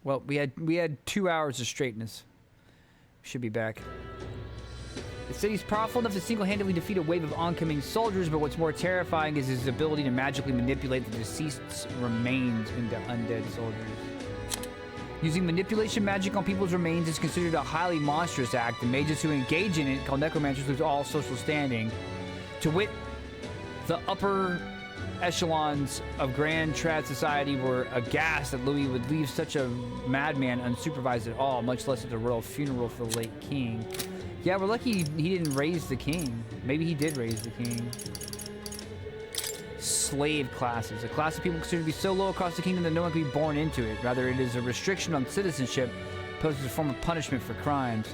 Well, we had 2 hours of straightness. Should be back. The city's powerful enough to single-handedly defeat a wave of oncoming soldiers, but what's more terrifying is his ability to magically manipulate the deceased's remains into undead soldiers. Using manipulation magic on people's remains is considered a highly monstrous act, and mages who engage in it, called necromancers, lose all social standing. To wit, the upper echelons of Grand Trad society were aghast that Louis would leave such a madman unsupervised at all, much less at the royal funeral for the late king. Yeah, we're lucky he didn't raise the king. Maybe he did raise the king. Slave classes. A class of people considered to be so low across the kingdom that no one can be born into it. Rather, it is a restriction on citizenship posed as a form of punishment for crimes.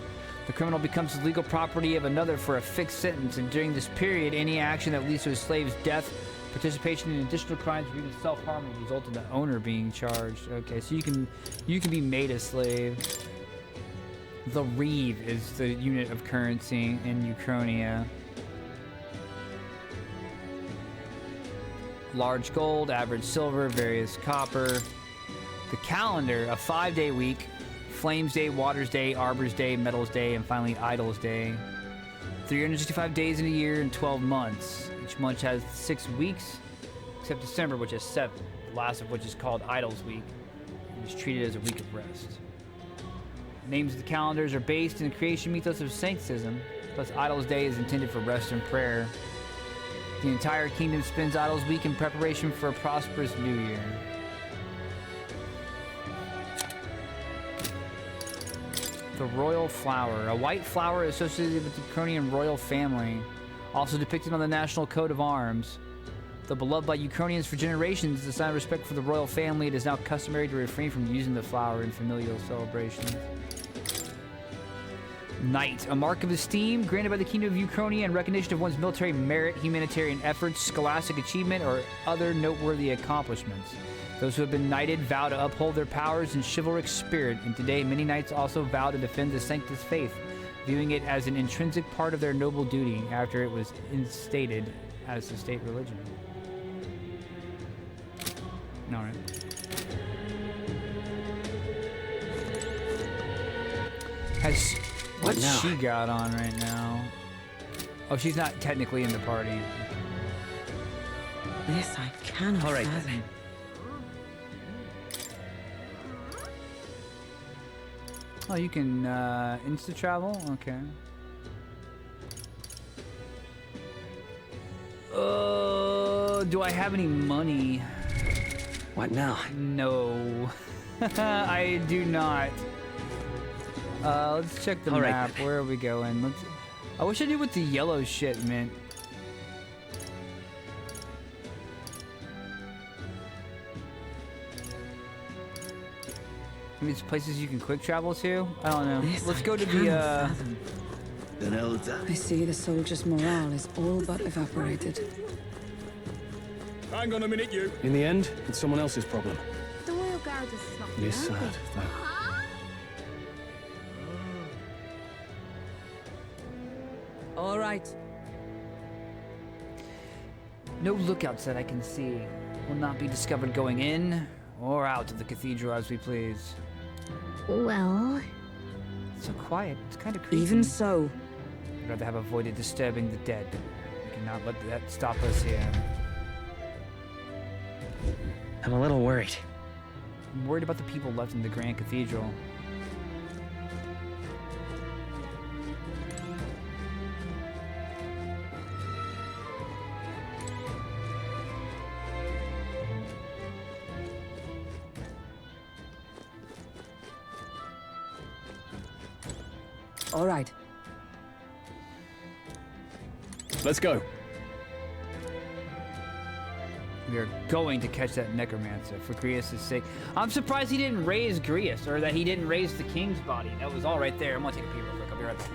The criminal becomes the legal property of another for a fixed sentence, and during this period, any action that leads to a slave's death, participation in additional crimes, or even self-harm will result in the owner being charged. Okay, so you can be made a slave. The reeve is the unit of currency in Uchronia. Large gold, average silver, various copper. The calendar, a 5-day week. Flames Day, Waters Day, Arbor's Day, Metals Day, and finally Idols Day. 365 days in a year and 12 months. Each month has 6 weeks, except December, which has 7. The last of which is called Idols Week. It is treated as a week of rest. Names of the calendars are based in the creation mythos of Saintism, plus Idols Day is intended for rest and prayer. The entire kingdom spends Idols Week in preparation for a prosperous new year. The royal flower, a white flower associated with the Uchronian royal family, also depicted on the national coat of arms. Though beloved by Uchronians for generations, as a sign of respect for the royal family, it is now customary to refrain from using the flower in familial celebrations. Knight, a mark of esteem granted by the Kingdom of Uchronia in recognition of one's military merit, humanitarian efforts, scholastic achievement, or other noteworthy accomplishments. Those who have been knighted vow to uphold their powers and chivalric spirit, and today many knights also vow to defend the Sanctus faith, viewing it as an intrinsic part of their noble duty after it was instated as the state religion. Alright. What's she got on right now? Oh, she's not technically in the party. This I cannot fathom. Oh, you can insta-travel? Okay. Do I have any money? What now? No. I do not. Let's check the map. Then. Where are we going? I wish I knew what the yellow shit meant. I mean, it's places you can quick travel to? I don't know. Let's go to the, I see the soldiers' morale is all but evaporated. Hang on a minute, you. In the end, it's someone else's problem. The Royal Guard is not It is sad, though. All right. No lookouts that I can see will not be discovered going in or out of the cathedral as we please. Well... It's so quiet. It's kind of creepy. Even so. I'd rather have avoided disturbing the dead. We cannot let that stop us here. I'm a little worried. I'm worried about the people left in the Grand Cathedral. All right. Let's go. We are going to catch that necromancer for Grius' sake. I'm surprised he didn't raise Grius, or that he didn't raise the king's body. That was all right there. I'm gonna take a pee real quick. I'll be right back.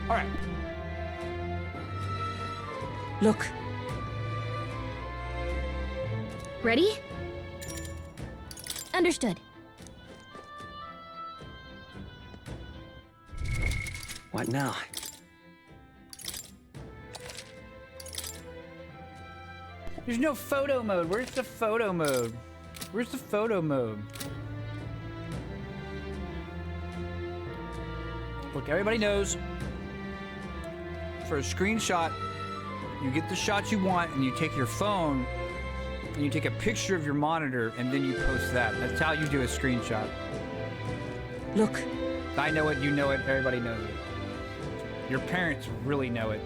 All right. Look. Ready? Understood. What now? There's no photo mode. Where's the photo mode? Where's the photo mode? Look, everybody knows. For a screenshot, you get the shot you want, and you take your phone, and you take a picture of your monitor, and then you post that. That's how you do a screenshot. Look. I know it, you know it, everybody knows it. Your parents really know it.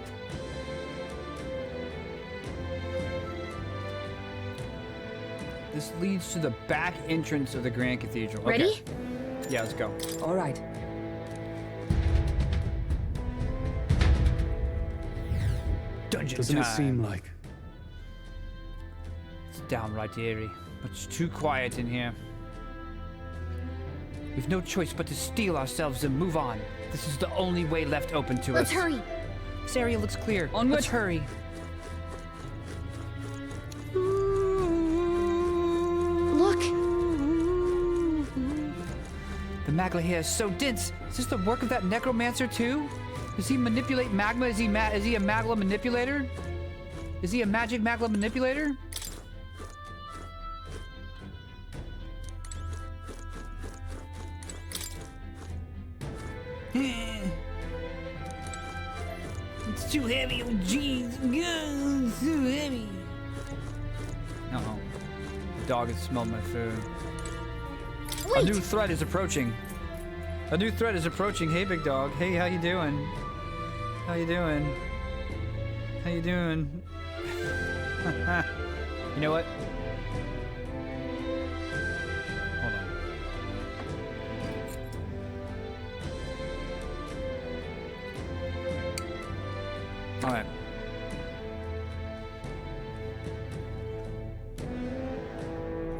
This leads to the back entrance of the Grand Cathedral. Okay. Ready? Yeah, let's go. All right. Dungeon Doesn't time. it seem like? It's downright eerie, but it's too quiet in here. We've no choice but to steel ourselves and move on. This is the only way left open to Let's us. hurry. This area looks clear. Onward. Let's hurry. Look. The magma here is so dense. Is this the work of that necromancer too? Does he manipulate magma? Is he a magma manipulator? Is he a magic magma manipulator? It's too heavy, oh jeez. It's too heavy. Uh-oh. The dog has smelled my food. A Wait. new threat is approaching. A new threat is approaching. Hey, big dog. Hey, how you doing? How you doing? How you doing? You know what? Hold on. All right.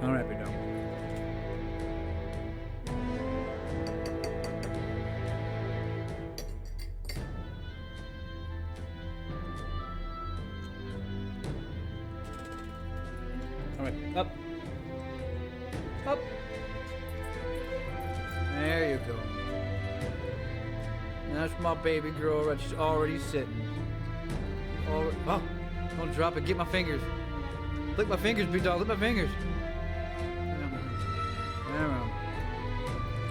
All right, big dog. All right, up. Up. There you go. That's my baby girl right, she's already sitting. Oh, don't drop it. Get my fingers. Lick my fingers, big dog. Lick my fingers.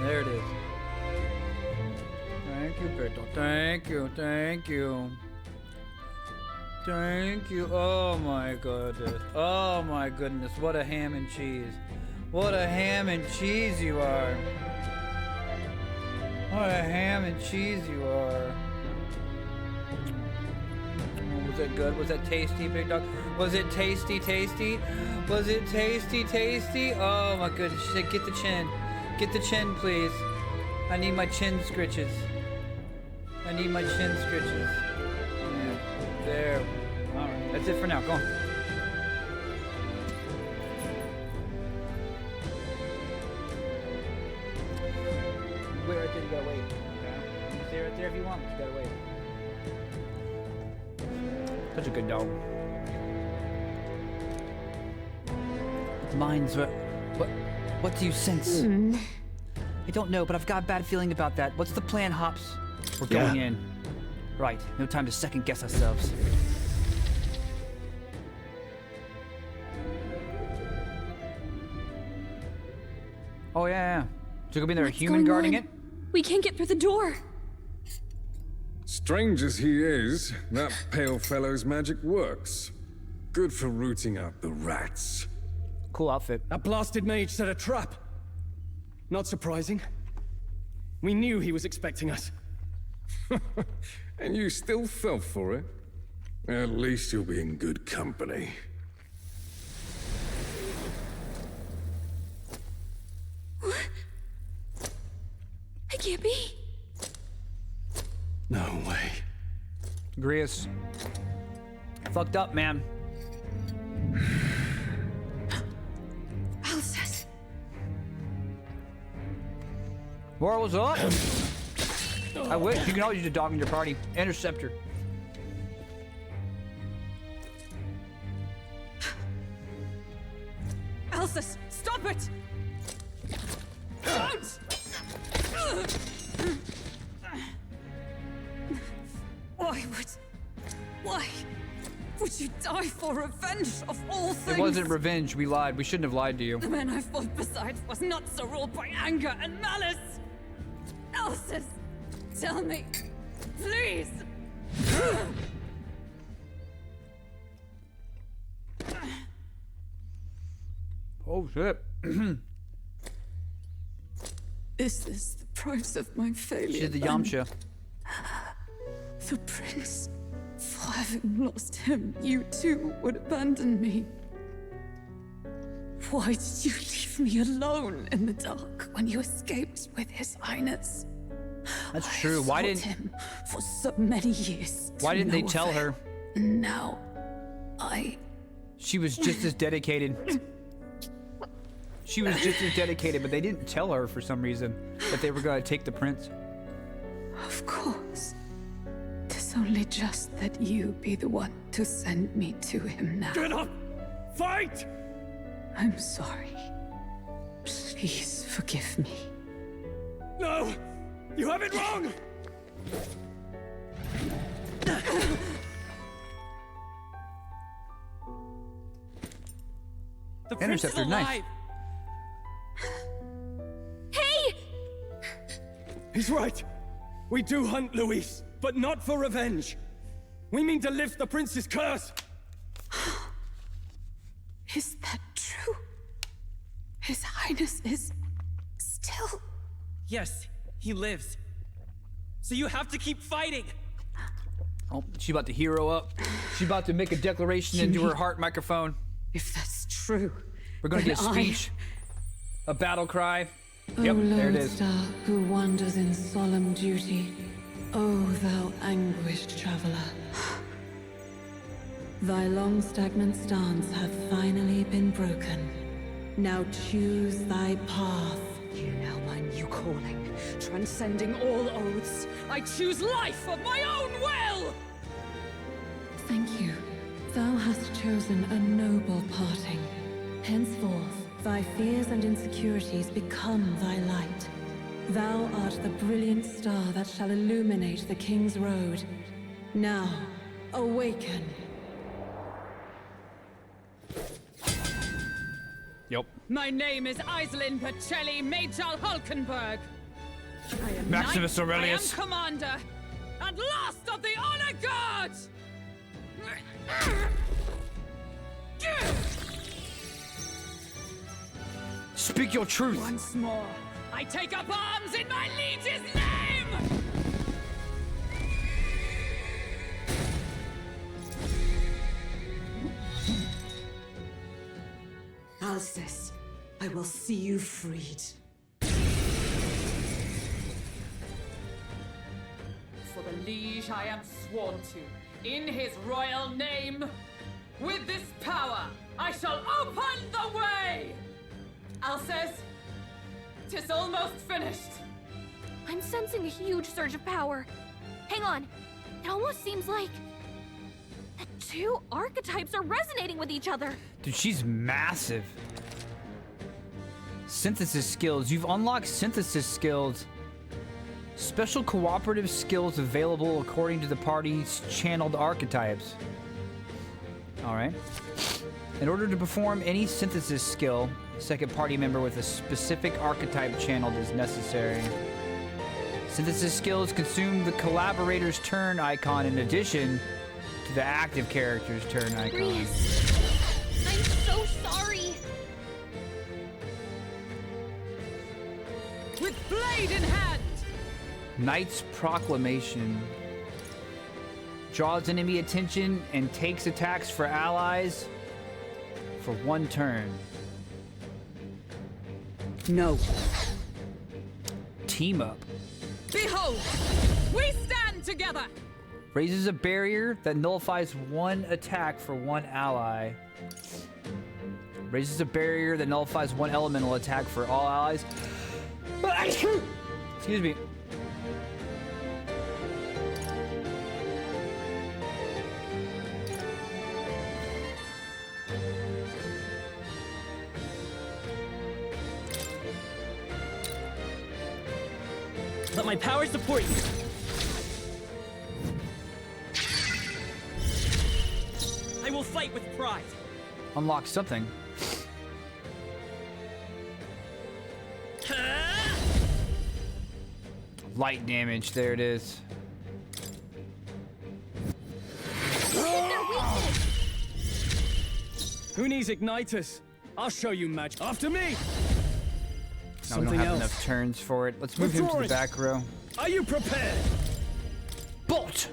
There it is. Thank you, big dog. Thank you. Thank you. Thank you. Oh my goodness. Oh my goodness. What a ham and cheese. What a ham and cheese you are. What a ham and cheese you are. Was it good? Was that tasty, big dog? Was it tasty? Was it tasty? Oh my goodness. She said, get the chin. Get the chin, please. I need my chin scritches. I need my chin scritches. Yeah. There. Alright. That's it for now. Go on. Wait right there. You gotta wait. Okay? You can stay right there if you want, but you gotta wait. Such a good dog. Minds, what do you sense? I don't know, but I've got a bad feeling about that. What's the plan, Hops? We're going in. Right, no time to second guess ourselves. Oh yeah. So could be there a human guarding it? We can't get through the door. Strange as he is, that pale fellow's magic works. Good for rooting out the rats. Cool outfit. That blasted mage set a trap. Not surprising. We knew he was expecting us. And you still fell for it? At least you'll be in good company. I can't be. No way. Grius. Fucked up, man. Alcest. What was up? I wish. You can always use a dog in your party. Interceptor. Alsus, stop it! Don't! Why would you die for revenge of all things? It wasn't revenge. We lied. We shouldn't have lied to you. The man I fought beside was not so ruled by anger and malice. Alsus, tell me, please. Oh shit. Is this the price of my failure? She's the then? Yamcha. The prince. For having lost him, you too would abandon me. Why did you leave me alone in the dark when you escaped with His Highness? That's true. Why sought didn't him for so many years? Why to didn't they no tell avail. her? And now, She was just as dedicated. She was just as dedicated, but they didn't tell her for some reason that they were going to take the prince. Of course. 'Tis only just that you be the one to send me to him now. Get up! Fight! I'm sorry. Please forgive me. No! You have it wrong! The prince is Interceptor, nice. alive! Hey! He's right. We do hunt Luis, but not for revenge. We mean to lift the prince's curse. Is that true? His Highness is still... Yes, he lives. So you have to keep fighting! Oh, she's about to hero up. She's about to make a declaration into her heart microphone. If that's true, We're going to then get a speech. A battle cry. O Yep, there it lone is. star who wanders in solemn duty, O thou anguished traveler. Thy long stagnant stance hath finally been broken. Now choose thy path. You know my new calling, transcending all oaths. I choose life of my own will! Thank you. Thou hast chosen a noble parting. Henceforth, thy fears and insecurities become thy light. Thou art the brilliant star that shall illuminate the King's Road. Now, awaken. Yep. My name is Iselin Pacelli Majal Hulkenberg. I am Maximus knight, Aurelius. I am commander, and last of the Honor Guard! Speak your truth. Once more, I take up arms in my liege's name! Alsus, I will see you freed. For the liege I am sworn to, in his royal name. With this power, I shall open the way! Alsus, 'tis almost finished. I'm sensing a huge surge of power. Hang on. It almost seems like the two archetypes are resonating with each other. Dude, she's massive. Synthesis skills. You've unlocked synthesis skills. Special cooperative skills available according to the party's channeled archetypes. Alright. In order to perform any synthesis skill, a second party member with a specific archetype channeled is necessary. Synthesis skills consume the collaborator's turn icon in addition to the active character's turn icon. Reese, I'm so sorry. With blade in hand! Knight's Proclamation. Draws enemy attention and takes attacks for allies for one turn. No. Team up. Behold, we stand together! Raises a barrier that nullifies one attack for one ally. Raises a barrier that nullifies one elemental attack for all allies. Excuse me. Let my power support you. I will fight with pride. Unlock something. Light damage. There it is. Who needs Ignitus? I'll show you magic. After me! No, we don't have enough turns for it. Let's move him to the Withdrawing. back row. Are you prepared? Bolt!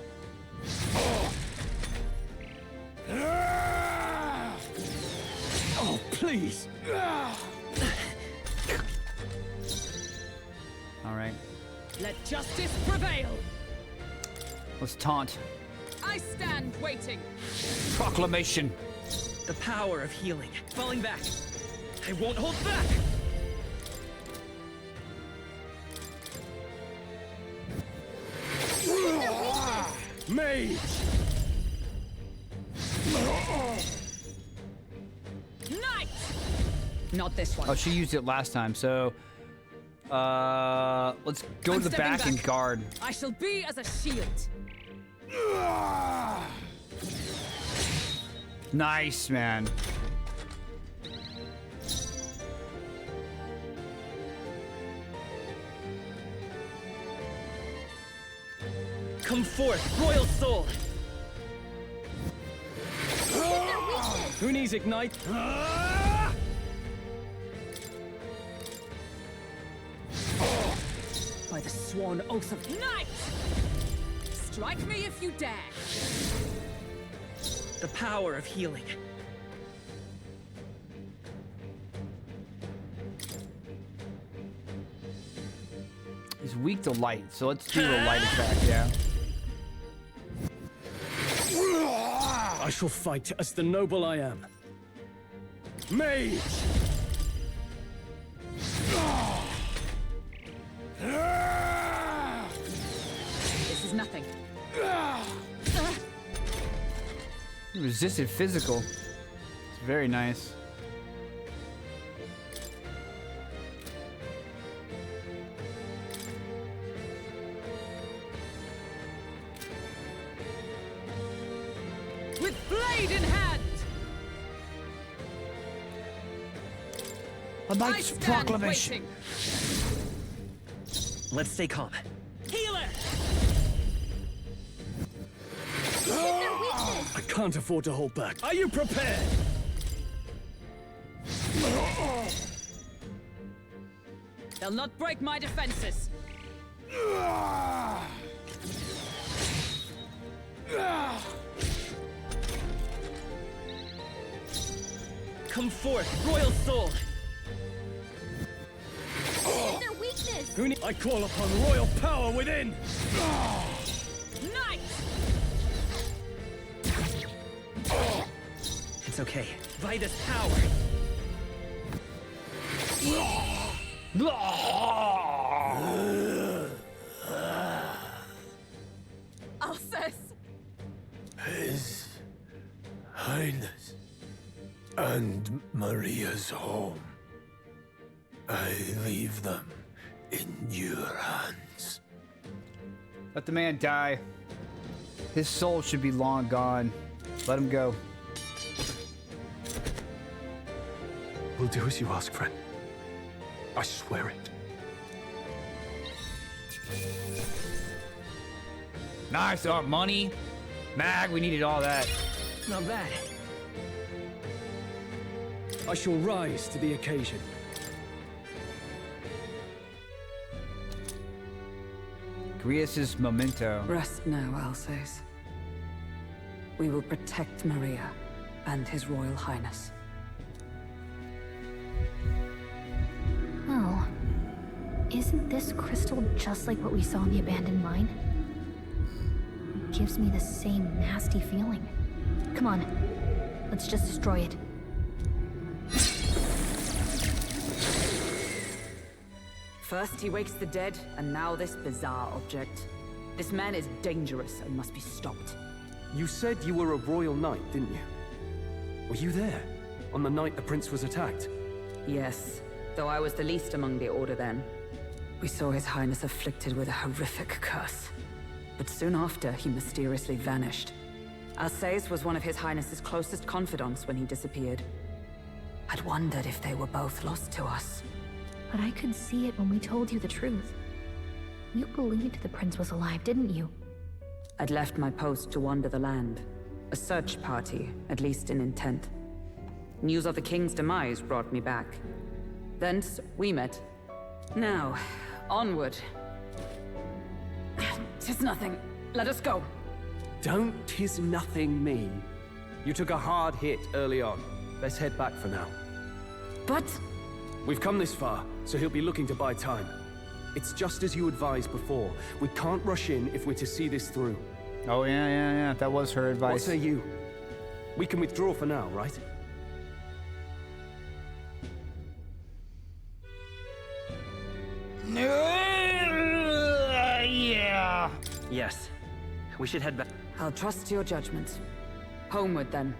Oh, please. Alright. Let justice prevail. Let's taunt. I stand waiting. Proclamation. The power of healing. Falling back. I won't hold back. Mage! Knight! Not this one. Oh, she used it last time, so... let's go I'm to the stepping back and back. guard. I shall be as a shield. Nice, man. Come forth, royal soul. Who needs Ignite? By the sworn oath of Knight! Strike me if you dare. The power of healing. He's weak to light, so let's do the light attack, yeah. I shall fight as the noble I am. Mage! This is nothing. He resisted physical. It's very nice. With blade in hand! A I knight's stand proclamation. waiting. Let's stay calm. Healer! I can't afford to hold back. Are you prepared? They'll not break my defenses. Come forth, royal soul. Their weakness! Who need? I call upon royal power within! Knight! It's okay. By this power. Alcest! His Highness and Maria's home. I leave them in your hands. Let the man die. His soul should be long gone. Let him go. We'll do as you ask, friend. I swear it. Nice, our money. Mag, we needed all that. Not bad. I shall rise to the occasion. Grius' memento. Rest now, Alsace. We will protect Maria and His Royal Highness. Oh. Isn't this crystal just like what we saw in the abandoned mine? It gives me the same nasty feeling. Come on. Let's just destroy it. First he wakes the dead, and now this bizarre object. This man is dangerous and must be stopped. You said you were a royal knight, didn't you? Were you there? On the night the prince was attacked? Yes, though I was the least among the Order then. We saw His Highness afflicted with a horrific curse. But soon after, he mysteriously vanished. Alsace was one of His Highness's closest confidants when he disappeared. I'd wondered if they were both lost to us. But I could see it when we told you the truth. You believed the prince was alive, didn't you? I'd left my post to wander the land. A search party, at least in intent. News of the king's demise brought me back. Thence, we met. Now, onward. 'Tis nothing. Let us go. Don't "'tis nothing" me. You took a hard hit early on. Let's head back for now. But... We've come this far, so he'll be looking to buy time. It's just as you advised before. We can't rush in if we're to see this through. Oh, yeah. That was her advice. What say you? We can withdraw for now, right? Yeah. Yes. We should head back. I'll trust your judgment. Homeward, then.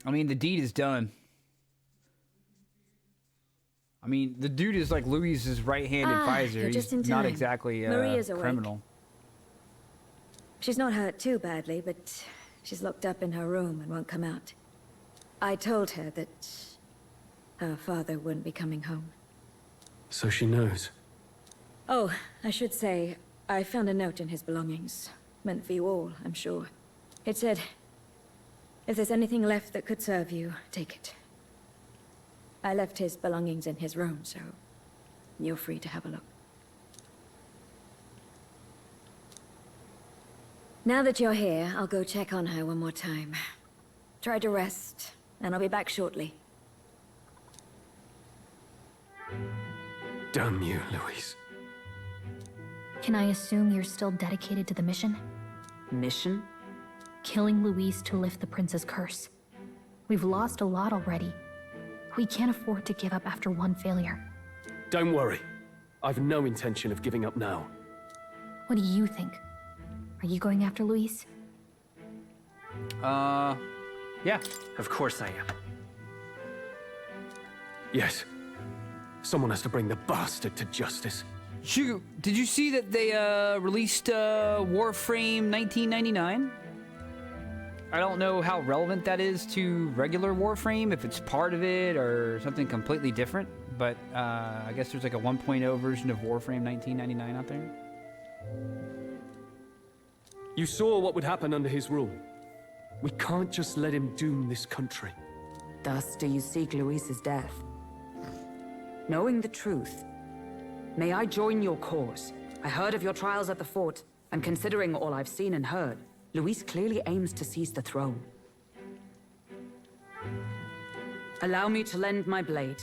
I mean, the deed is done. I mean, the dude is like Louis's right-hand advisor. You're just in He's not time. exactly a Maria's awake. criminal. She's not hurt too badly, but she's locked up in her room and won't come out. I told her that her father wouldn't be coming home. So she knows. Oh, I should say, I found a note in his belongings. Meant for you all, I'm sure. It said, if there's anything left that could serve you, take it. I left his belongings in his room, so you're free to have a look. Now that you're here, I'll go check on her one more time. Try to rest, and I'll be back shortly. Damn you, Louise. Can I assume you're still dedicated to the mission? Mission? Killing Louise to lift the prince's curse. We've lost a lot already. We can't afford to give up after one failure. Don't worry. I've no intention of giving up now. What do you think? Are you going after Louise? Yeah. Of course I am. Yes. Someone has to bring the bastard to justice. Shoot, did you see that they released Warframe 1999? I don't know how relevant that is to regular Warframe, if it's part of it or something completely different, but I guess there's like a 1.0 version of Warframe 1999 out there. You saw what would happen under his rule. We can't just let him doom this country. Thus do you seek Louise's death. Knowing the truth, may I join your cause? I heard of your trials at the fort, and considering all I've seen and heard, Louise clearly aims to seize the throne. Allow me to lend my blade.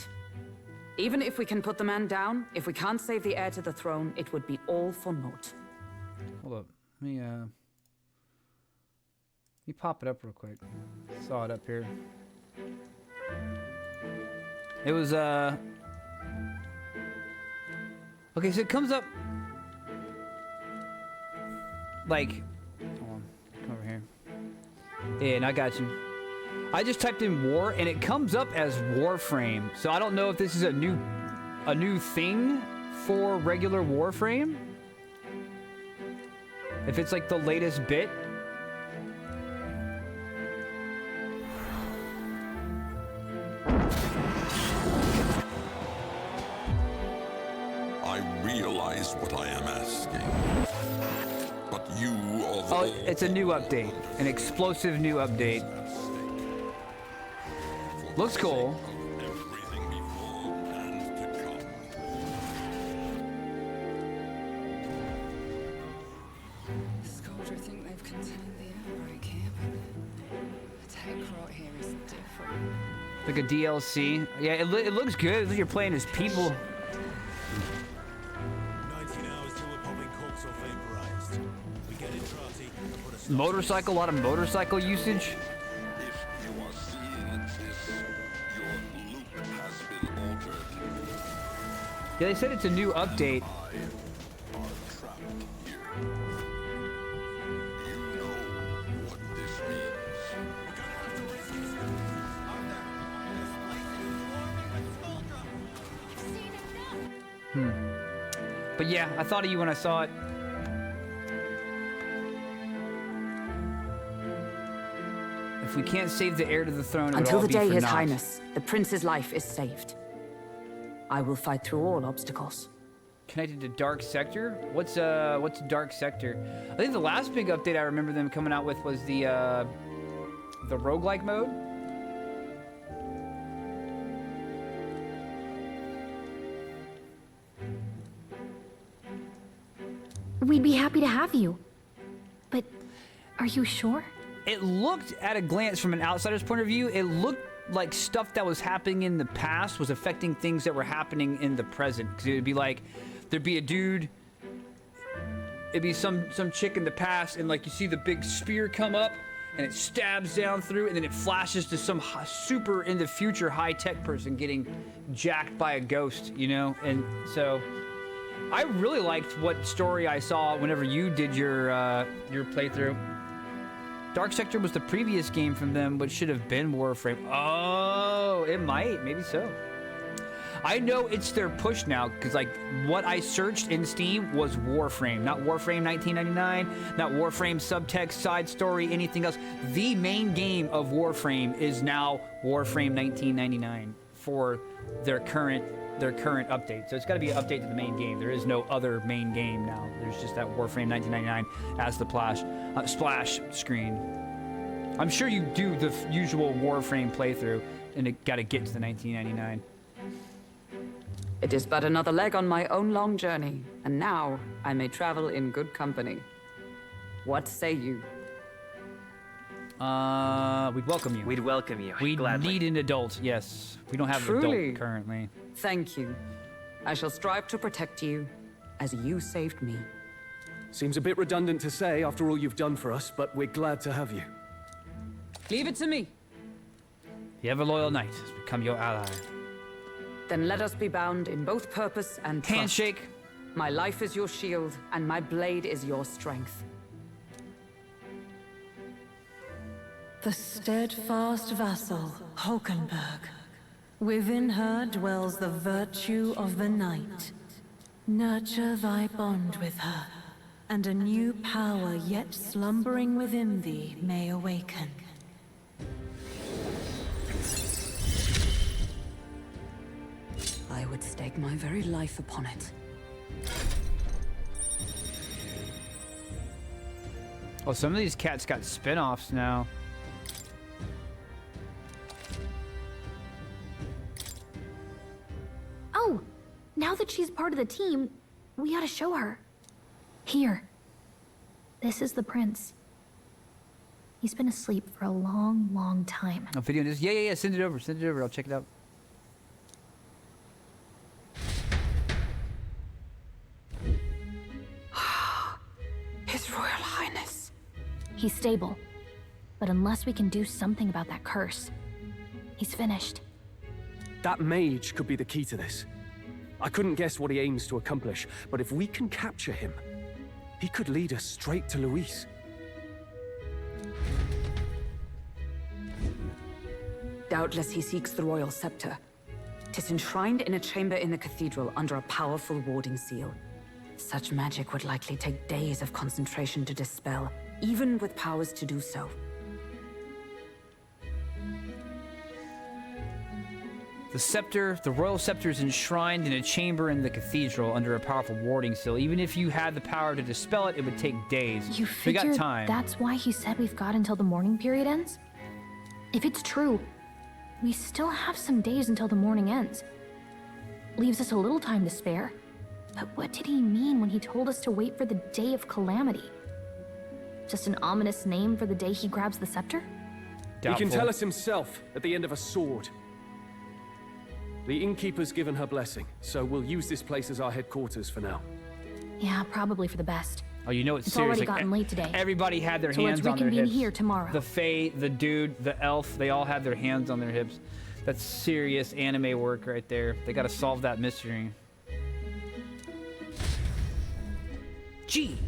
Even if we can put the man down, if we can't save the heir to the throne, it would be all for naught. Hold up. Let me pop it up real quick. Saw it up here. It was, okay, so it comes up... Like... Hold on. Come over here. Yeah, and I got you. I just typed in war, and it comes up as Warframe. So I don't know if this is a new thing for regular Warframe. If it's like the latest bit. I realize what I am asking. But you of Oh, it's a new update. An explosive new update. Looks cool. Scoldra think they've contained the outbreak here, but the tech rot here is different. Like a DLC. Yeah, it looks good. It looks like you're playing as people. 19 hours till we're popping corks or vaporized. We get in trotty and put a stop Motorcycle, a lot of motorcycle usage. Yeah, they said it's a new update. But yeah, I thought of you when I saw it. If we can't save the heir to the throne, it would Until all the be day for His naught. Highness, the prince's life is saved. I will fight through all obstacles. Connected to Dark Sector? What's Dark Sector? I think the last big update I remember them coming out with was the roguelike mode. We'd be happy to have you. But are you sure? It looked, at a glance from an outsider's point of view, it looked like stuff that was happening in the past was affecting things that were happening in the present. Because it would be like, there'd be a dude, it'd be some chick in the past, and like you see the big spear come up, and it stabs down through, and then it flashes to some super in the future high-tech person getting jacked by a ghost, you know? And so I really liked what story I saw whenever you did your playthrough. Dark Sector was the previous game from them, which should have been Warframe. Oh, it might, maybe so. I know it's their push now, because like what I searched in Steam was Warframe, not Warframe 1999, not Warframe subtext, side story, anything else. The main game of Warframe is now Warframe 1999 for their current update. So it's got to be an update to the main game. There is no other main game now. There's just that Warframe 1999 as the splash screen. I'm sure you do the usual Warframe playthrough, and it got to get to the 1999. It is but another leg on my own long journey, and now I may travel in good company. What say you? We'd welcome you. We'd welcome you. We gladly. need an adult, yes. We don't have an Truly? adult currently. Thank you. I shall strive to protect you as you saved me. Seems a bit redundant to say after all you've done for us, but we're glad to have you. Leave it to me. The ever loyal knight has become your ally. Then let us be bound in both purpose and trust. Handshake. My life is your shield, and my blade is your strength. The steadfast vassal, Hulkenberg. Within her dwells the virtue of the knight. Nurture thy bond with her, and a new power yet slumbering within thee may awaken. I would stake my very life upon it. Oh, some of these cats got spin-offs now. Oh, now that she's part of the team, we gotta show her. Here. This is the prince. He's been asleep for a long, long time. A video this? Yeah. Send it over. Send it over. I'll check it out. His Royal Highness. He's stable. But unless we can do something about that curse, he's finished. That mage could be the key to this. I couldn't guess what he aims to accomplish, but if we can capture him, he could lead us straight to Luis. Doubtless he seeks the royal scepter. 'Tis enshrined in a chamber in the cathedral under a powerful warding seal. Such magic would likely take days of concentration to dispel, even with powers to do so. The scepter, the royal scepter is enshrined in a chamber in the cathedral under a powerful warding seal. Even if you had the power to dispel it, it would take days. You We figure got time. that's why he said we've got until the mourning period ends? If it's true, we still have some days until the mourning ends. Leaves us a little time to spare. But what did he mean when he told us to wait for the day of calamity? Just an ominous name for the day he grabs the scepter? He can tell us himself at the end of a sword. The innkeeper's given her blessing, so we'll use this place as our headquarters for now. Yeah, probably for the best. Oh, you know it's It's serious. already like, gotten late today. Everybody had their So let's hands on their reconvene hips. here tomorrow. The fae, the dude, the elf, they all had their hands on their hips. That's serious anime work right there. They gotta solve that mystery. Gee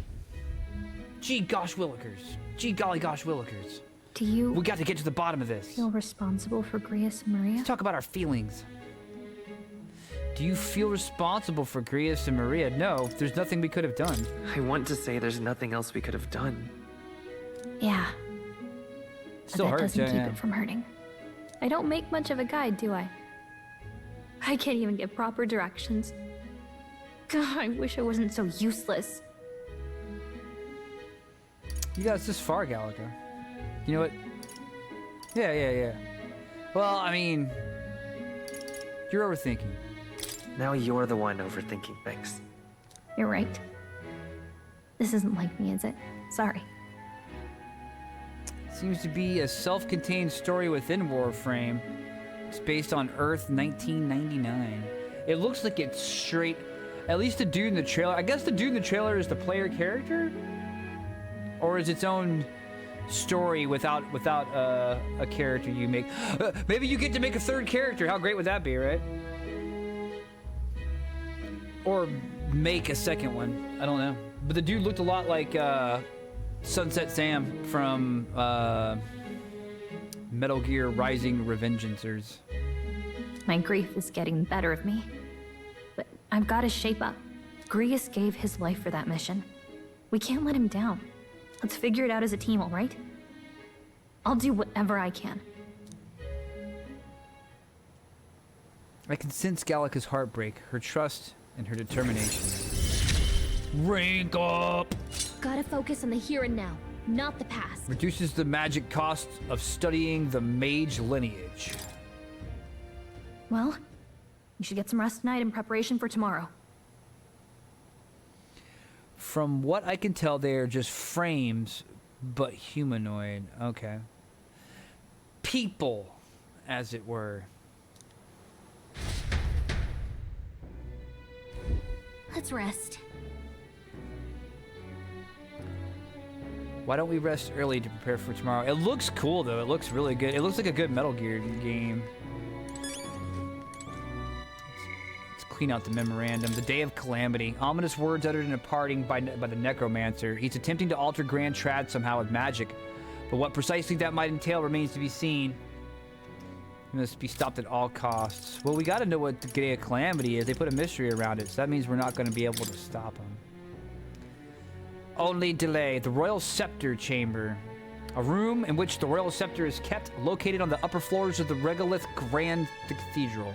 gosh willikers. Gee golly gosh willikers. Do you We got to get to the bottom of this. feel responsible for Grius and Maria? Let's talk about our feelings. Do you feel responsible for Grius and Maria? No, there's nothing we could have done. I want to say there's nothing else we could have done. Yeah. Still but that hurts, doesn't yeah, keep it from hurting. I don't make much of a guide, do I? I can't even give proper directions. God, I wish I wasn't so useless. You got us this far, Gallica. You know what? Yeah. Well, I mean, you're overthinking. Now you're the one overthinking things. You're right. This isn't like me, is it? Sorry. Seems to be a self-contained story within Warframe. It's based on Earth 1999. It looks like it's straight, at least the dude in the trailer. I guess the dude in the trailer is the player character? Or is its own story without a character you make? Maybe you get to make a third character. How great would that be, right? Or make a second one. I don't know. But the dude looked a lot like Sunset Sam from Metal Gear Rising Revengeancers. My grief is getting the better of me. But I've got to shape up. Grius gave his life for that mission. We can't let him down. Let's figure it out as a team, all right? I'll do whatever I can. I can sense Gallica's heartbreak, her trust, and her determination. Rank up! Gotta focus on the here and now, not the past. Reduces the magic cost of studying the mage lineage. Well, you should get some rest tonight in preparation for tomorrow. From what I can tell, they are just frames, but humanoid. Okay. People, as it were. Let's rest. Why don't we rest early to prepare for tomorrow? It looks cool, though. It looks really good. It looks like a good Metal Gear game. Let's clean out the memorandum. The Day of Calamity. Ominous words uttered in a parting by the Necromancer. He's attempting to alter Grand Trad somehow with magic. But what precisely that might entail remains to be seen. He must be stopped at all costs. Well, we gotta know what the Day of Calamity is. They put a mystery around it, so that means we're not gonna be able to stop him. Only delay. The Royal Scepter Chamber. A room in which the Royal Scepter is kept, located on the upper floors of the Regolith Grand Cathedral.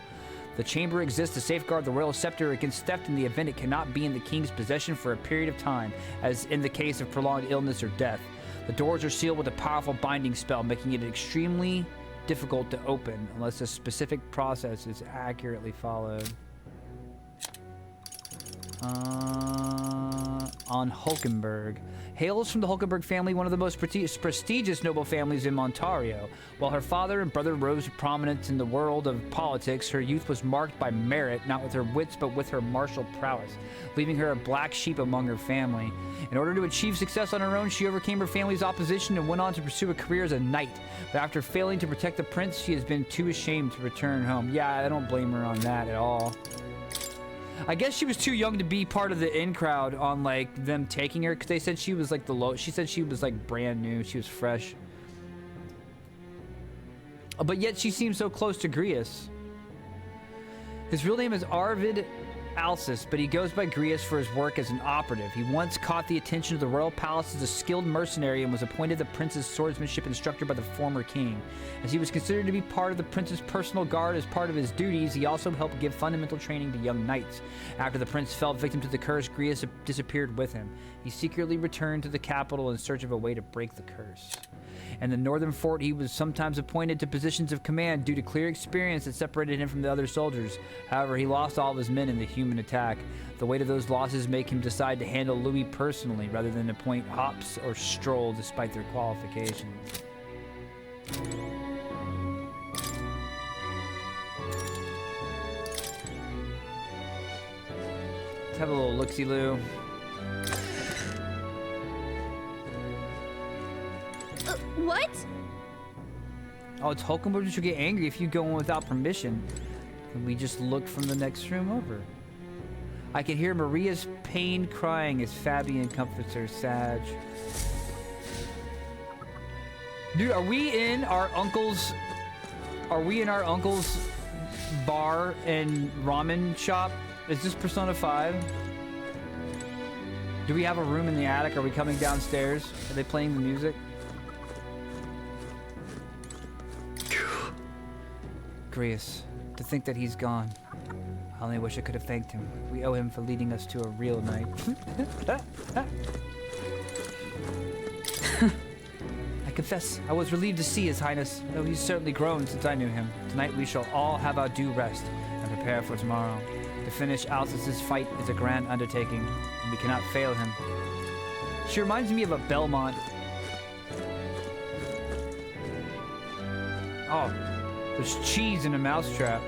The chamber exists to safeguard the Royal Scepter against theft in the event it cannot be in the King's possession for a period of time, as in the case of prolonged illness or death. The doors are sealed with a powerful binding spell, making it extremely difficult to open unless a specific process is accurately followed. On Hulkenberg. Hails from the Hulkenberg family, one of the most prestigious noble families in Montario. While her father and brother rose to prominence in the world of politics, her youth was marked by merit, not with her wits, but with her martial prowess, leaving her a black sheep among her family. In order to achieve success on her own, she overcame her family's opposition and went on to pursue a career as a knight. But after failing to protect the prince, she has been too ashamed to return home. Yeah, I don't blame her on that at all. I guess she was too young to be part of the in crowd on like them taking her, because they said she was like she said she was like brand new, she was fresh. But yet she seems so close to Grius. His real name is Arvid Alsis, but he goes by Grius for his work as an operative. He once caught the attention of the royal palace as a skilled mercenary and was appointed the prince's swordsmanship instructor by the former king. As he was considered to be part of the prince's personal guard as part of his duties, he also helped give fundamental training to young knights. After the prince fell victim to the curse, Grius disappeared with him. He secretly returned to the capital in search of a way to break the curse. In the northern fort, he was sometimes appointed to positions of command due to clear experience that separated him from the other soldiers. However, he lost all of his men in the human attack. The weight of those losses make him decide to handle Louis personally rather than appoint Hops or Stroll despite their qualifications. Let's have a little look-see-loo. What? Oh, it's Hulkenberg, which will get angry if you go in without permission. Can we just look from the next room over? I can hear Maria's pained crying as Fabian comforts her, Sag. Dude, are we in our uncle's bar and ramen shop? Is this Persona 5? Do we have a room in the attic? Are we coming downstairs? Are they playing the music? Grius, to think that he's gone. I only wish I could have thanked him. We owe him for leading us to a real night. I confess, I was relieved to see His Highness, though he's certainly grown since I knew him. Tonight we shall all have our due rest and prepare for tomorrow. To finish Alces's fight is a grand undertaking, and we cannot fail him. She reminds me of a Belmont. Oh, there's cheese in a mousetrap.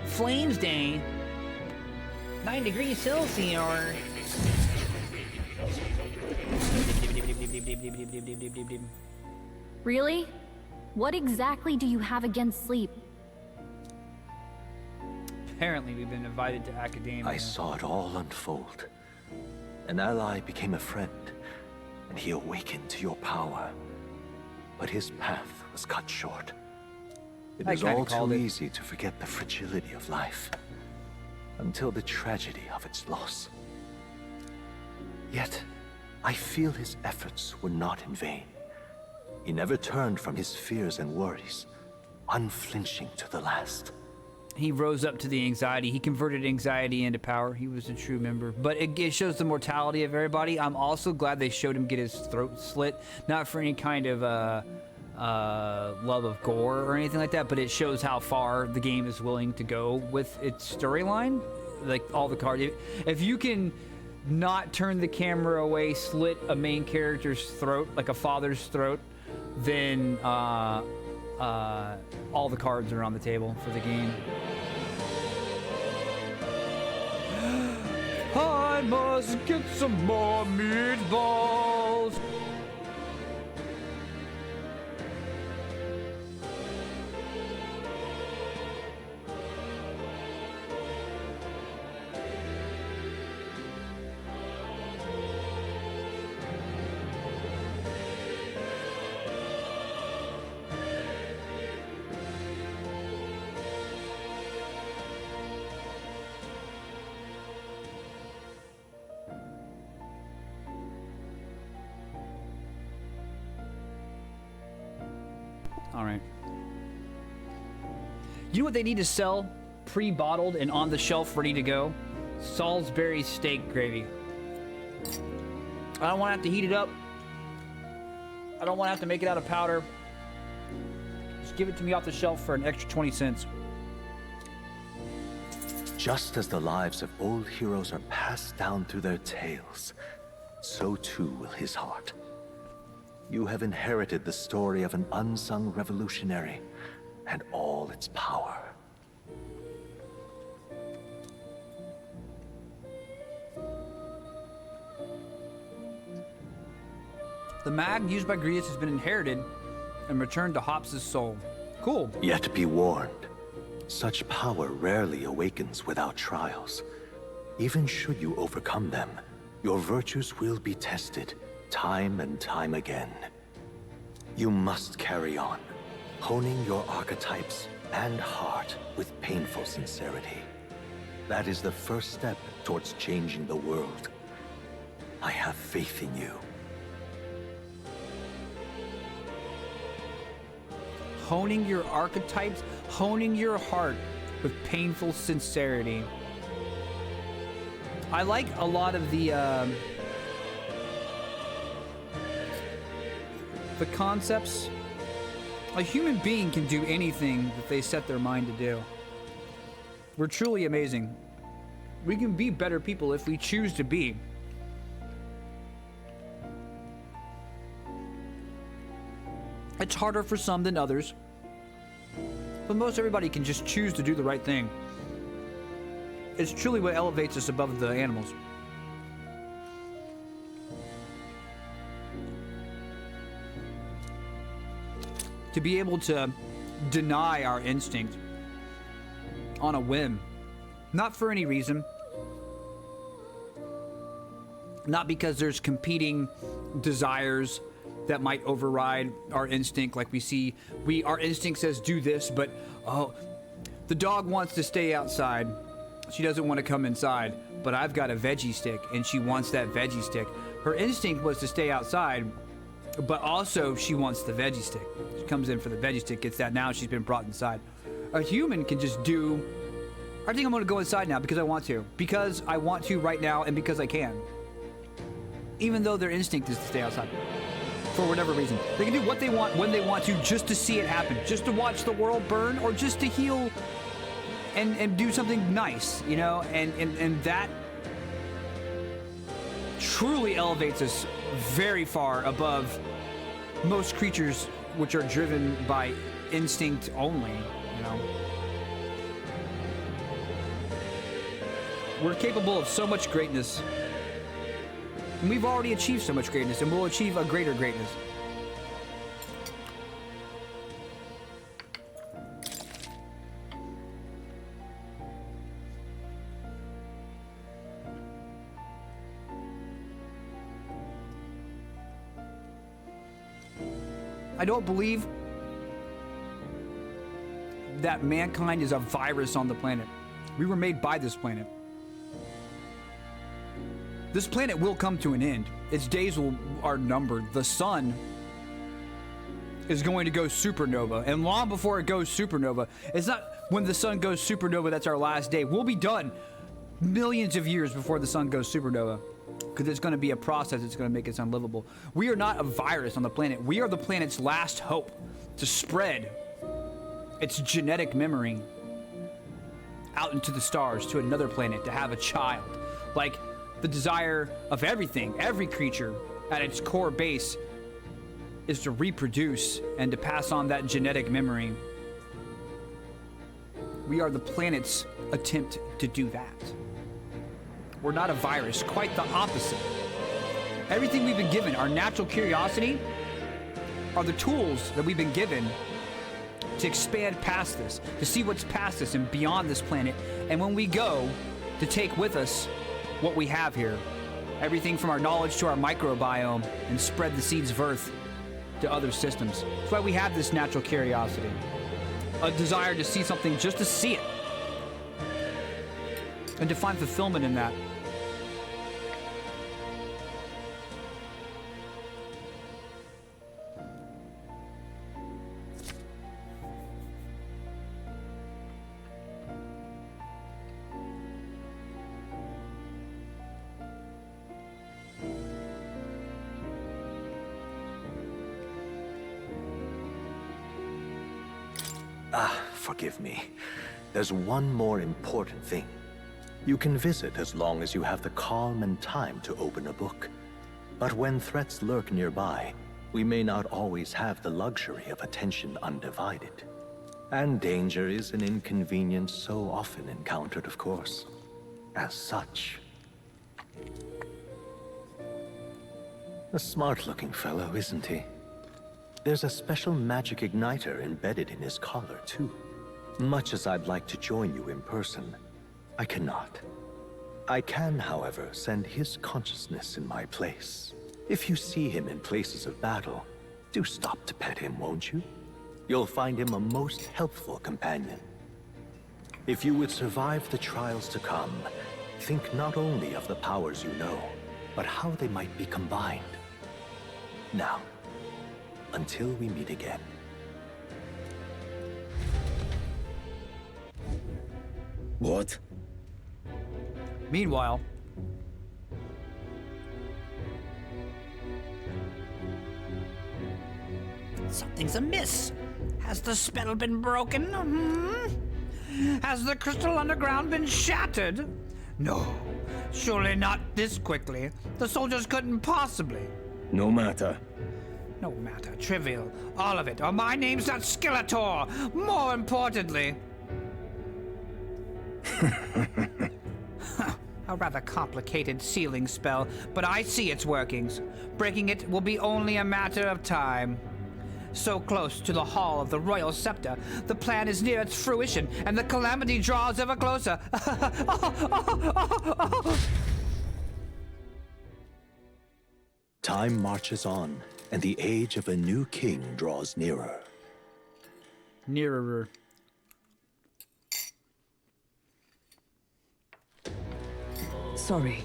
Flames Day. 9 degrees Celsius. Really? What exactly do you have against sleep? Apparently we've been invited to academia. I saw it all unfold. An ally became a friend, and he awakened to your power. But his path was cut short. It is all too easy to forget the fragility of life, until the tragedy of its loss. Yet, I feel his efforts were not in vain. He never turned from his fears and worries, unflinching to the last. He rose up to the anxiety. He converted anxiety into power. He was a true member. But it shows the mortality of everybody. I'm also glad they showed him get his throat slit. Not for any kind of love of gore or anything like that, but it shows how far the game is willing to go with its storyline. Like all the cards. If you can not turn the camera away, slit a main character's throat, like a father's throat, then all the cards are on the table for the game. I must get some more meatballs. All right. You know what they need to sell? Pre-bottled and on the shelf, ready to go? Salisbury steak gravy. I don't want to have to heat it up. I don't want to have to make it out of powder. Just give it to me off the shelf for an extra 20 cents. Just as the lives of old heroes are passed down through their tales, so too will his heart. You have inherited the story of an unsung revolutionary and all its power. The mag used by Grius has been inherited and returned to Hops' soul. Cool. Yet be warned, such power rarely awakens without trials. Even should you overcome them, your virtues will be tested time and time again. You must carry on, honing your archetypes and heart with painful sincerity. That is the first step towards changing the world. I have faith in you. Honing your archetypes, honing your heart with painful sincerity. I like a lot of the concepts. A human being can do anything that they set their mind to do. We're truly amazing. We can be better people if we choose to be. It's harder for some than others, but most everybody can just choose to do the right thing. It's truly what elevates us above the animals. To be able to deny our instinct on a whim, not for any reason, not because there's competing desires that might override our instinct. Like we see, our instinct says do this, but oh, the dog wants to stay outside. She doesn't want to come inside, but I've got a veggie stick and she wants that veggie stick. Her instinct was to stay outside, but also she wants the veggie stick. She comes in for the veggie stick, gets that, now she's been brought inside. A human can just do, I think I'm going to go inside now because I want to right now, and because I can. Even though their instinct is to stay outside. For whatever reason. They can do what they want when they want to, just to see it happen. Just to watch the world burn, or just to heal and do something nice, you know? And that truly elevates us very far above most creatures which are driven by instinct only, you know? We're capable of so much greatness. And we've already achieved so much greatness, and we'll achieve a greater greatness. I don't believe that mankind is a virus on the planet. We were made by this planet. This planet will come to an end. Its days are numbered. The sun is going to go supernova, and long before it goes supernova, it's not when the sun goes supernova that's our last day. We'll be done millions of years before the sun goes supernova, because it's going to be a process that's going to make us unlivable. We are not a virus on the planet. We are the planet's last hope to spread its genetic memory out into the stars to another planet, to have a child. Like, the desire of everything, every creature at its core base is to reproduce and to pass on that genetic memory. We are the planet's attempt to do that. We're not a virus, quite the opposite. Everything we've been given, our natural curiosity, are the tools that we've been given to expand past this, to see what's past this and beyond this planet. And when we go, to take with us what we have here, everything from our knowledge to our microbiome, and spread the seeds of Earth to other systems. That's why we have this natural curiosity, a desire to see something just to see it, and to find fulfillment in that. Forgive me. There's one more important thing. You can visit as long as you have the calm and time to open a book. But when threats lurk nearby, we may not always have the luxury of attention undivided. And danger is an inconvenience so often encountered, of course. As such. A smart-looking fellow, isn't he? There's a special magic igniter embedded in his collar, too. Much as I'd like to join you in person, I cannot. I can, however, send his consciousness in my place. If you see him in places of battle, do stop to pet him, won't you? You'll find him a most helpful companion. If you would survive the trials to come, think not only of the powers you know, but how they might be combined. Now, until we meet again. What? Meanwhile, something's amiss. Has the spell been broken? Has the crystal underground been shattered? No, surely not this quickly. The soldiers couldn't possibly. No matter. No matter, trivial, all of it. Or my name's not Skeletor. More importantly. A rather complicated sealing spell, but I see its workings. Breaking it will be only a matter of time. So close to the Hall of the Royal Scepter, the plan is near its fruition, and the calamity draws ever closer. Time marches on, and the age of a new king draws nearer. Nearer. Sorry.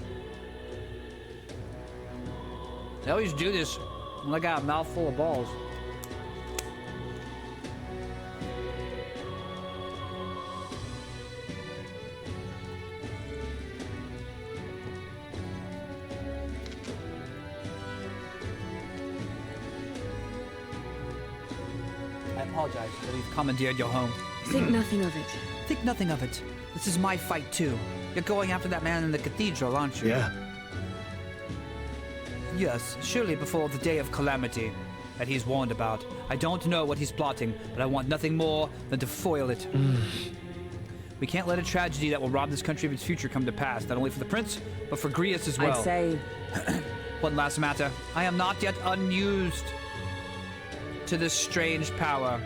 They always do this when I got a mouthful of balls. I apologize that we've commandeered your home. Think nothing of it. Think nothing of it. This is my fight, too. You're going after that man in the cathedral, aren't you? Yeah. Yes, surely before the day of calamity that he's warned about. I don't know what he's plotting, but I want nothing more than to foil it. We can't let a tragedy that will rob this country of its future come to pass, not only for the prince, but for Grius as well. I'd say... One last matter. I am not yet unused to this strange power.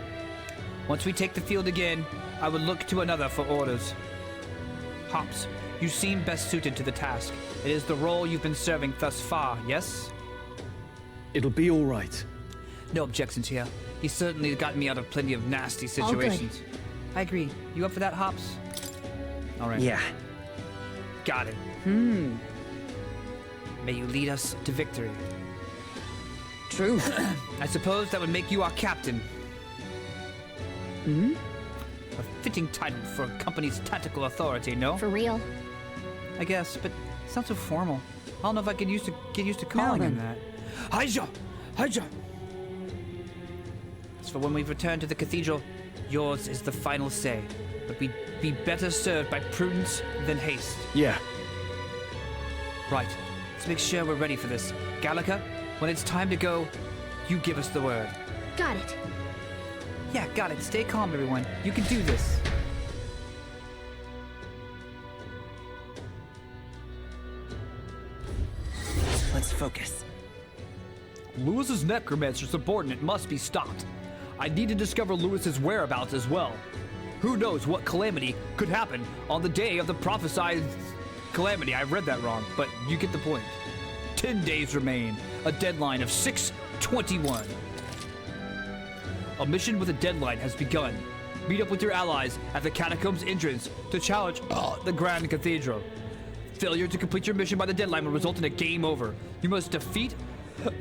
Once we take the field again, I would look to another for orders. Hops, you seem best suited to the task. It is the role you've been serving thus far, yes? It'll be all right. No objections here. He's certainly gotten me out of plenty of nasty situations. I agree. You up for that, Hops? All right. Yeah. Got it. May you lead us to victory. True. I suppose that would make you our captain. A fitting title for a company's tactical authority, no? For real. I guess, but it's not so formal. I don't know if I can get used to calling him that. Hija! Hija! As for when we return to the cathedral, yours is the final say. But we'd be better served by prudence than haste. Yeah. Right. Let's make sure we're ready for this. Gallica, when it's time to go, you give us the word. Got it. Yeah, got it. Stay calm, everyone. You can do this. Let's focus. Lewis's necromancer subordinate must be stopped. I need to discover Lewis's whereabouts as well. Who knows what calamity could happen on the day of the prophesied calamity. I read that wrong, but you get the point. 10 days remain. A deadline of 6/21. A mission with a deadline has begun. Meet up with your allies at the catacombs entrance to challenge the Grand Cathedral. Failure to complete your mission by the deadline will result in a game over. You must defeat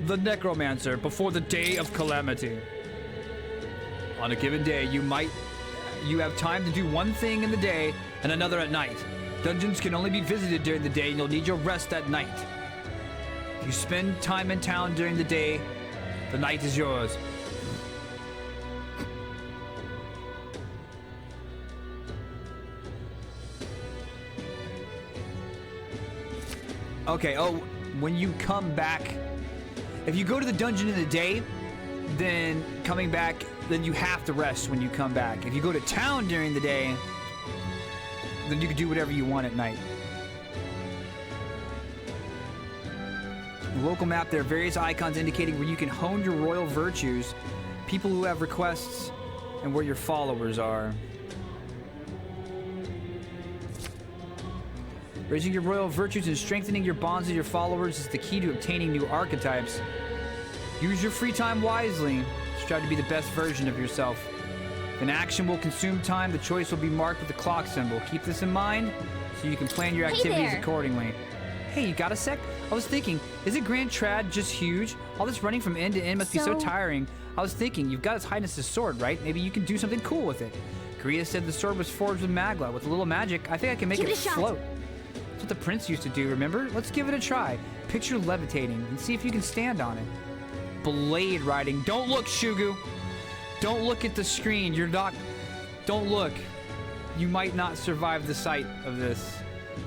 the necromancer before the day of calamity. On a given day, you have time to do one thing in the day and another at night. Dungeons can only be visited during the day, and you'll need your rest at night. If you spend time in town during the day, the night is yours. Okay, when you come back, if you go to the dungeon in the day, then coming back, then you have to rest when you come back. If you go to town during the day, then you can do whatever you want at night. The local map, there are various icons indicating where you can hone your royal virtues, people who have requests, and where your followers are. Raising your royal virtues and strengthening your bonds with your followers is the key to obtaining new archetypes. Use your free time wisely. Strive to be the best version of yourself. If an action will consume time, the choice will be marked with a clock symbol. Keep this in mind so you can plan your activities accordingly. Hey, you got a sec? I was thinking, isn't Grand Trad just huge? All this running from end to end must be so tiring. I was thinking, you've got His Highness's sword, right? Maybe you can do something cool with it. Grius said the sword was forged with Magla. With a little magic, I think I can make it float. That's what the prince used to do, remember? Let's give it a try. Picture levitating and see if you can stand on it. Blade riding. Don't look, Shugu. Don't look at the screen. You're not... Don't look. You might not survive the sight of this.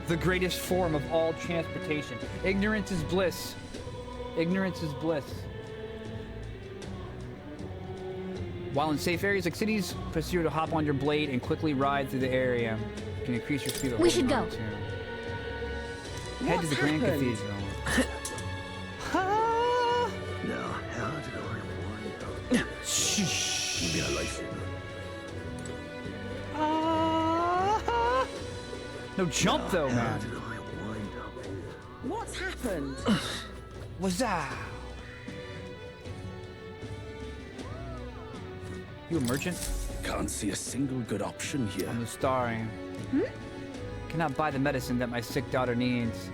The greatest form of all transportation. Ignorance is bliss. Ignorance is bliss. While in safe areas like cities, press 0 to hop on your blade and quickly ride through the area. You can increase your speed. We should go. Head to the Grand Cathedral. Now, how did I wind up? Shh. Maybe I like it. No jump though, man. What's happened? What's that? You a merchant? Can't see a single good option here. I'm starring. Cannot buy the medicine that my sick daughter needs.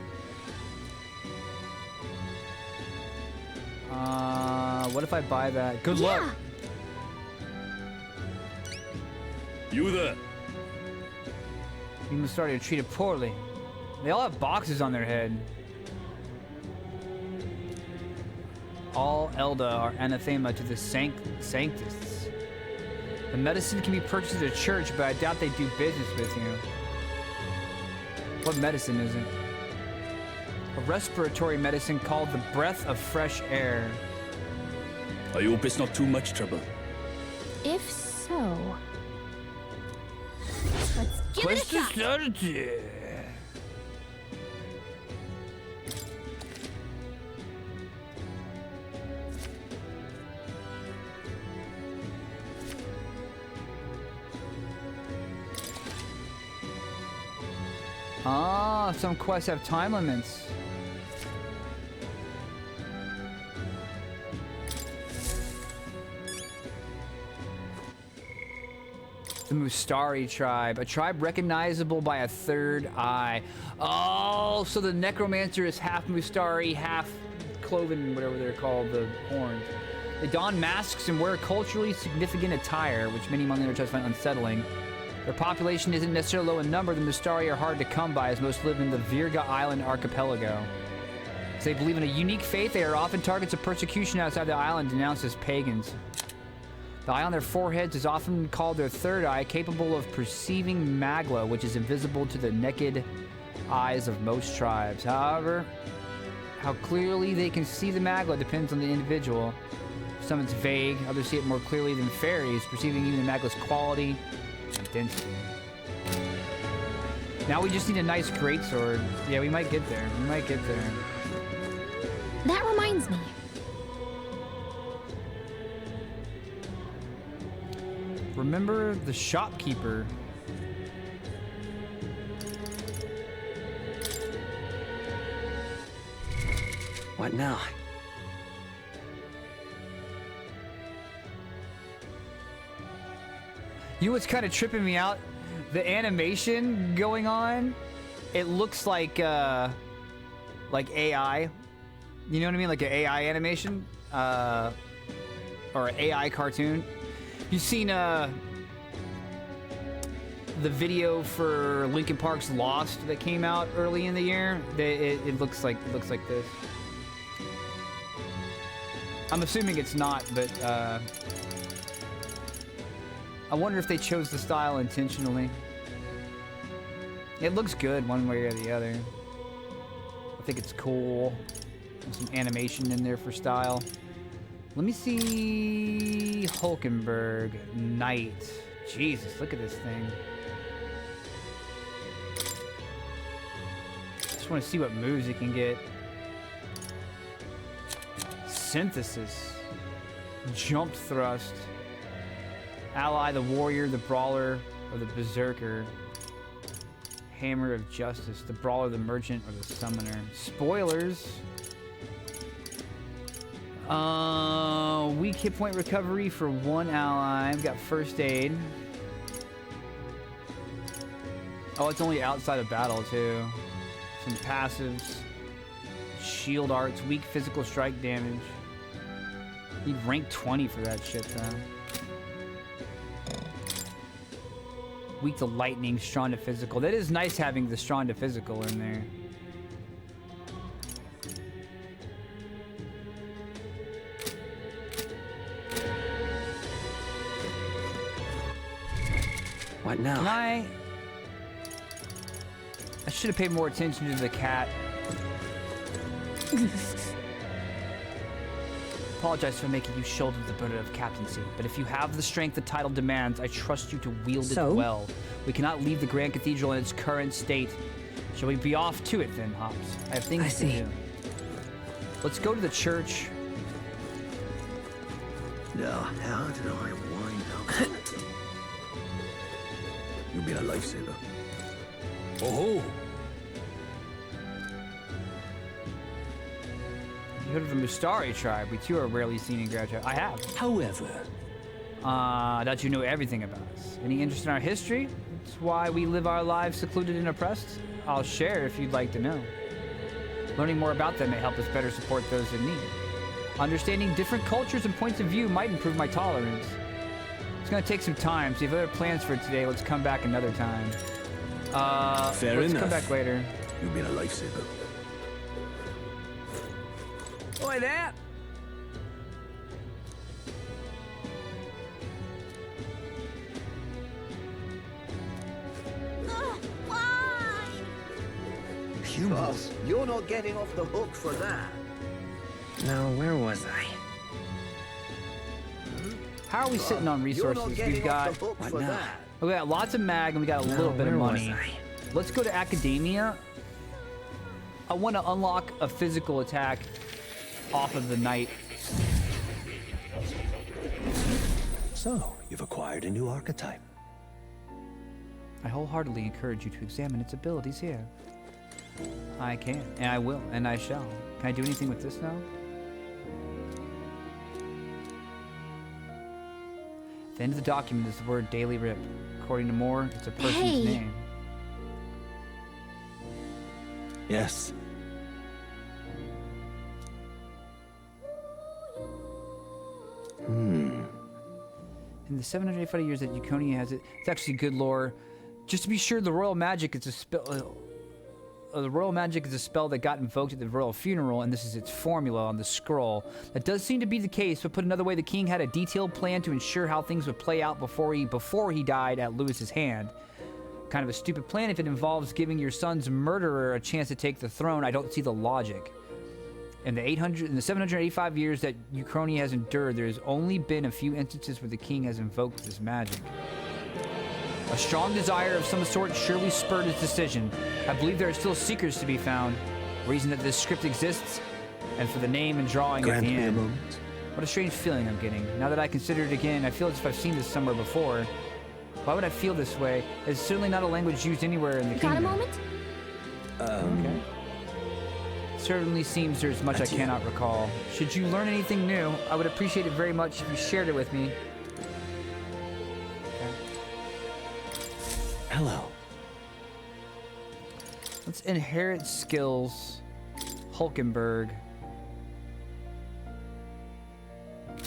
What if I buy that? Good luck. You there? You must start to treated poorly. They all have boxes on their head. All Elda are anathema to the Sanctists. The medicine can be purchased at a church, but I doubt they do business with you. What medicine is it? A respiratory medicine called the breath of fresh air. I hope it's not too much trouble. If so, let's give it a shot. Ah, some quests have time limits. The Mustari tribe, a tribe recognizable by a third eye. Oh, so the necromancer is half Mustari, half cloven, whatever they're called, the horns. They don masks and wear culturally significant attire, which many Mongols find unsettling. Their population isn't necessarily low in number. The Mustari are hard to come by, as most live in the Virga Island archipelago. As they believe in a unique faith, they are often targets of persecution outside the island, denounced as pagans. The eye on their foreheads is often called their third eye, capable of perceiving magla, which is invisible to the naked eyes of most tribes. However, how clearly they can see the magla depends on the individual. Some it's vague, others see it more clearly than fairies, perceiving even the magla's quality and density. Now we just need a nice greatsword. Yeah, we might get there. We might get there. That reminds me. Remember the shopkeeper. What now? You know what's kind of tripping me out? The animation going on, it looks like AI. You know what I mean? Like an AI animation, or an AI cartoon. You've seen the video for Linkin Park's Lost that came out early in the year? It looks like this. I'm assuming it's not, but I wonder if they chose the style intentionally. It looks good one way or the other. I think it's cool. There's some animation in there for style. Let me see Hulkenberg Knight. Jesus, look at this thing. Just want to see what moves it can get. Synthesis. Jump thrust. Ally the warrior, the brawler, or the berserker. Hammer of justice, the brawler, the merchant, or the summoner. Spoilers. Weak hit point recovery for one ally. I've got first aid. Oh, it's only outside of battle too. Some passives. Shield arts, weak physical strike damage. Need rank 20 for that shit though. Weak to lightning, strong to physical. That is nice having the strong to physical in there. What now? Can I should have paid more attention to the cat. Apologize for making you shoulder the burden of captaincy, but if you have the strength the title demands, I trust you to wield it well. We cannot leave the Grand Cathedral in its current state. Shall we be off to it then, Hops? I have things to do. Let's go to the church. Now, how did I wind up? You've been a lifesaver. Oh. You heard of the Mustari tribe? We too are rarely seen in Gratia. I have. However, that you know everything about us. Any interest in our history? It's why we live our lives secluded and oppressed. I'll share if you'd like to know. Learning more about them may help us better support those in need. Understanding different cultures and points of view might improve my tolerance. It's gonna take some time, so if you have other plans for today, let's come back another time. Fair let's enough. come back later. You've been a lifesaver. Oi there! Boss, you're not getting off the hook for that. Now, where was I? How are we sitting on resources? We've got we got lots of mag and we got a little bit of money. Let's go to academia. I want to unlock a physical attack off of the knight. So, you've acquired a new archetype. I wholeheartedly encourage you to examine its abilities here. I can, and I will, and I shall. Can I do anything with this now? At the end of the document is the word Daily Rip. According to Moore, it's a person's name. Yes. In the 785 years that Euconia has it, it's actually good lore. Just to be sure, the royal magic is a spell. The royal magic is a spell that got invoked at the royal funeral, and this is its formula on the scroll. That does seem to be the case, but put another way, the king had a detailed plan to ensure how things would play out before he died at Louis's hand. Kind of a stupid plan if it involves giving your son's murderer a chance to take the throne. I don't see the logic. In the 785 years that Euchronia has endured, there's only been a few instances where the king has invoked this magic. A strong desire of some sort surely spurred his decision. I believe there are still secrets to be found, reason that this script exists, and for the name and drawing at the end. What a strange feeling I'm getting. Now that I consider it again, I feel as if I've seen this somewhere before. Why would I feel this way? It's certainly not a language used anywhere in the kingdom. Got a moment? Okay. Certainly seems there's much I cannot recall. Should you learn anything new, I would appreciate it very much if you shared it with me. Hello. Let's inherit skills. Hulkenberg.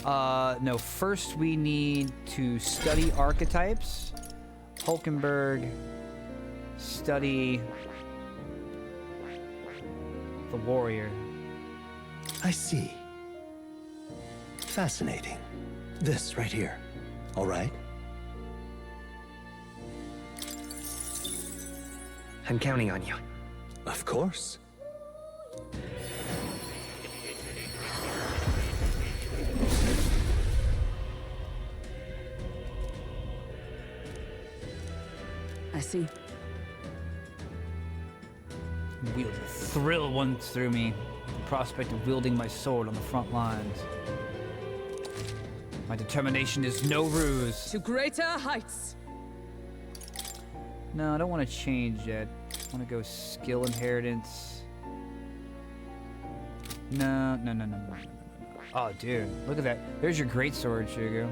No, first we need to study archetypes. Hulkenberg. Study the warrior. I see. Fascinating. This right here. All right? I'm counting on you. Of course. I see. The thrill runs through me. The prospect of wielding my sword on the front lines. My determination is no ruse. To greater heights. No, I don't want to change yet. I want to go skill inheritance. No. Oh, dude, look at that. There's your greatsword, Shugo.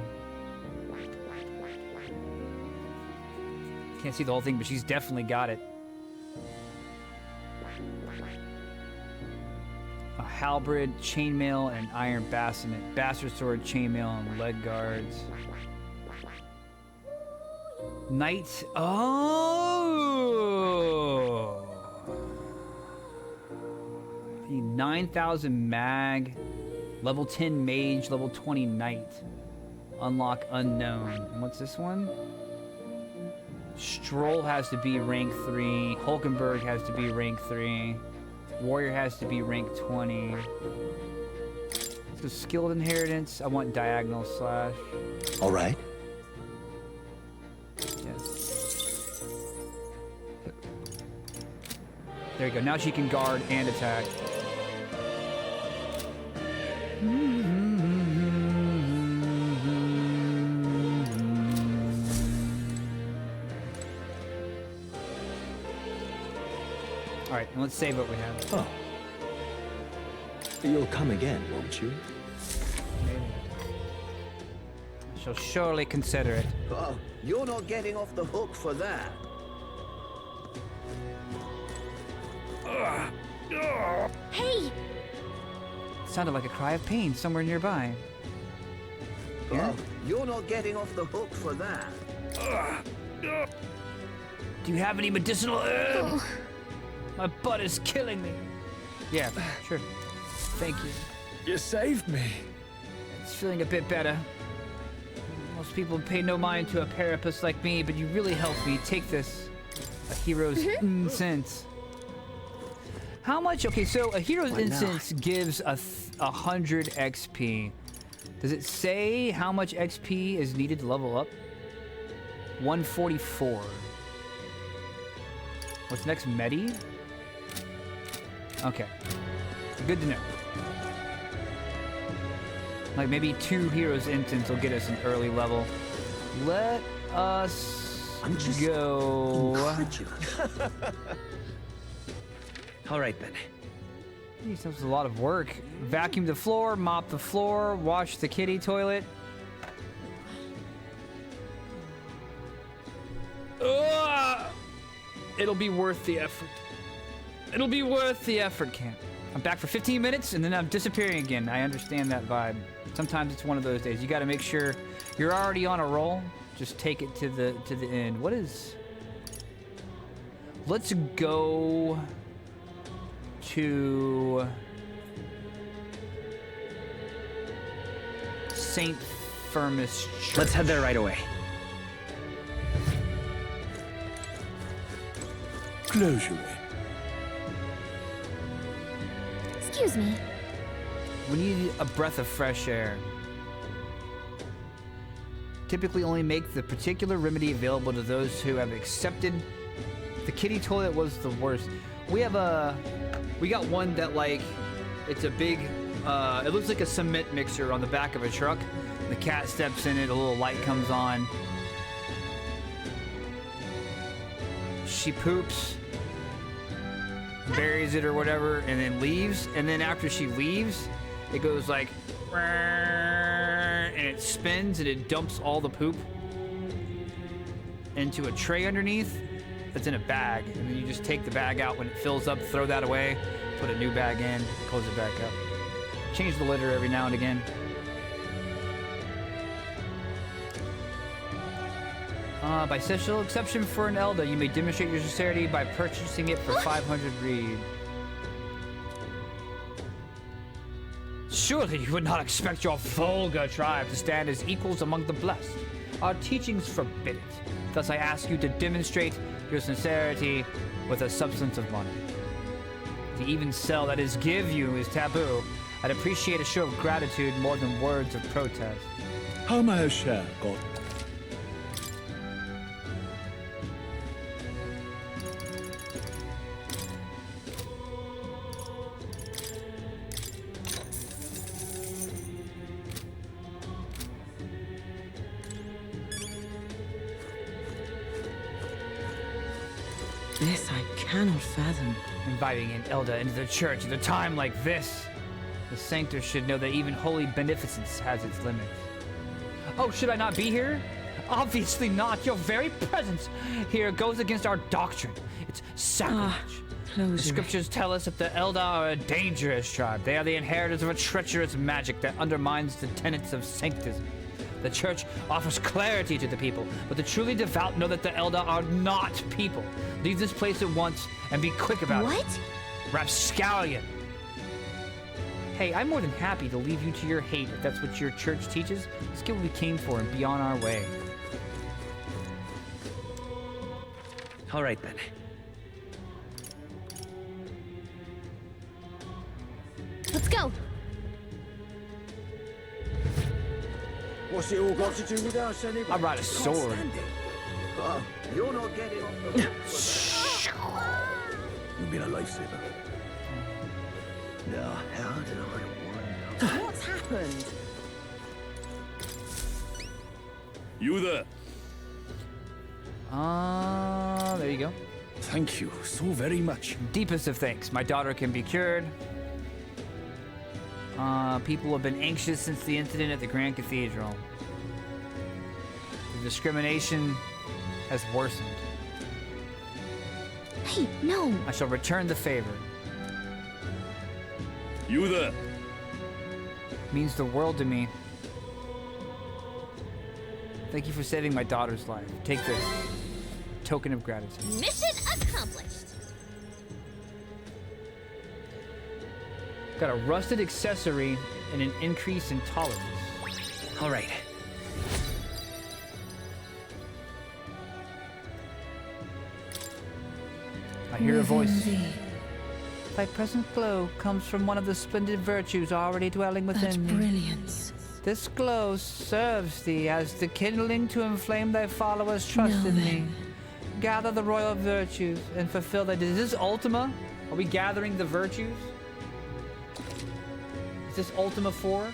Can't see the whole thing, but she's definitely got it. A halberd, chainmail, and an iron bassinet. Bastard sword, chainmail, and leg guards. Knight. Oh! I need 9,000 mag. Level 10 mage, level 20 knight. Unlock unknown. And what's this one? Stroll has to be rank 3. Hulkenberg has to be rank 3. Warrior has to be rank 20. So skilled inheritance. I want diagonal slash. All right. Yes. There you go. Now she can guard and attack. All right, let's save what we have. Oh. You'll come again, won't you? She'll surely consider it. Oh, you're not getting off the hook for that. Hey! Sounded like a cry of pain somewhere nearby. Oh, you're not getting off the hook for that. Do you have any medicinal herbs? My butt is killing me. Yeah, sure. Thank you. You saved me. It's feeling a bit better. Most people pay no mind to a carapace like me, but you really helped me. Take this. A hero's incense. How much? Okay, so a hero's incense gives 100 XP. Does it say how much XP is needed to level up? 144. What's next? Medi? Okay. Good to know. Like maybe 2 heroes instants will get us an early level. Let us go. All right then. Jeez, that was a lot of work. Vacuum the floor, mop the floor, wash the kitty toilet. It'll be worth the effort. It'll be worth the effort, Camp. I'm back for 15 minutes and then I'm disappearing again. I understand that vibe. Sometimes it's one of those days. You got to make sure you're already on a roll. Just take it to the end. What is? Let's go to St. Firmus Church. Let's head there right away. Closure. Excuse me. We need a breath of fresh air. Typically only make the particular remedy available to those who have accepted. The kitty toilet was the worst. We got one that like, it's a big, it looks like a cement mixer on the back of a truck. The cat steps in it, a little light comes on. She poops, buries it or whatever, and then leaves. And then after she leaves, it goes like, and it spins and it dumps all the poop into a tray underneath that's in a bag. And then you just take the bag out when it fills up, throw that away, put a new bag in, close it back up. Change the litter every now and again. By special exception for an Elder, you may demonstrate your sincerity by purchasing it for 500 reed. Surely you would not expect your vulgar tribe to stand as equals among the blessed. Our teachings forbid it. Thus I ask you to demonstrate your sincerity with a substance of money. To even sell, that is give you, is taboo. I'd appreciate a show of gratitude more than words of protest. How may I share, God? This I cannot fathom. Inviting an Elder into the church at a time like this. The Sanctor should know that even holy beneficence has its limits. Oh, should I not be here? Obviously not. Your very presence here goes against our doctrine. It's sacrilege. The scriptures tell us that the Eldar are a dangerous tribe. They are the inheritors of a treacherous magic that undermines the tenets of sanctism. The church offers clarity to the people, but the truly devout know that the Eldar are not people. Leave this place at once and be quick about it. What? Rapscallion. Hey, I'm more than happy to leave you to your hate if that's what your church teaches. Let's get what we came for and be on our way. All right then. Let's go. What's it all got to do with us anyway? I ride a sword. Oh, you're not getting off the hook for that. been a lifesaver. Now, how did I wind up? What's happened? You there? There you go. Thank you so very much. Deepest of thanks. My daughter can be cured. People have been anxious since the incident at the Grand Cathedral. The discrimination has worsened. Hey, no. I shall return the favor. You there? Means the world to me. Thank you for saving my daughter's life. Take this. Token of gratitude. Mission accomplished. Got a rusted accessory and an increase in tolerance. All right. I hear a voice. Within thee. Thy present glow comes from one of the splendid virtues already dwelling within thee. Brilliance. This glow serves thee as the kindling to inflame thy followers' trust in thee. Gather the royal virtues and fulfill thy... Is this Ultima? Are we gathering the virtues? Is this Ultima 4?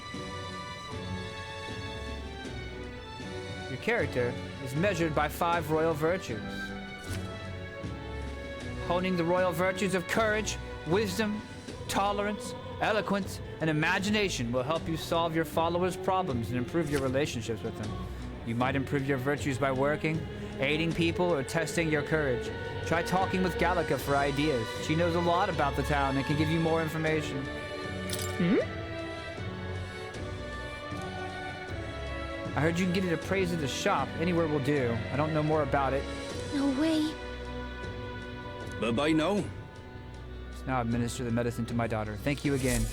Your character is measured by 5 royal virtues. Honing the royal virtues of courage, wisdom, tolerance, eloquence, and imagination will help you solve your followers' problems and improve your relationships with them. You might improve your virtues by working, aiding people, or testing your courage. Try talking with Gallica for ideas. She knows a lot about the town and can give you more information. I heard you can get it appraised at the shop. Anywhere will do. I don't know more about it. No way. Bye-bye now. So now administer the medicine to my daughter. Thank you again.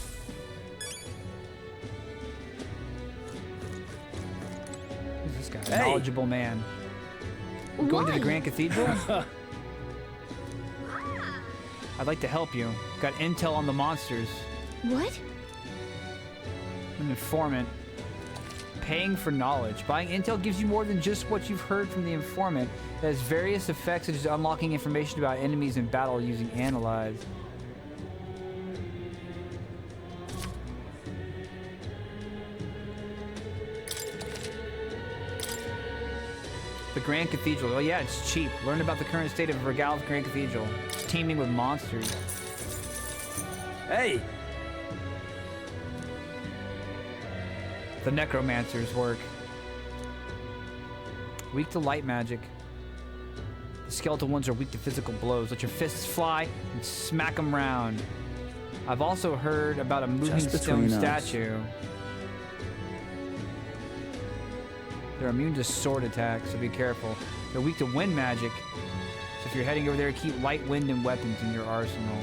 Who's this guy? Hey. Knowledgeable man. Going to the Grand Cathedral? I'd like to help you. Got intel on the monsters. What? An informant. Paying for knowledge. Buying intel gives you more than just what you've heard from the informant. It has various effects such as unlocking information about enemies in battle using Analyze. The Grand Cathedral. Oh yeah, it's cheap. Learn about the current state of Regal's Grand Cathedral. It's teeming with monsters. Hey! The necromancer's work. Weak to light magic. The skeletal ones are weak to physical blows. Let your fists fly and smack them round. I've also heard about a moving stone statue. They're immune to sword attacks, so be careful. They're weak to wind magic. So if you're heading over there, keep light wind and weapons in your arsenal.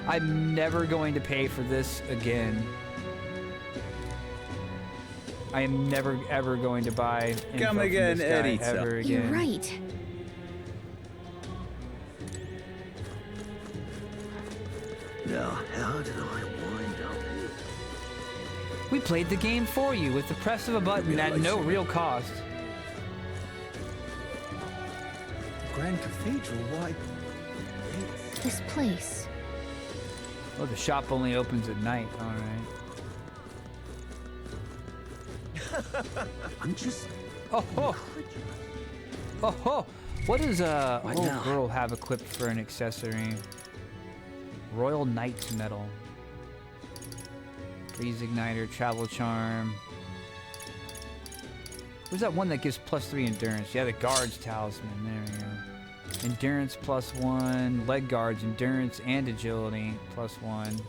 I'm never going to pay for this again. I am never ever going to buy info Come from again, this guy Erita. ever again. You're right. Now, how did I wind up here? We played the game for you with the press of a button at no real cost. Grand Cathedral, why? This place. Oh, the shop only opens at night. All right. I'm just... Oh ho! Oh ho! What does What old now? girl have equipped for an accessory? Royal Knight's Medal. Freeze Igniter, Travel Charm. Where's that one that gives +3 endurance? Yeah, the Guard's Talisman. There we go. Endurance +1. Leg guards, endurance and agility +1.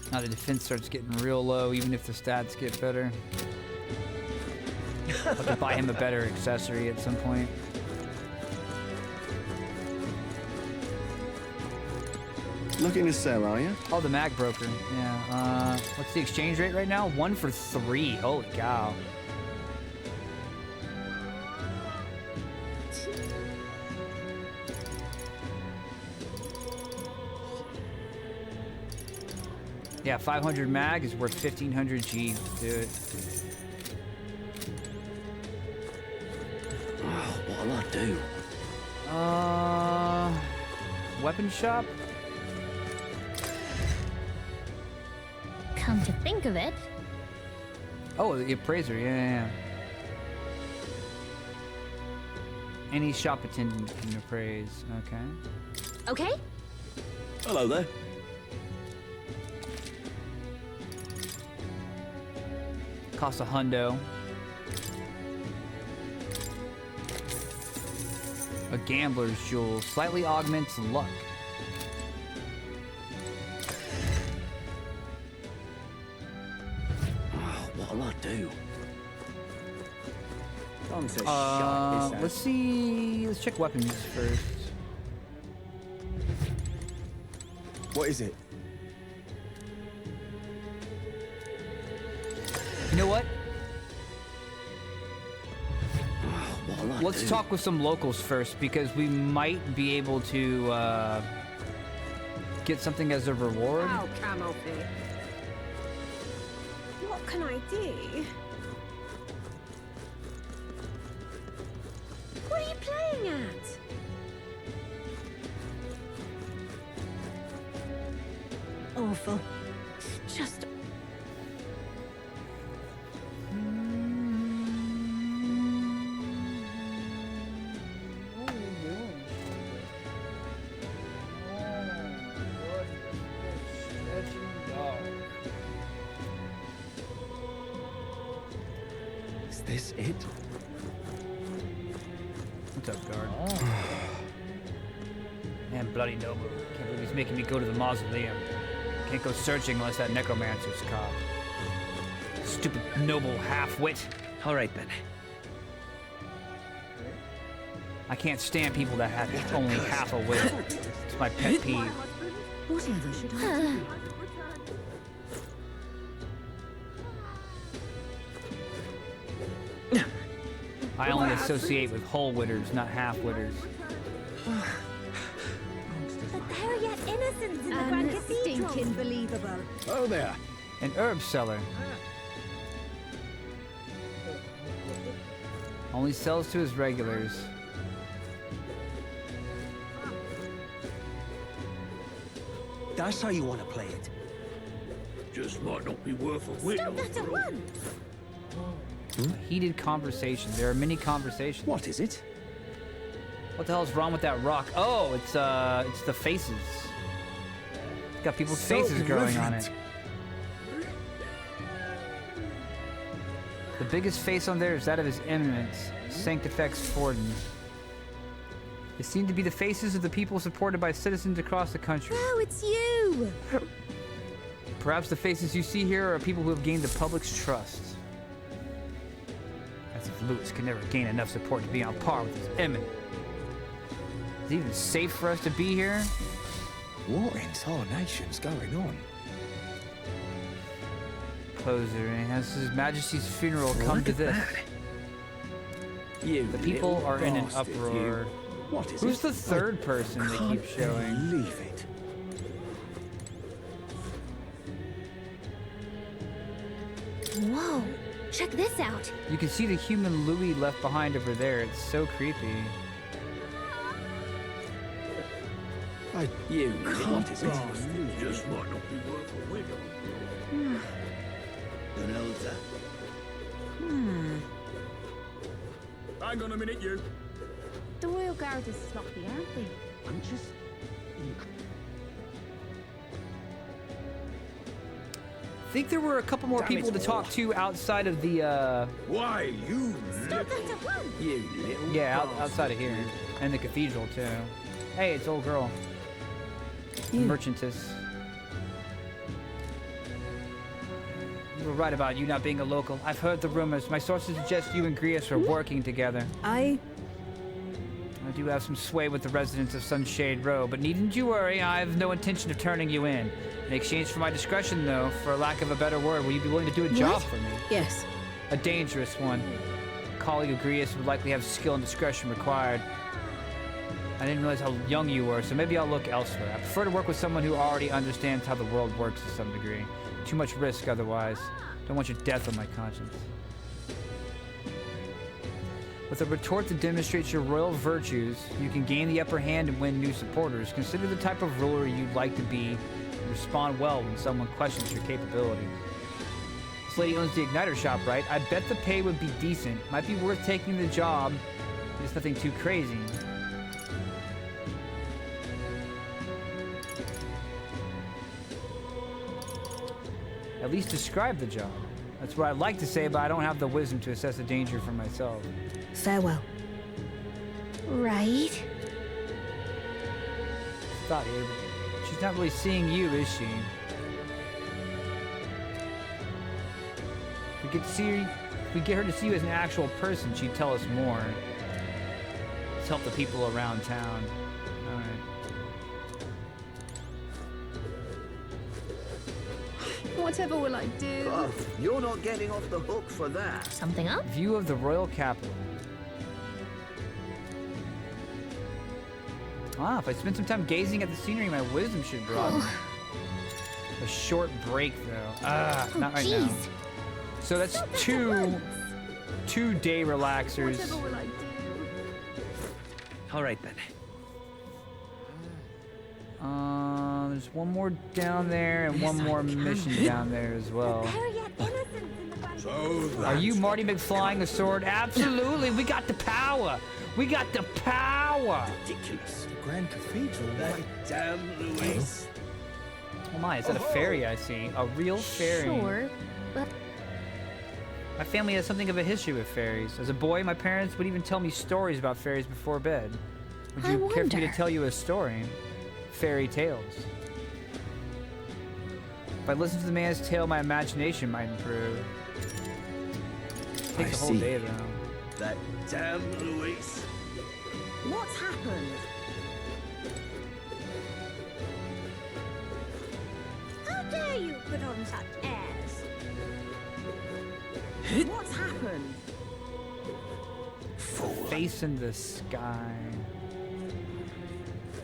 Now the defense starts getting real low, even if the stats get better. I'll have to buy him a better accessory at some point. Looking to sell, are you? Oh, the mag broker. Yeah. What's the exchange rate right now? 1 for 3. Holy cow. Yeah, 500 mag is worth 1500 G. Let's do it. Oh, what'll I do? Weapon shop? Come to think of it. Oh, the appraiser, yeah. Any shop attendant can appraise, okay. Okay? Hello there. Costs $100. A gambler's jewel slightly augments luck. Oh, what'll I do? Time to shut this out. Let's see. Let's check weapons first. What is it? You know what? What'll I Let's do? talk with some locals first because we might be able to get something as a reward. Oh, Camelphy. What can I do? What are you playing at? Awful. Just... Is this it? What's up, guard? Man, bloody noble. Can't believe he's making me go to the mausoleum. Can't go searching unless that necromancer's caught. Stupid noble half-wit. All right, then. I can't stand people that have only half a wit. It's my pet peeve. Whatever should I do? I only associate with whole witters, not half witters. But there are yet innocents in the Grand Cathedral. Stinking believable. Oh there. An herb seller. Only sells to his regulars. That's how you want to play it. Just might not be worth a whit. Stop that at once! A heated conversation. There are many conversations. What is it? What the hell is wrong with that rock? Oh, it's the faces. It's got people's faces growing on it. The biggest face on there is that of His Eminence, Sanctifex Forden. They seem to be the faces of the people supported by citizens across the country. Oh, it's you! Perhaps the faces you see here are people who have gained the public's trust. As if Louis could never gain enough support to be on par with His Eminence. Is it even safe for us to be here? What in tarnation's going on? Closer, and has His Majesty's funeral come to this? You The people little are in an bastard, uproar. you. What is Who's it? the third person they keep showing? Believe it. Whoa, check this out. You can see the human Louis left behind over there. It's so creepy. You What is it? Just might not be worth a whit. The hell's that? Hang on a minute, you. The Royal Guard is sloppy, aren't they? I'm just... I think there were a couple more people to talk to outside of the, Why, you Stop that at once! You little yeah, bastard. outside of here. And the cathedral, too. Hey, it's old girl. The merchantess. You were right about you not being a local. I've heard the rumors. My sources suggest you and Grius are working together. I do have some sway with the residents of Sunshade Row, but needn't you worry, I have no intention of turning you in. In exchange for my discretion, though, for lack of a better word, will you be willing to do a job for me? Yes. A dangerous one. A colleague of Grius would likely have skill and discretion required. I didn't realize how young you were, so maybe I'll look elsewhere. I prefer to work with someone who already understands how the world works to some degree. Too much risk otherwise. Don't want your death on my conscience. With a retort that demonstrates your royal virtues, you can gain the upper hand and win new supporters. Consider the type of ruler you'd like to be and respond well when someone questions your capabilities. This lady owns the Igniter shop, right? I bet the pay would be decent. Might be worth taking the job. It's nothing too crazy. At least describe the job. That's what I'd like to say, but I don't have the wisdom to assess the danger for myself. Farewell. Right? Thought here, but she's not really seeing you, is she? If we get her to see you as an actual person, she'd tell us more. Let's help the people around town. All right. Whatever will I do? Oh, you're not getting off the hook for that. Something up? View of the royal capital. Ah, if I spend some time gazing at the scenery, my wisdom should broaden. A short break, though. Ah, not right now. So that's two day relaxers. Whatever will I do? All right, then. There's one more down there and one more mission down there as well. Are you Marty McFlying the sword? Absolutely. We got the power. We got the power. Ridiculous. The Grand Cathedral. That damn Luis. Oh my, is that a fairy I see? A real fairy. Sure, but My family has something of a history with fairies. As a boy, my parents would even tell me stories about fairies before bed. Would you care for me to tell you a story? Fairy tales. If I listen to the man's tale, my imagination might improve. It takes a whole day, though. That damn Luis. What's happened? how dare you put on such airs? What's happened? Face in the sky.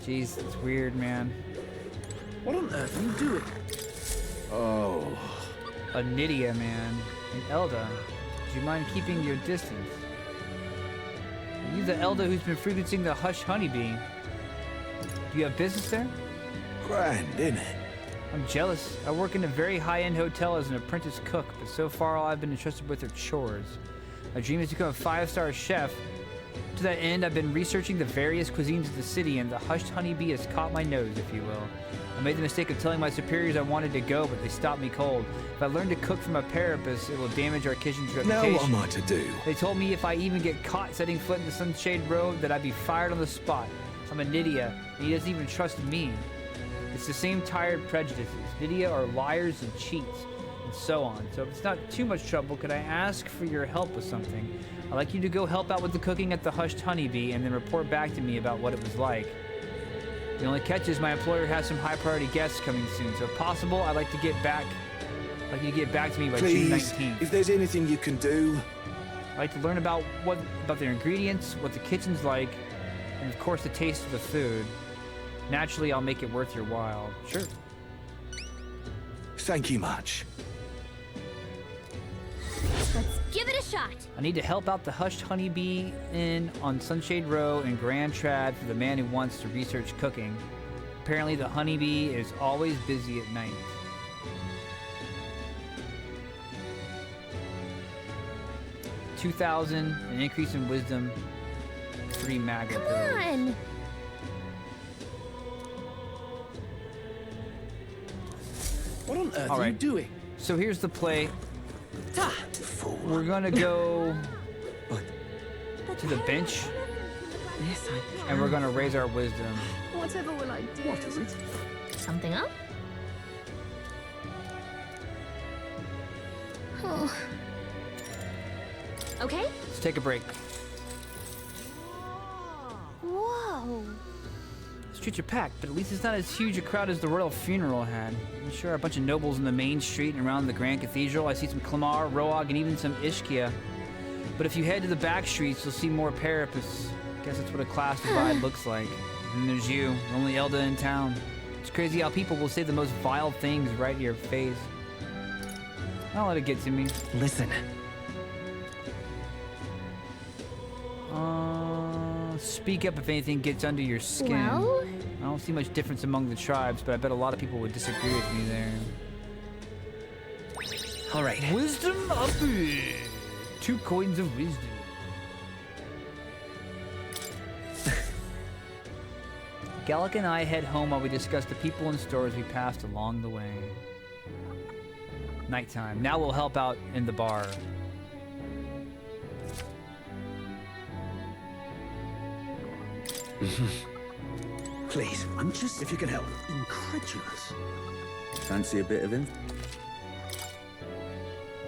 Jeez, it's weird, man. What on earth are you doing? Oh. A Nydia, man. And Elda. Do you mind keeping your distance? Are you the Elda who's been frequenting the Hush Honeybee? Do you have business there? Grand, isn't it? I'm jealous. I work in a very high-end hotel as an apprentice cook, but so far all I've been entrusted with are chores. My dream is to become a 5-star chef. To that end, I've been researching the various cuisines of the city, and the Hushed Honeybee has caught my nose, if you will. I made the mistake of telling my superiors I wanted to go, but they stopped me cold. If I learn to cook from a parapus, it will damage our kitchen's reputation. Now what am I to do? They told me if I even get caught setting foot in the Sunshade Road, that I'd be fired on the spot. I'm a Nydia, and he doesn't even trust me. It's the same tired prejudices. Nydia are liars and cheats, and so on. So if it's not too much trouble, could I ask for your help with something? I'd like you to go help out with the cooking at the Hushed Honeybee, and then report back to me about what it was like. The only catch is my employer has some high-priority guests coming soon, so if possible, I'd like to get back. I'd like you to get back to me by June 19th. If there's anything you can do. I'd like to learn about their ingredients, what the kitchen's like, and of course the taste of the food. Naturally, I'll make it worth your while. Sure. Thank you much. Let's give it a shot. I need to help out the Hushed Honeybee Inn on Sunshade Row in Grand Trad for the man who wants to research cooking. Apparently, the honeybee is always busy at night. $2,000, an increase in wisdom, 3 maga pills. Come on. What on earth All are you right. doing? So here's the play. We're gonna go to the bench, Yes, I can. and we're gonna raise our wisdom. Whatever will I do? What is it? Something up? Oh. Okay. Let's take a break. Whoa. Streets are packed, but at least it's not as huge a crowd as the royal funeral had. There sure are a bunch of nobles in the main street and around the Grand Cathedral. I see some Clamar, Roag, and even some Ishkia. But if you head to the back streets, you'll see more Parapus. Guess that's what a class divide looks like. And there's you, the only Elda in town. It's crazy how people will say the most vile things right in your face. Don't let it get to me. Listen. Speak up if anything gets under your skin. Well? I don't see much difference among the tribes, but I bet a lot of people would disagree with me there. All right. Wisdom up. 2 coins of wisdom. Gallic and I head home while we discuss the people and stores we passed along the way. Nighttime. Now we'll help out in the bar. Please, I'm just, if you can help, incredulous. Fancy a bit of him?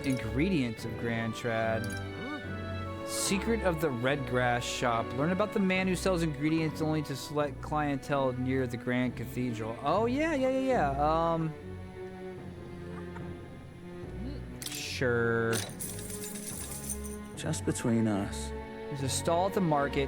Ingredients of Grand Trad. Secret of the Redgrass Shop. Learn about the man who sells ingredients only to select clientele near the Grand Cathedral. Oh, yeah. Sure. Just between us. There's a stall at the market.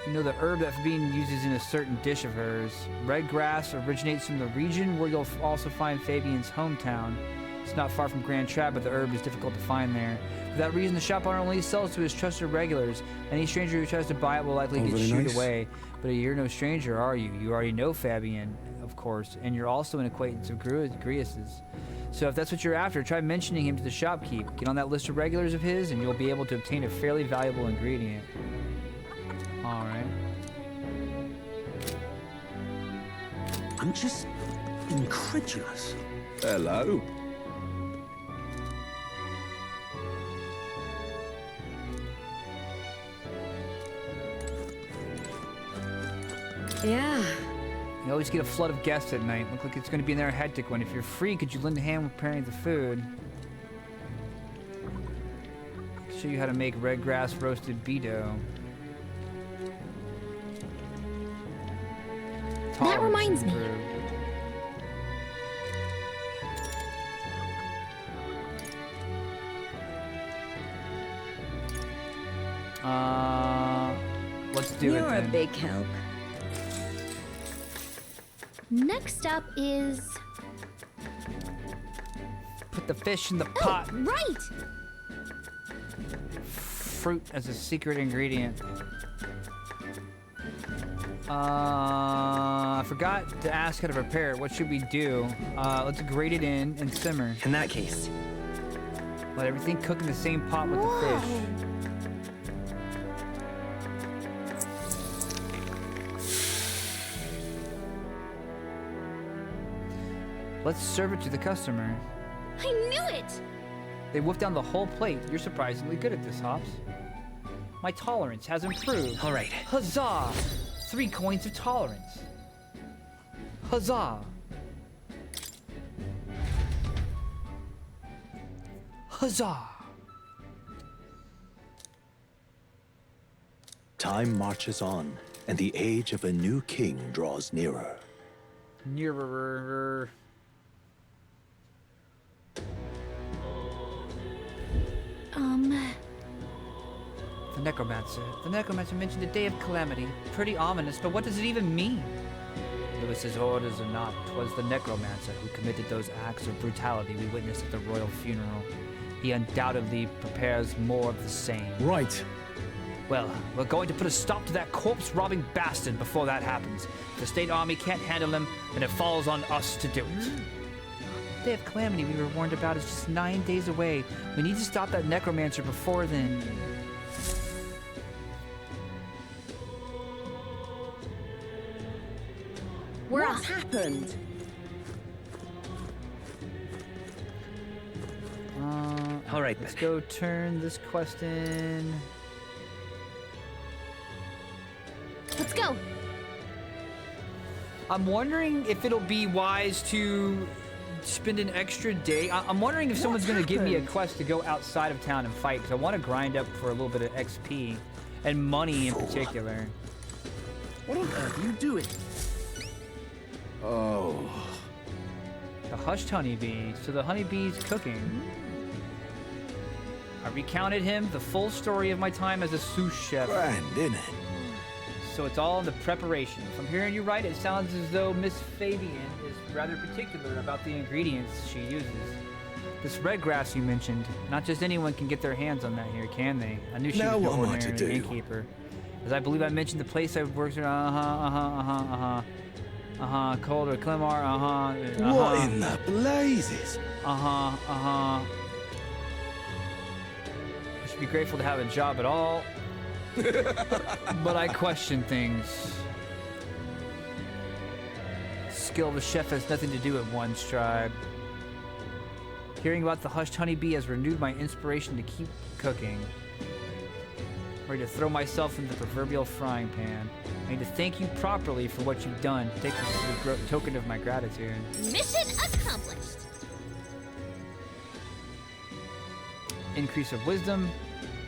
You know the herb that Fabine uses in a certain dish of hers. Red grass originates from the region where you'll also find Fabian's hometown. It's not far from Grand Trad, but the herb is difficult to find there. For that reason, the shop owner only sells to his trusted regulars. Any stranger who tries to buy it will likely get really shooed nice. away. But you're no stranger, are you? You already know Fabian, of course, and you're also an acquaintance of Grius's. So if that's what you're after, try mentioning him to the shopkeep. Get on that list of regulars of his, and you'll be able to obtain a fairly valuable ingredient. All right. I'm just incredulous. Hello. Yeah. You always get a flood of guests at night. Look like it's going to be another hectic one. If you're free, could you lend a hand with preparing the food? Show you how to make red grass roasted beedo. That reminds me. Let's do it You're then. a big help. Next up is... Put the fish in the pot. Right! Fruit as a secret ingredient. I forgot to ask how to prepare it. What should we do? Let's grate it in and simmer. In that case, let everything cook in the same pot with the fish. Let's serve it to the customer. I knew it! They wolfed down the whole plate. You're surprisingly good at this, Hops. My tolerance has improved. All right. Huzzah! 3 coins of tolerance. Huzzah! Huzzah! Time marches on, and the age of a new king draws nearer. Nearer. The Necromancer. The Necromancer mentioned a day of calamity. Pretty ominous, but what does it even mean? Lewis's orders or not, 'twas the Necromancer who committed those acts of brutality we witnessed at the royal funeral. He undoubtedly prepares more of the same. Right. Well, we're going to put a stop to that corpse-robbing bastard before that happens. If the state army can't handle him, then it falls on us to do it. The day of calamity we were warned about is just 9 days away. We need to stop that Necromancer before then. What's happened? All right, let's go turn this quest in. Let's go. I'm wondering if it'll be wise to spend an extra day. I'm wondering if someone's going to give me a quest to go outside of town and fight, because I want to grind up for a little bit of XP. and money in particular. What on earth are you doing? Oh. The hushed honeybee. So the honeybee's cooking. I recounted him the full story of my time as a sous chef. Grand, innit? So it's all in the preparation. If I'm hearing you right, it sounds as though Miss Fabian is rather particular about the ingredients she uses. This red grass you mentioned, not just anyone can get their hands on that here, can they? I knew she was no ordinary innkeeper. As I believe I mentioned the place I've worked at, Calder, Clemar, What in the blazes? I should be grateful to have a job at all. But I question things. Skill of a chef has nothing to do with one's tribe. Hearing about the hushed honeybee has renewed my inspiration to keep cooking. I'm ready to throw myself into the proverbial frying pan. I need to thank you properly for what you've done. Take this as a token of my gratitude. Mission accomplished. Increase of wisdom,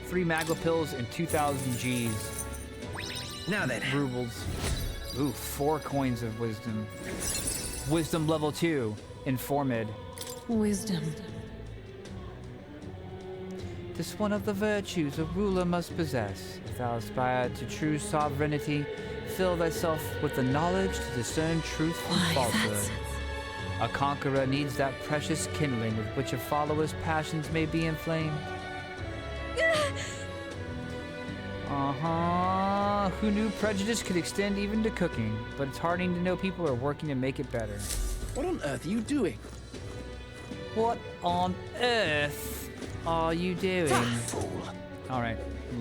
3 magla pills, and 2,000 Gs. Now then. Rubles. Ooh, 4 coins of wisdom. Wisdom level 2, Informed. Wisdom. This one of the virtues a ruler must possess. If thou aspire to true sovereignty, fill thyself with the knowledge to discern truth from falsehood. A conqueror needs that precious kindling with which a follower's passions may be inflamed. Who knew prejudice could extend even to cooking? But it's heartening to know people are working to make it better. What on earth are you doing? What on earth are you doing? All right,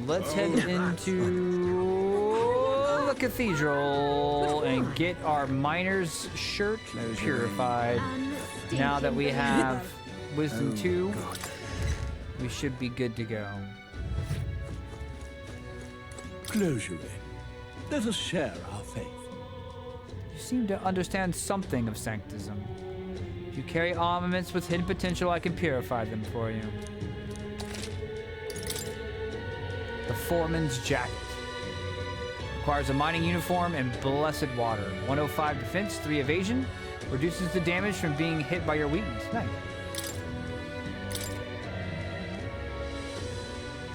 let's head into the cathedral and get our miner's shirt purified. Now that we have wisdom 2, we should be good to go. Closure. Let us share our faith. You seem to understand something of sanctism. If you carry armaments with hidden potential, I can purify them for you. The foreman's jacket. Requires a mining uniform and blessed water. 105 defense, 3 evasion. Reduces the damage from being hit by your weakness. Nice.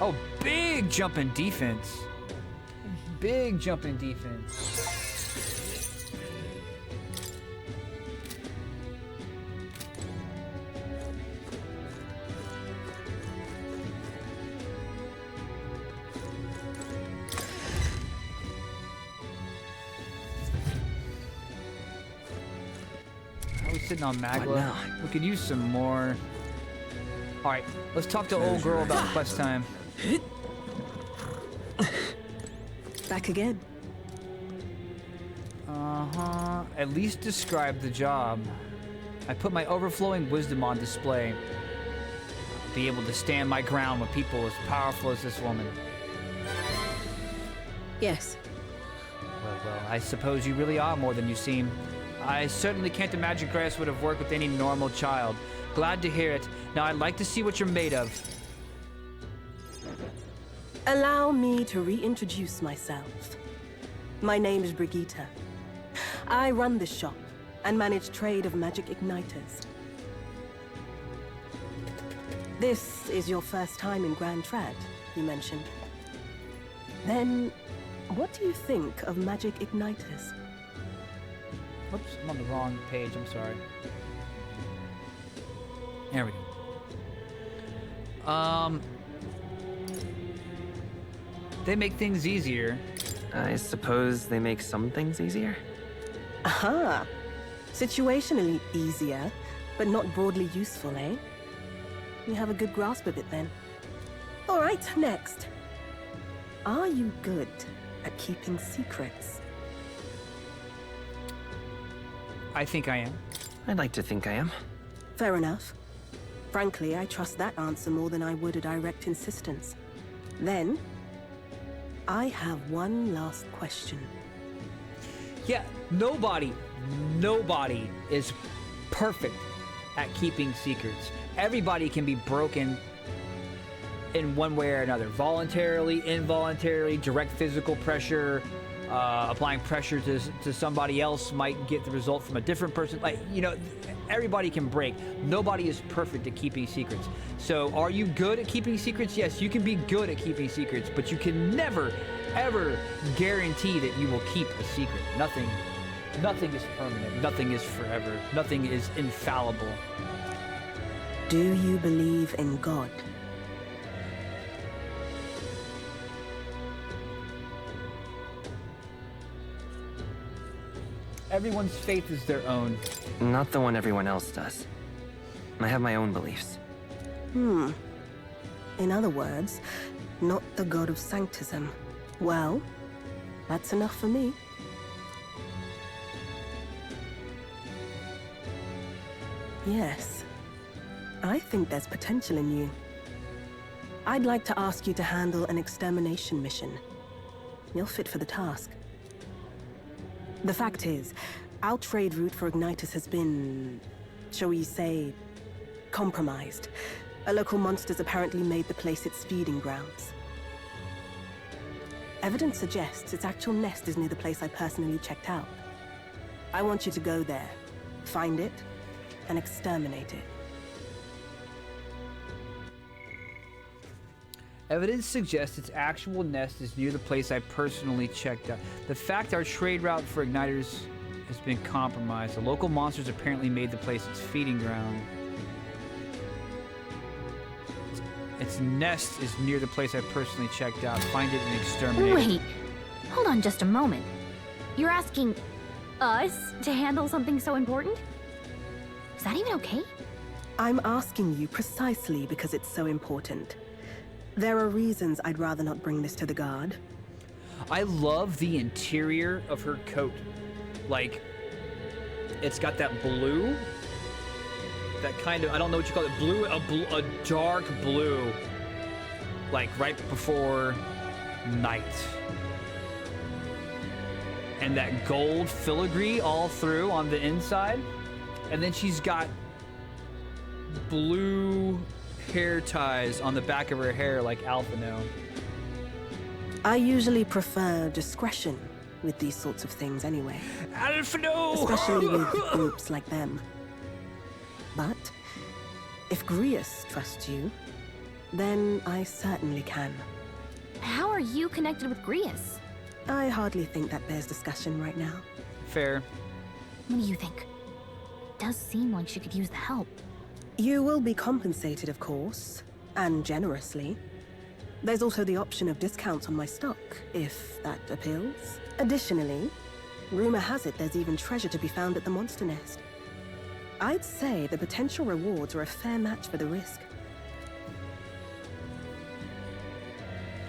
Oh, big jump in defense. Big jump in defense. I was sitting on Magla. We could use some more. All right, let's talk to old girl about quest time. Back again. At least describe the job. I put my overflowing wisdom on display. I'll be able to stand my ground with people as powerful as this woman. Yes. Well, I suppose you really are more than you seem. I certainly can't imagine grass would have worked with any normal child. Glad to hear it. Now I'd like to see what you're made of. Allow me to reintroduce myself. My name is Brigitte. I run this shop and manage trade of magic igniters. This is your first time in Grand Trad, you mentioned. Then, what do you think of magic igniters? Oops, I'm on the wrong page, I'm sorry. There we go. They make things easier. I suppose they make some things easier? Aha! Situationally easier, but not broadly useful, eh? You have a good grasp of it then. All right, next. Are you good at keeping secrets? I think I am. I'd like to think I am. Fair enough. Frankly, I trust that answer more than I would a direct insistence. Then, I have one last question. Yeah, nobody is perfect at keeping secrets. Everybody can be broken in one way or another. Voluntarily, involuntarily, direct physical pressure, applying pressure to somebody else might get the result from a different person. Like, you know, everybody can break. Nobody is perfect at keeping secrets. So are you good at keeping secrets? Yes, you can be good at keeping secrets, but you can never, ever guarantee that you will keep a secret. Nothing is permanent. Nothing is forever. Nothing is infallible. Do you believe in God? Everyone's faith is their own. Not the one everyone else does. I have my own beliefs. In other words, not the god of sanctism. Well, that's enough for me. Yes. I think there's potential in you. I'd like to ask you to handle an extermination mission. You're fit for the task. The fact is, our trade route for Ignitus has been, shall we say, compromised. A local monster's apparently made the place its feeding grounds. Evidence suggests its actual nest is near the place I personally checked out. I want you to go there, find it, and exterminate it. Evidence suggests its actual nest is near the place I personally checked out. The fact our trade route for igniters has been compromised. The local monsters apparently made the place its feeding ground. Its nest is near the place I personally checked out. Find it and exterminate it. Wait, hold on just a moment. You're asking us to handle something so important? Is that even okay? I'm asking you precisely because it's so important. There are reasons I'd rather not bring this to the guard. I love the interior of her coat. Like, it's got that blue. That kind of, I don't know what you call it, blue, a dark blue. Like, right before night. And that gold filigree all through on the inside. And then she's got blue hair ties on the back of her hair like Alphino. I usually prefer discretion with these sorts of things anyway. Alphino! Especially with groups like them. But if Grius trusts you, then I certainly can. How are you connected with Grius? I hardly think that bears discussion right now. Fair. What do you think? It does seem like she could use the help. You will be compensated, of course, and generously. There's also the option of discounts on my stock, if that appeals. Additionally, rumor has it there's even treasure to be found at the monster nest. I'd say the potential rewards are a fair match for the risk.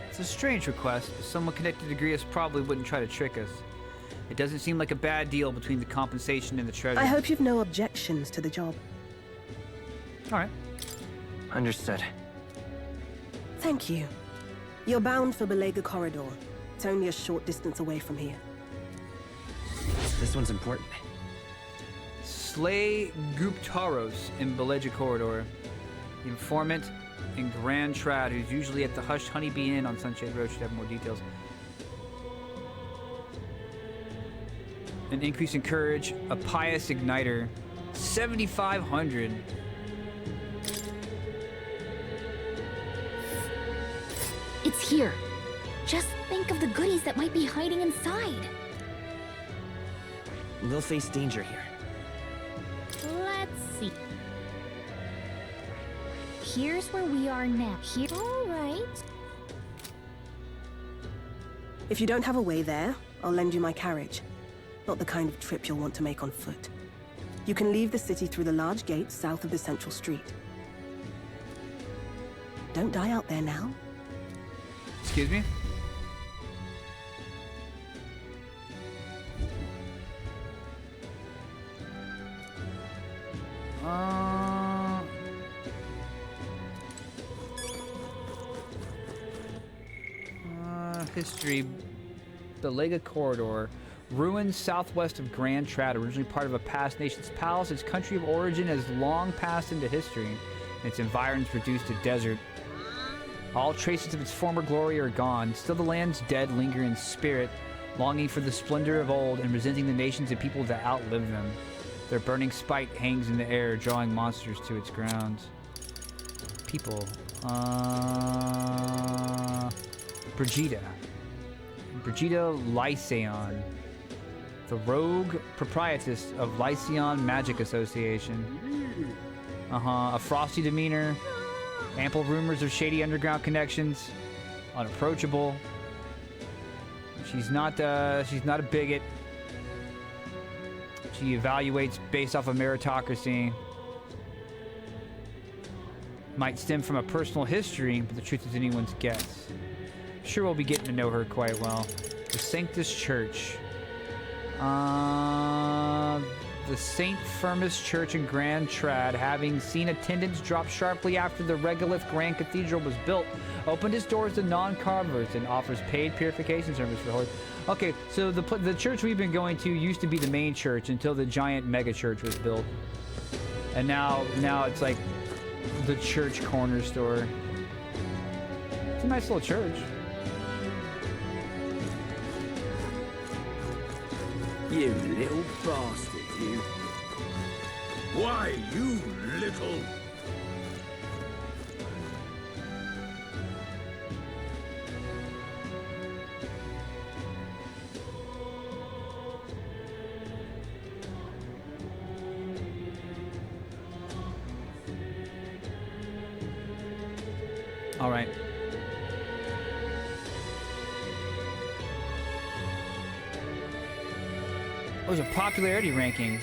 It's a strange request, but someone connected to Grius probably wouldn't try to trick us. It doesn't seem like a bad deal between the compensation and the treasure. I hope you've no objections to the job. All right. Understood. Thank you. You're bound for Belega Corridor. It's only a short distance away from here. This one's important. Slay Guptaros in Belega Corridor. The informant in Grand Trad, who's usually at the Hushed Honeybee Inn on Sunshade Road, should have more details. An increase in courage, a pious igniter, 7,500. It's here. Just think of the goodies that might be hiding inside. We'll face danger here. Let's see. Here's where we are now. Here. All right. If you don't have a way there, I'll lend you my carriage. Not the kind of trip you'll want to make on foot. You can leave the city through the large gate south of the central street. Don't die out there now. Excuse me? History. Belega Corridor. Ruins southwest of Grand Trad, originally part of a past nation's palace. Its country of origin has long passed into history, and its environs reduced to desert. All traces of its former glory are gone. Still the land's dead linger in spirit, longing for the splendor of old and resenting the nations and people that outlive them. Their burning spite hangs in the air, drawing monsters to its grounds. People. Brigida. Brigida Lycaon. The rogue proprietress of Lycaon Magic Association. A frosty demeanor. Ample rumors of shady underground connections. Unapproachable. She's not a bigot. She evaluates based off of meritocracy. Might stem from a personal history, but the truth is anyone's guess. Sure, we'll be getting to know her quite well. The Sanctus Church. The St. Firmus Church in Grand Trad, having seen attendance drop sharply after the Regolith Grand Cathedral was built, opened its doors to non-converts and offers paid purification service for holy. Okay, so the church we've been going to used to be the main church until the giant mega church was built, and now it's like the church corner store. It's a nice little church. You little bastard, you. Why, you little... All right. Oh, there's a popularity ranking.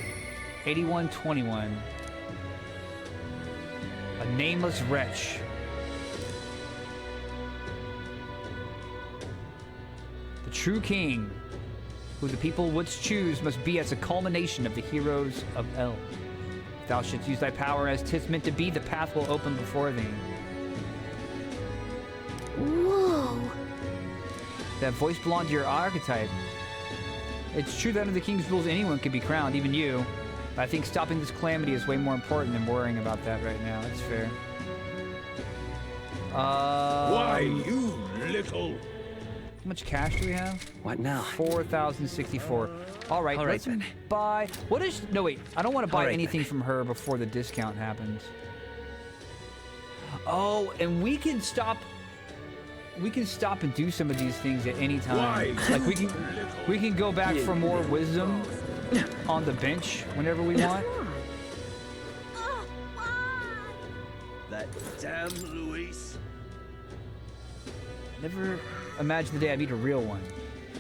81-21. A nameless wretch. The true king, who the people wouldst choose, must be as a culmination of the heroes of El. If thou shouldst use thy power as 'tis meant to be, the path will open before thee. Whoa! That voice belonged to your archetype. It's true that under the king's rules anyone can be crowned, even you. But I think stopping this calamity is way more important than worrying about that right now. That's fair. Why, you little... How much cash do we have? What now? 4,064. All right, let's buy... What is... No, wait. I don't want to buy anything from her before the discount happens. Oh, and we can stop... We can stop and do some of these things at any time. Like we can go back for more wisdom on the bench whenever we want. That damn Luis. Never imagined the day I'd meet a real one.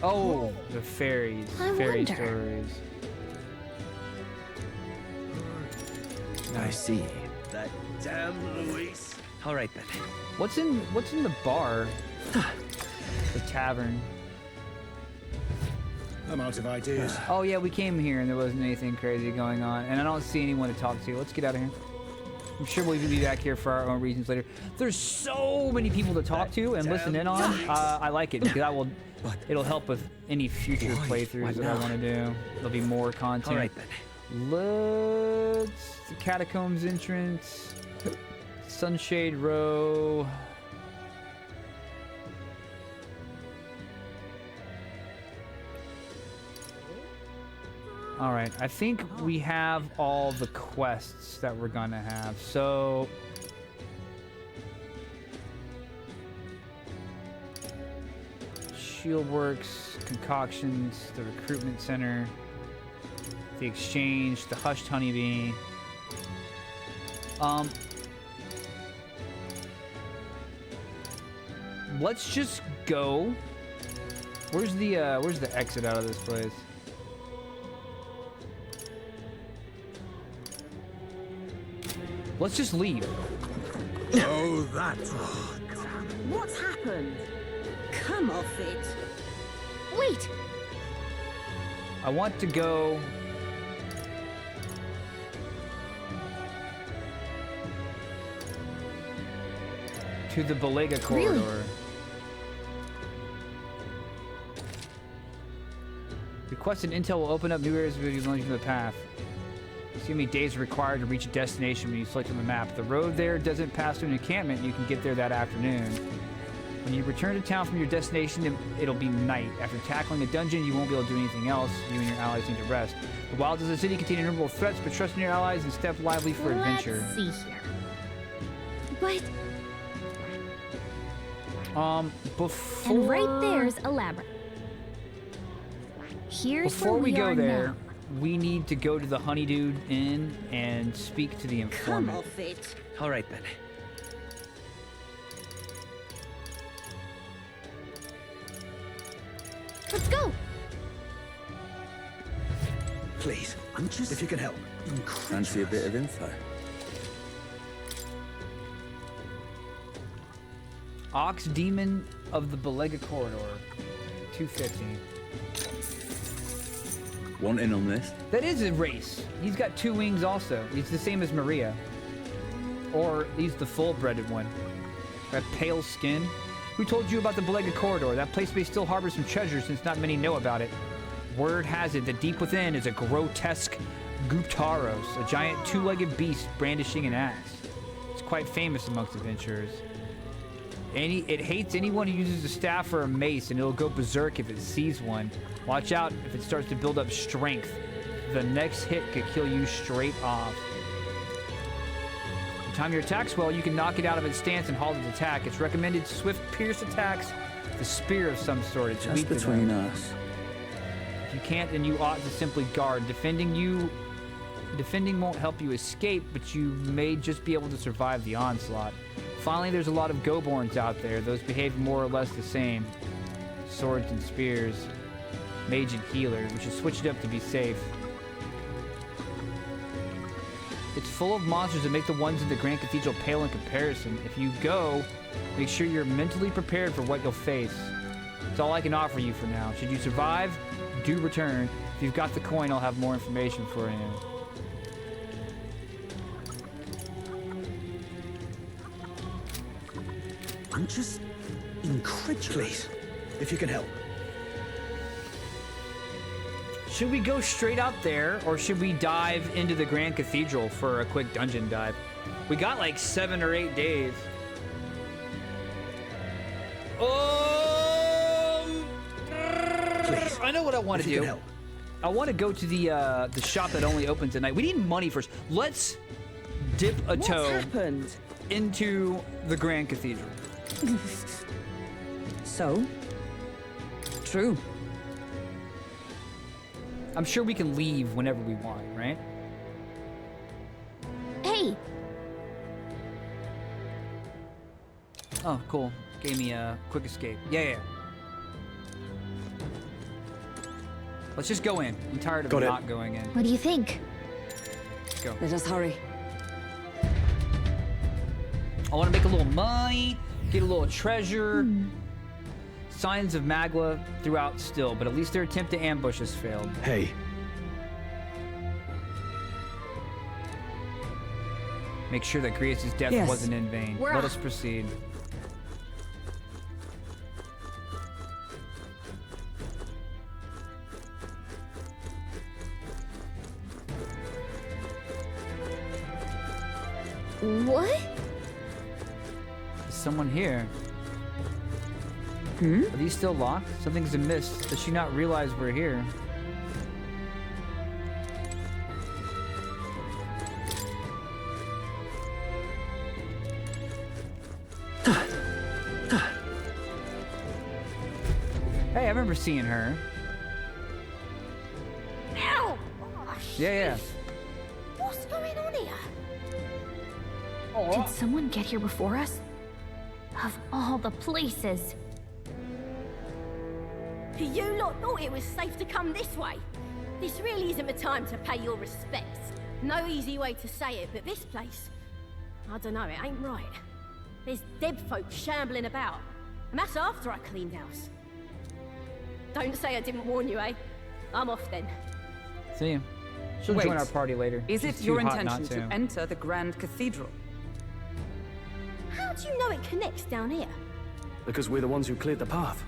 Oh, the fairies. Fairy stories. I see. That damn Luis. All right then. What's in the bar? The tavern. I'm out of ideas. Oh yeah, we came here and there wasn't anything crazy going on, and I don't see anyone to talk to. Let's get out of here. I'm sure we'll be back here for our own reasons later. There's so many people to talk to and listen in on. I like it because it'll help with any future playthroughs that I want to do. There'll be more content. All right then. Let's the catacombs entrance, Sunshade Row. All right, I think we have all the quests that we're gonna have. So Shieldworks, concoctions, the recruitment center, the exchange, the hushed honeybee. Let's just go. Where's the exit out of this place? Let's just leave. Oh, that. What's happened? Come off it. Wait! I want to go... to the Belega corridor. Really? Requested intel will open up new areas of the path. See how many days are required to reach a destination when you select on the map. The road there doesn't pass through an encampment. You can get there that afternoon. When you return to town from your destination, it'll be night. After tackling a dungeon, you won't be able to do anything else. You and your allies need to rest. The wilds of the city contain innumerable threats, but trust in your allies and step lively for adventure. Let's see here. But... Before... And right there's a labyrinth. Here's Before where we go are there, now. we need to go to the Honeydew Inn and speak to the informant. Come off it. All right then. Let's go! Please, I'm just if you can help. Fancy a bit of info? Ox Demon of the Belega Corridor. 250. Want in on this? That is a race. He's got 2 wings also. He's the same as Maria. Or he's the full-breeded one. That pale skin. Who told you about the Belega Corridor? That place may still harbor some treasure since not many know about it. Word has it that deep within is a grotesque Guptaros, a giant 2-legged beast brandishing an axe. It's quite famous amongst adventurers. It hates anyone who uses a staff or a mace, and it'll go berserk if it sees one. Watch out if it starts to build up strength. The next hit could kill you straight off. If you time your attacks well, you can knock it out of its stance and halt its attack. It's recommended swift pierce attacks with a spear of some sort. It's Just weak to between them. us. If you can't, then you ought to simply guard. Defending won't help you escape, but you may just be able to survive the onslaught. Finally, there's a lot of Goborns out there. Those behave more or less the same. Swords and spears. Mage and healer. We should switch it up to be safe. It's full of monsters that make the ones in the Grand Cathedral pale in comparison. If you go, make sure you're mentally prepared for what you'll face. That's all I can offer you for now. Should you survive, do return. If you've got the coin, I'll have more information for you. I'm just incredulous. Please, if you can help. Should we go straight out there, or should we dive into the Grand Cathedral for a quick dungeon dive? We got like 7 or 8 days. Please, I know what I want to do. I want to go to the shop that only opens at night. We need money first. Let's dip a toe into the Grand Cathedral. So? True. I'm sure we can leave whenever we want, right? Hey! Oh, cool. Gave me a quick escape. Yeah. Let's just go in. I'm tired of not going in. What do you think? Let's go. Let us hurry. I want to make a little money, get a little treasure. Signs of Magla throughout still, but at least their attempt to ambush has failed. Hey. Make sure that Grius' death wasn't in vain. Let us proceed. What? Is someone here? Are these still locked? Something's amiss. Does she not realize we're here? Hey, I remember seeing her. Ow! Yeah. What's going on here? Did someone get here before us? Of all the places. You lot thought it was safe to come this way. This really isn't the time to pay your respects. No easy way to say it, but this place... I don't know, it ain't right. There's dead folk shambling about. And that's after I cleaned house. Don't say I didn't warn you, eh? I'm off then. See you. She'll Wait. join our party later. Is She's it your too hot intention not to enter the Grand Cathedral? How do you know it connects down here? Because we're the ones who cleared the path.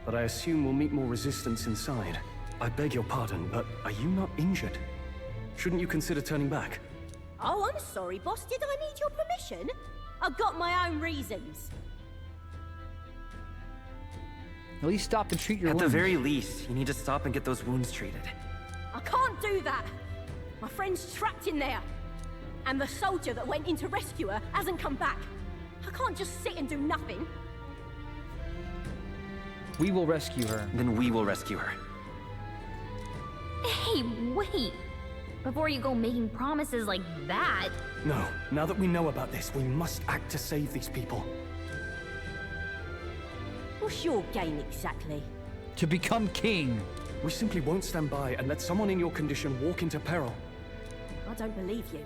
But I assume we'll meet more resistance inside. I beg your pardon, but are you not injured? Shouldn't you consider turning back? Oh, I'm sorry, boss. Did I need your permission? I've got my own reasons. At least stop and treat your At wounds. the very least, you need to stop and get those wounds treated. I can't do that. My friend's trapped in there. And the soldier that went in to rescue her hasn't come back. I can't just sit and do nothing. We will rescue her. Then we will rescue her. Hey, wait! Before you go making promises like that... No, now that we know about this, we must act to save these people. What's your game exactly? To become king. We simply won't stand by and let someone in your condition walk into peril. I don't believe you.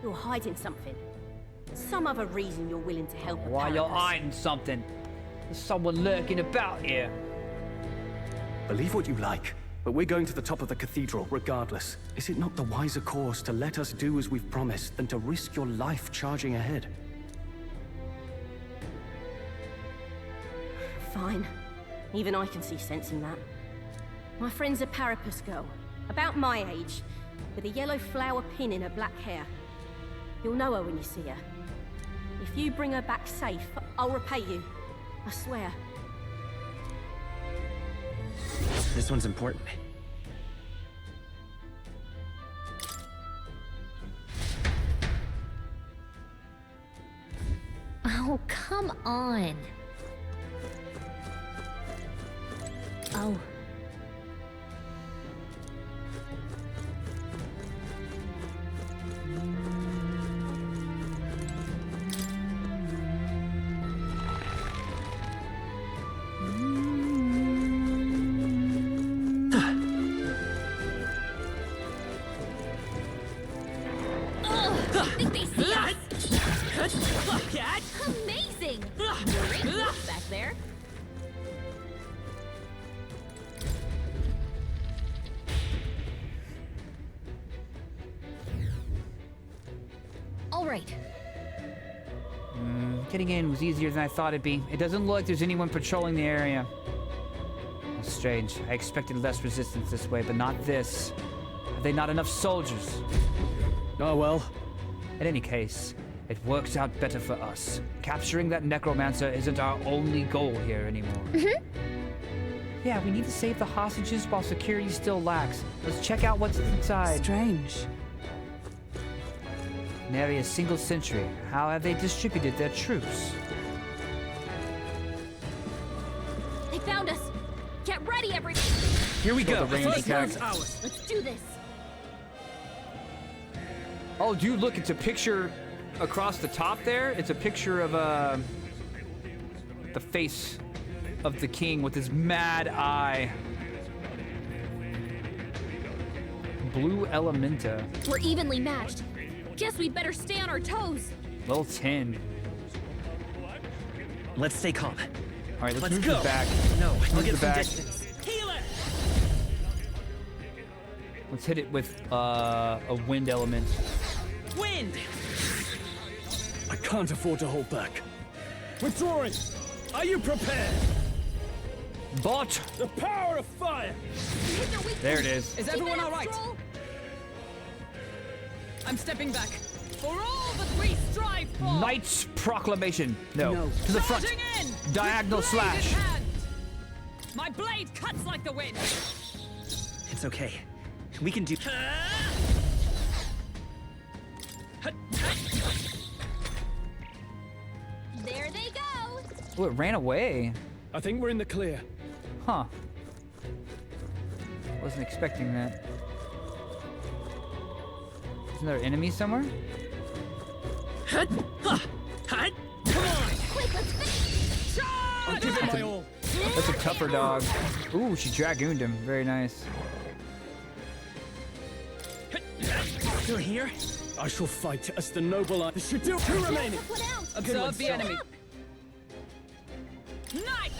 You're hiding something. Some other reason you're willing to help. Why you're hiding something? There's someone lurking about here. Believe what you like, but we're going to the top of the cathedral regardless. Is it not the wiser course to let us do as we've promised than to risk your life charging ahead? Fine. Even I can see sense in that. My friend's a Parapus girl, about my age, with a yellow flower pin in her black hair. You'll know her when you see her. If you bring her back safe, I'll repay you. I swear. This one's important. Oh, come on. Oh. Think they see us? Amazing! Great back there. All right. Getting in was easier than I thought it'd be. It doesn't look like there's anyone patrolling the area. That's strange. I expected less resistance this way, but not this. Have they not enough soldiers? Oh well. In any case, it works out better for us. Capturing that necromancer isn't our only goal here anymore. Yeah, we need to save the hostages while security still lacks. Let's check out what's inside. Strange. Nary a single sentry. How have they distributed their troops? They found us. Get ready, everybody. Here we go. The range First attack. one's ours. Let's do this. Oh, dude, look, it's a picture across the top there. It's a picture of the face of the king with his mad eye. Blue Elementa. We're evenly matched. Guess we'd better stay on our toes. Level 10. Let's stay calm. All right, let's Let's move go. the back. No, Let's I'll move get the some back. distance. Heal it! Let's hit it with a wind element. Wind! I can't afford to hold back. Withdrawing! Are you prepared? Bot! The power of fire! There it is. Is everyone all right? I'm stepping back. For all that we strive for. Knight's Proclamation. No. To the front. Charging in! Diagonal With blade in slash. hand. My blade cuts like the wind. It's okay. We can do... There they go. Oh, it ran away. I think we're in the clear. Huh. Wasn't expecting that. Is there an enemy somewhere? Come on! Quick, let's finish. I'll give it my all. That's a tougher dog. Ooh, she dragooned him. Very nice. Still here? I shall fight as the noble eye. There should do two remaining. Observe the enemy. Knight!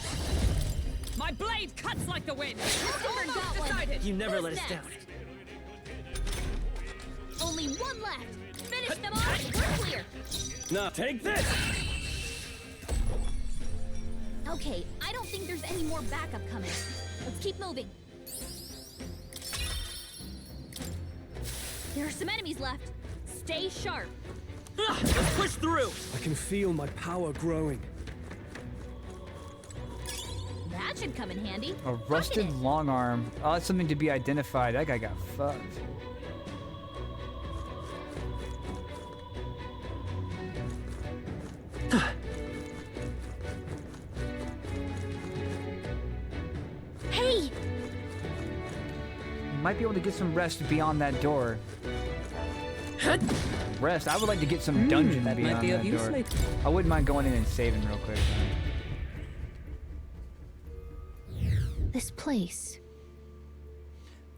My blade cuts like the wind. Almost decided. You never Who's let us next? down. Only one left. Finish them off. We're clear. Now take this. Okay, I don't think there's any more backup coming. Let's keep moving. There are some enemies left. Stay sharp. Let's push through. I can feel my power growing. That That should come in handy. A rusted long arm. Oh, that's something to be identified. That guy got fucked. Hey! You might be able to get some rest beyond that door. Rest? I would like to get some dungeon that beyond might be that of use door. later. I wouldn't mind going in and saving real quick. This place.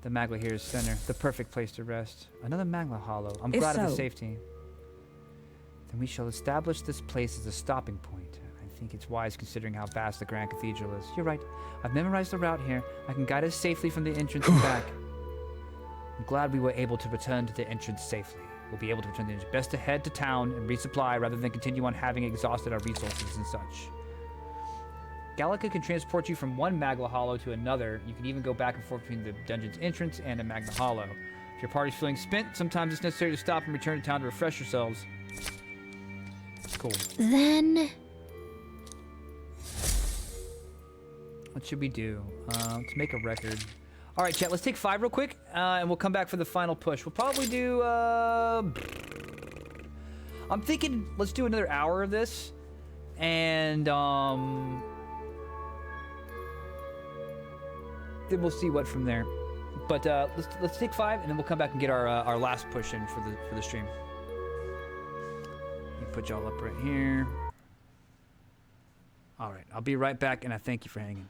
The Magla here is center. The perfect place to rest. Another Magla hollow. I'm If glad of the so- safety. Then we shall establish this place as a stopping point. I think it's wise considering how vast the Grand Cathedral is. You're right. I've memorized the route here. I can guide us safely from the entrance and back. I'm glad we were able to return to the entrance safely. We'll be able to return to the entrance. Best to head to town and resupply rather than continue on having exhausted our resources and such. Gallica can transport you from one Magla Hollow to another. You can even go back and forth between the dungeon's entrance and a Magna Hollow. If your party's feeling spent, sometimes it's necessary to stop and return to town to refresh yourselves. Cool. Then... What should we do? Let's make a record. All right, chat, let's take 5 real quick, and we'll come back for the final push. We'll probably do, I'm thinking let's do another hour of this, and, then we'll see what from there. But, let's take 5, and then we'll come back and get our last push in for the stream. Let me put y'all up right here. All right, I'll be right back, and I thank you for hanging.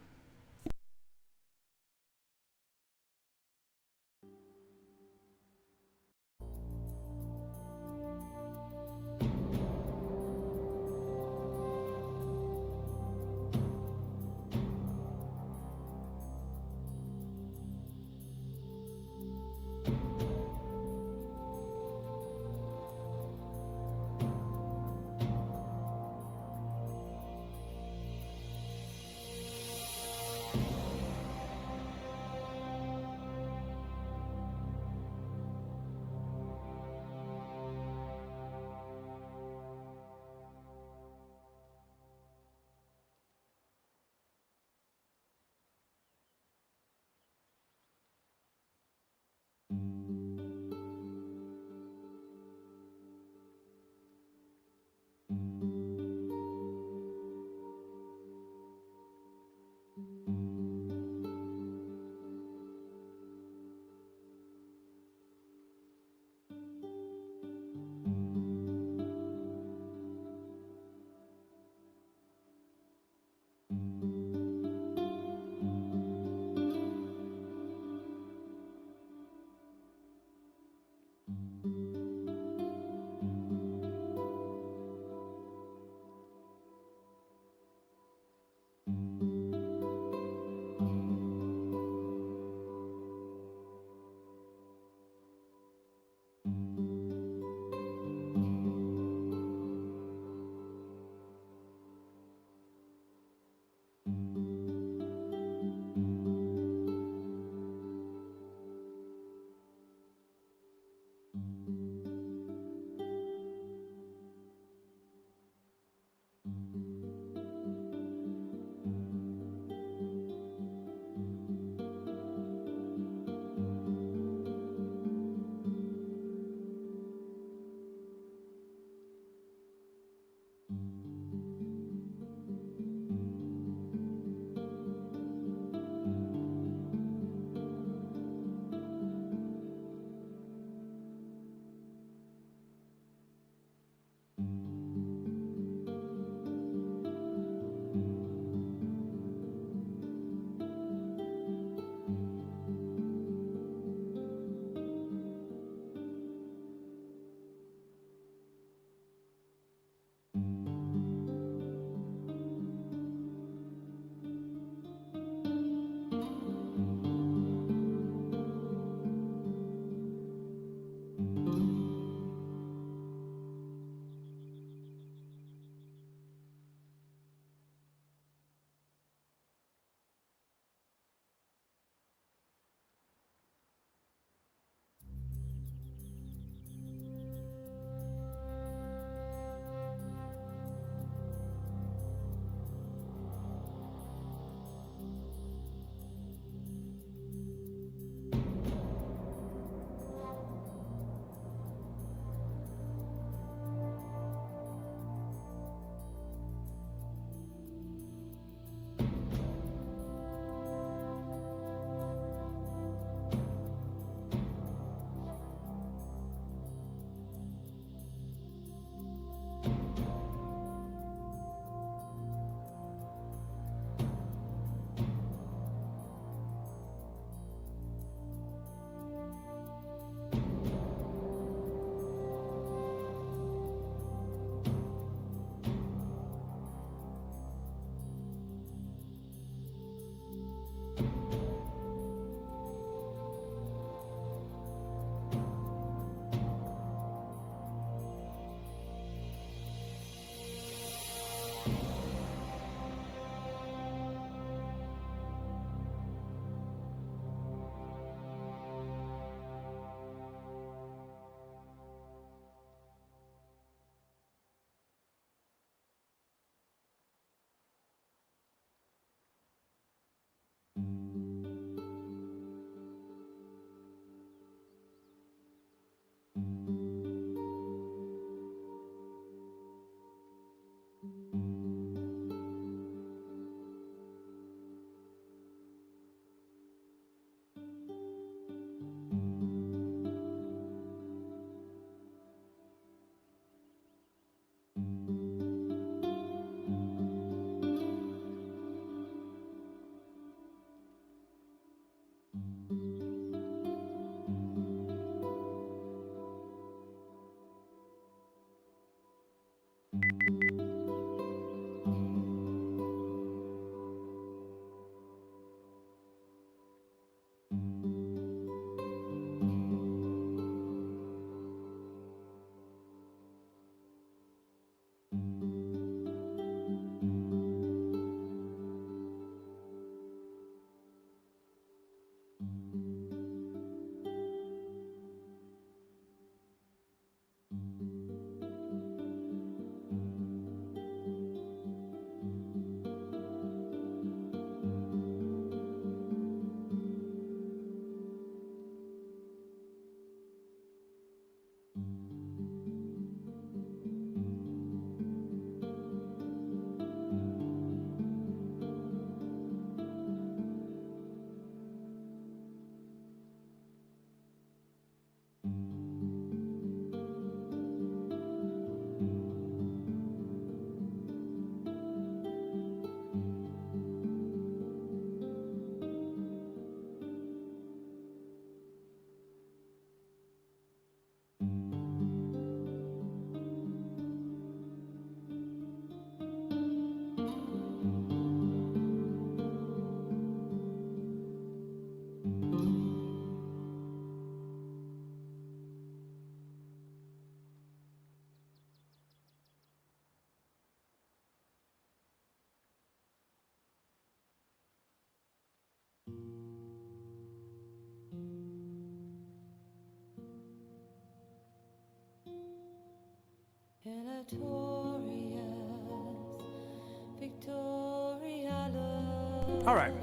All right.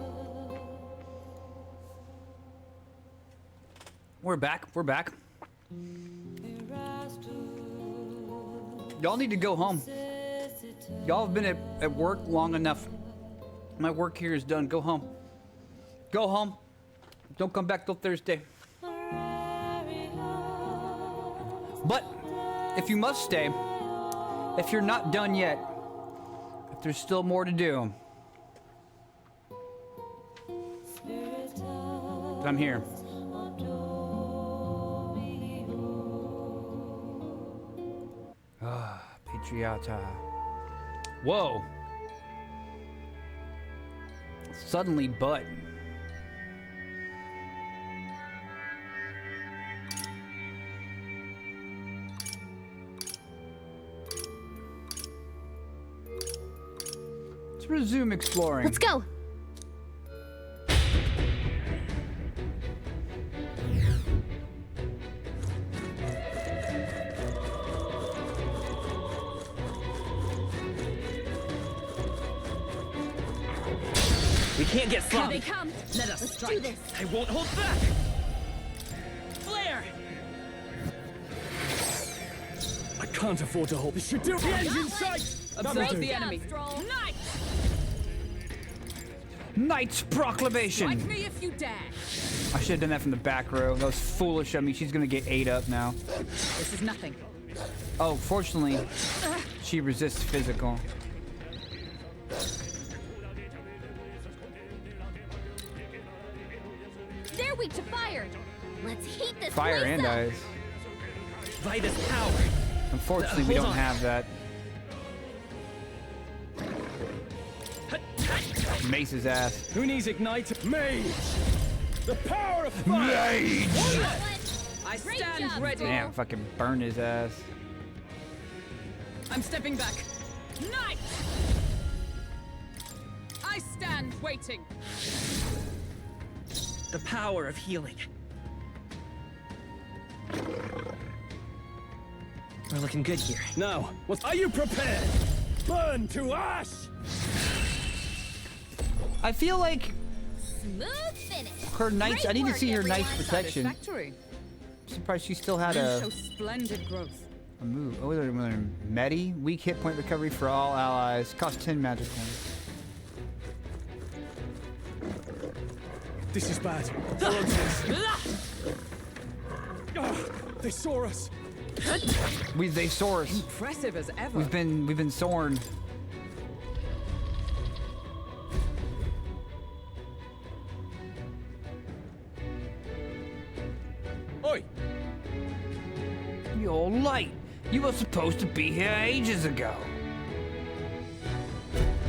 We're back. We're back. Y'all need to go home. Y'all have been at work long enough. My work here is done. Go home. Go home. Don't come back till Thursday. But if you must stay, if you're not done yet, if there's still more to do, I'm here. Ah, Patriota. Whoa. Suddenly, but. Let's resume exploring. Let's go. We can't get sloppy. Here they come. Let us strike. Do this. I won't hold back. Flare! I can't afford to hold. This should do. The end's in sight. Observe the enemy. Knight! Knight's Proclamation! Strike me if you dare. I should have done that from the back row. That was foolish. I mean, she's gonna get ate up now. This is nothing. Oh, fortunately, she resists physical. They're weak to fire. Let's heat this Fire place and up. ice. Vitus power. Unfortunately, we Hold don't on. have that. Mace his ass. Who needs ignite? Mage! The power of fire! Mage! I Great stand job, ready. Damn, fucking burn his ass. I'm stepping back. Knight! I stand waiting. The power of healing. We're looking good here. Now, are you prepared? Burn to ash! I feel like Smooth finish. her knights. I need to see her knight's protection. Satisfactory. I'm surprised she still had You a show splendid growth. move. Oh, they're Medi. Weak hit point recovery for all allies. Cost 10 magic points. This is bad. They saw us. They saw us. Impressive as ever. We've been soaring. Oi! You're light. You were supposed to be here ages ago.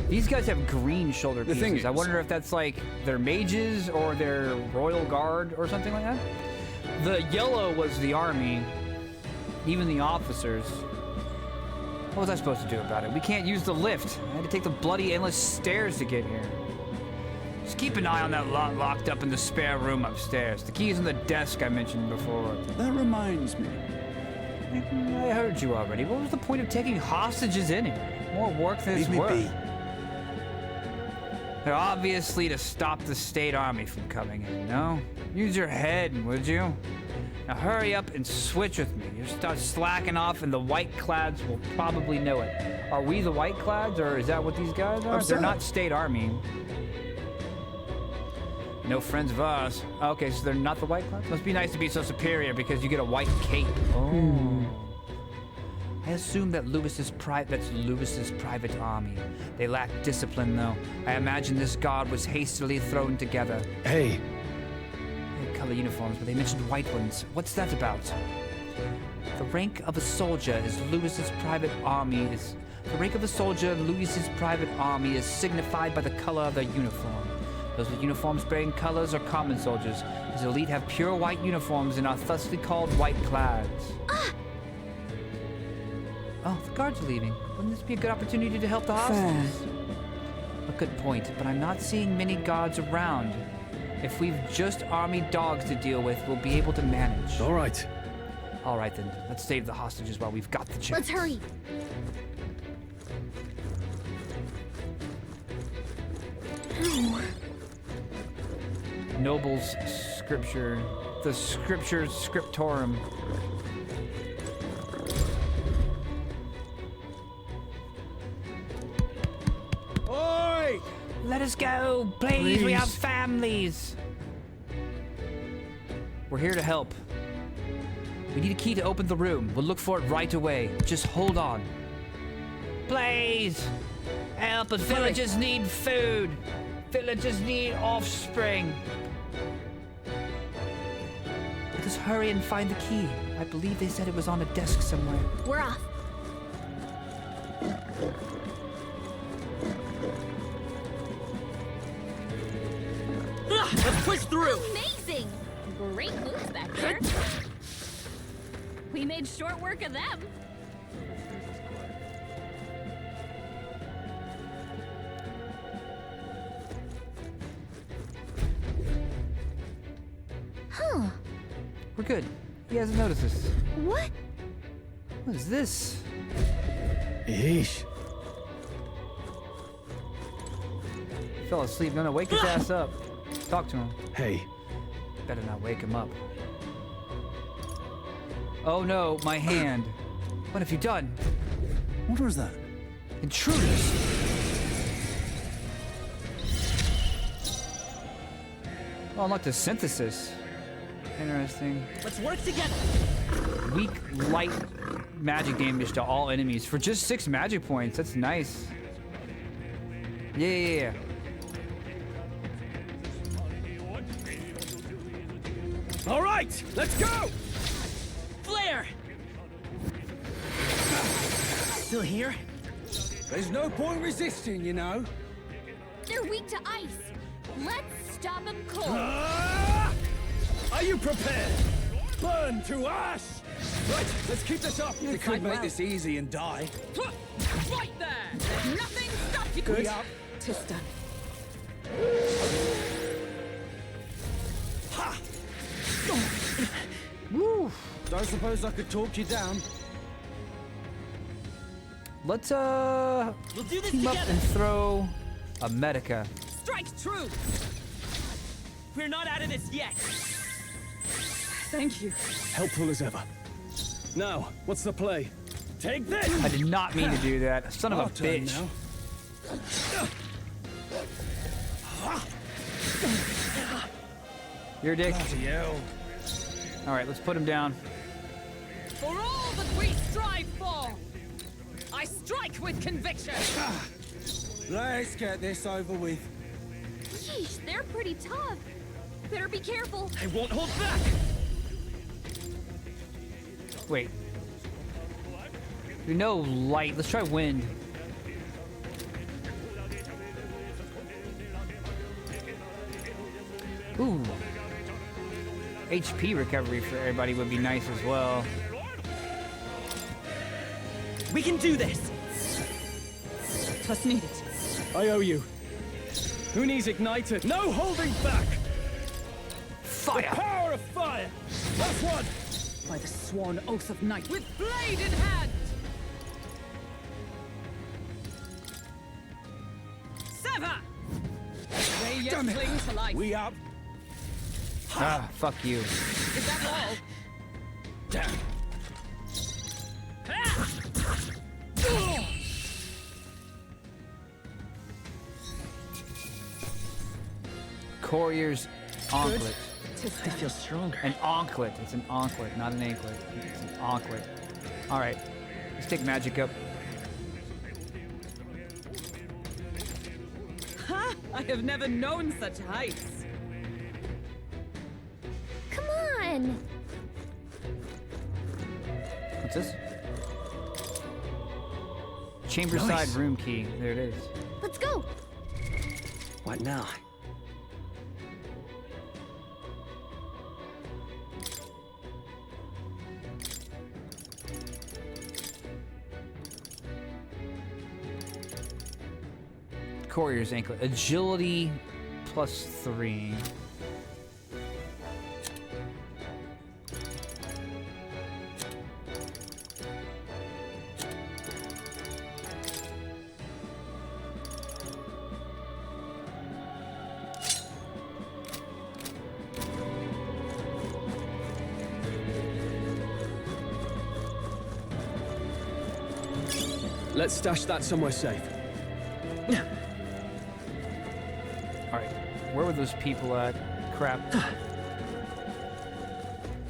These guys have green shoulder pieces. thing is- I wonder if that's like their mages or their royal guard or something like that. The yellow was the army, even the officers. What was I supposed to do about it? We can't use the lift. I had to take the bloody endless stairs to get here. Just keep an eye on that lot locked up in the spare room upstairs. The key's on the desk I mentioned before. That reminds me. I heard you already. What was the point of taking hostages anyway? More work than it's Leave me worth. be. They're obviously to stop the state army from coming in, no? Use your head, would you? Now hurry up and switch with me. You start slacking off and the White Clads will probably know it. Are we the White Clads, or is that what these guys are? They're not state army. No friends of ours. Okay, so they're not the White Clads? Must be nice to be so superior because you get a white cape. Oh. I assume that that's Lewis's private army. They lack discipline, though. I imagine this guard was hastily thrown together. Hey. They had color uniforms, but they mentioned white ones. What's that about? The rank of a soldier is Lewis's private army is... The rank of a soldier in Lewis's private army is signified by the color of their uniform. Those with uniforms bearing colors are common soldiers. His elite have pure white uniforms and are thusly called white clads. Oh, the guards are leaving. Wouldn't this be a good opportunity to help the hostages? A good point, but I'm not seeing many guards around. If we've just army dogs to deal with, we'll be able to manage. All right. All right then, let's save the hostages while we've got the chance. Let's hurry. Noble's scripture. The scripture scriptorum. Oi! Let us go! Please, we have families! We're here to help. We need a key to open the room. We'll look for it right away. Just hold on. Please! Help us! Villagers need food! Villagers need offspring! Let us hurry and find the key. I believe they said it was on a desk somewhere. We're off. Let's push through! Amazing! Great moves back there. We made short work of them. Huh. We're good. He hasn't noticed us. What? What is this? Yeesh. Fell asleep. No, wake his ass up. Talk to him. Hey. Better not wake him up. Oh no, my hand. What have you done? What was that? Intruders! Oh, unlock the synthesis. Interesting. Let's work together. Weak, light magic damage to all enemies for just 6 magic points. That's nice. Yeah. All right, let's go! Flare! Still here? There's no point resisting, you know. They're weak to ice. Let's stop them cold. Are you prepared? Burn to ash! Right, let's keep this up. We could make this easy and die. Right there! Nothing stops you! Good. Tis done. Ha! Woo! Don't suppose I could talk you down. Let's We'll do this team up together. and throw a Medica. Strike true! We're not out of this yet. Thank you. Helpful as ever. Now, what's the play? Take this! I did not mean to do that. Son of a Our turn bitch. now. You're a dick. Bloody hell. All right, let's put him down. For all that we strive for, I strike with conviction. Let's get this over with. Yeesh, they're pretty tough. Better be careful. I won't hold back. Wait. We know light. Let's try wind. Ooh. HP recovery for everybody would be nice as well. We can do this. Trust needed. I owe you. Who needs ignited? No holding back! Fire! The power of fire! That's one! By the sworn oath of night, with blade in hand. Sever! They yet Damn it. cling to life. We up. Ah, fuck you. Is that all? Damn. Courier's anklet. I feel stronger. An anklet. It's an anklet, not an anklet. It's an anklet. All right. Let's take magic up. Ha! I have never known such heights. Come on. What's this? Chamber side room key. There it is. Let's go. What now? Courier's anklet. Agility +3. Let's stash that somewhere safe. Alright, where were those people at? Crap.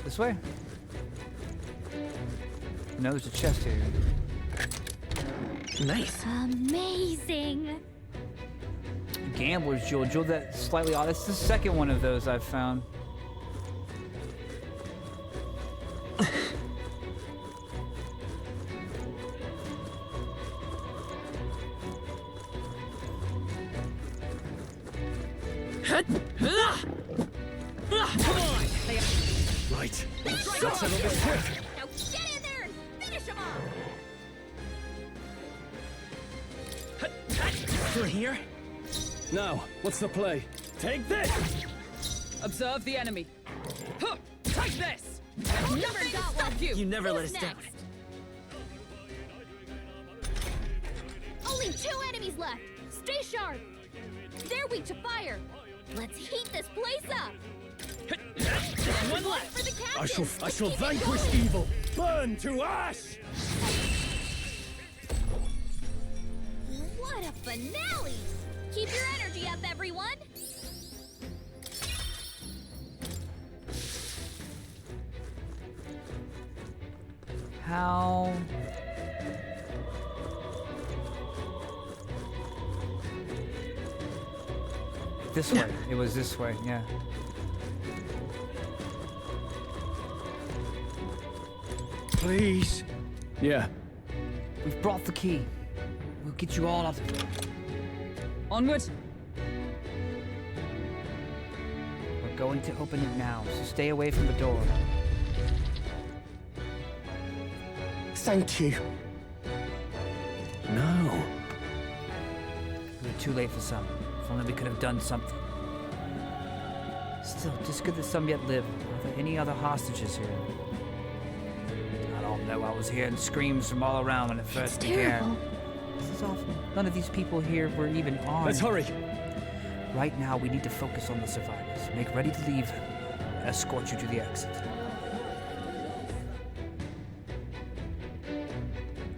This way? No, there's a chest here. Nice. Amazing. Gambler's Jewel. Jewel that's slightly odd. It's the second one of those I've found. Right. Let's settle this quick. Now get in there and finish him off! Through here? Now, what's the play? Take this! Observe the enemy. Huh, take this! Never got one. You never let us Who's down. next? Only 2 enemies left. Stay sharp. They're weak to fire. Let's heat this place up. One left. For the captain. I shall vanquish evil. Burn to ash! What a finale! Keep your energy up, everyone. How? This way. It was this way, yeah. Please. Yeah. We've brought the key. We'll get you all out of here. Onward. We're going to open it now, so stay away from the door. Thank you. No. We were too late for some. If only we could have done something. Still, just good that some yet live. Are there any other hostages here? I don't know. I was hearing screams from all around when it first began. This is awful. None of these people here were even armed. Let's hurry. Right now, we need to focus on the survivors. Make ready to leave. Escort you to the exit.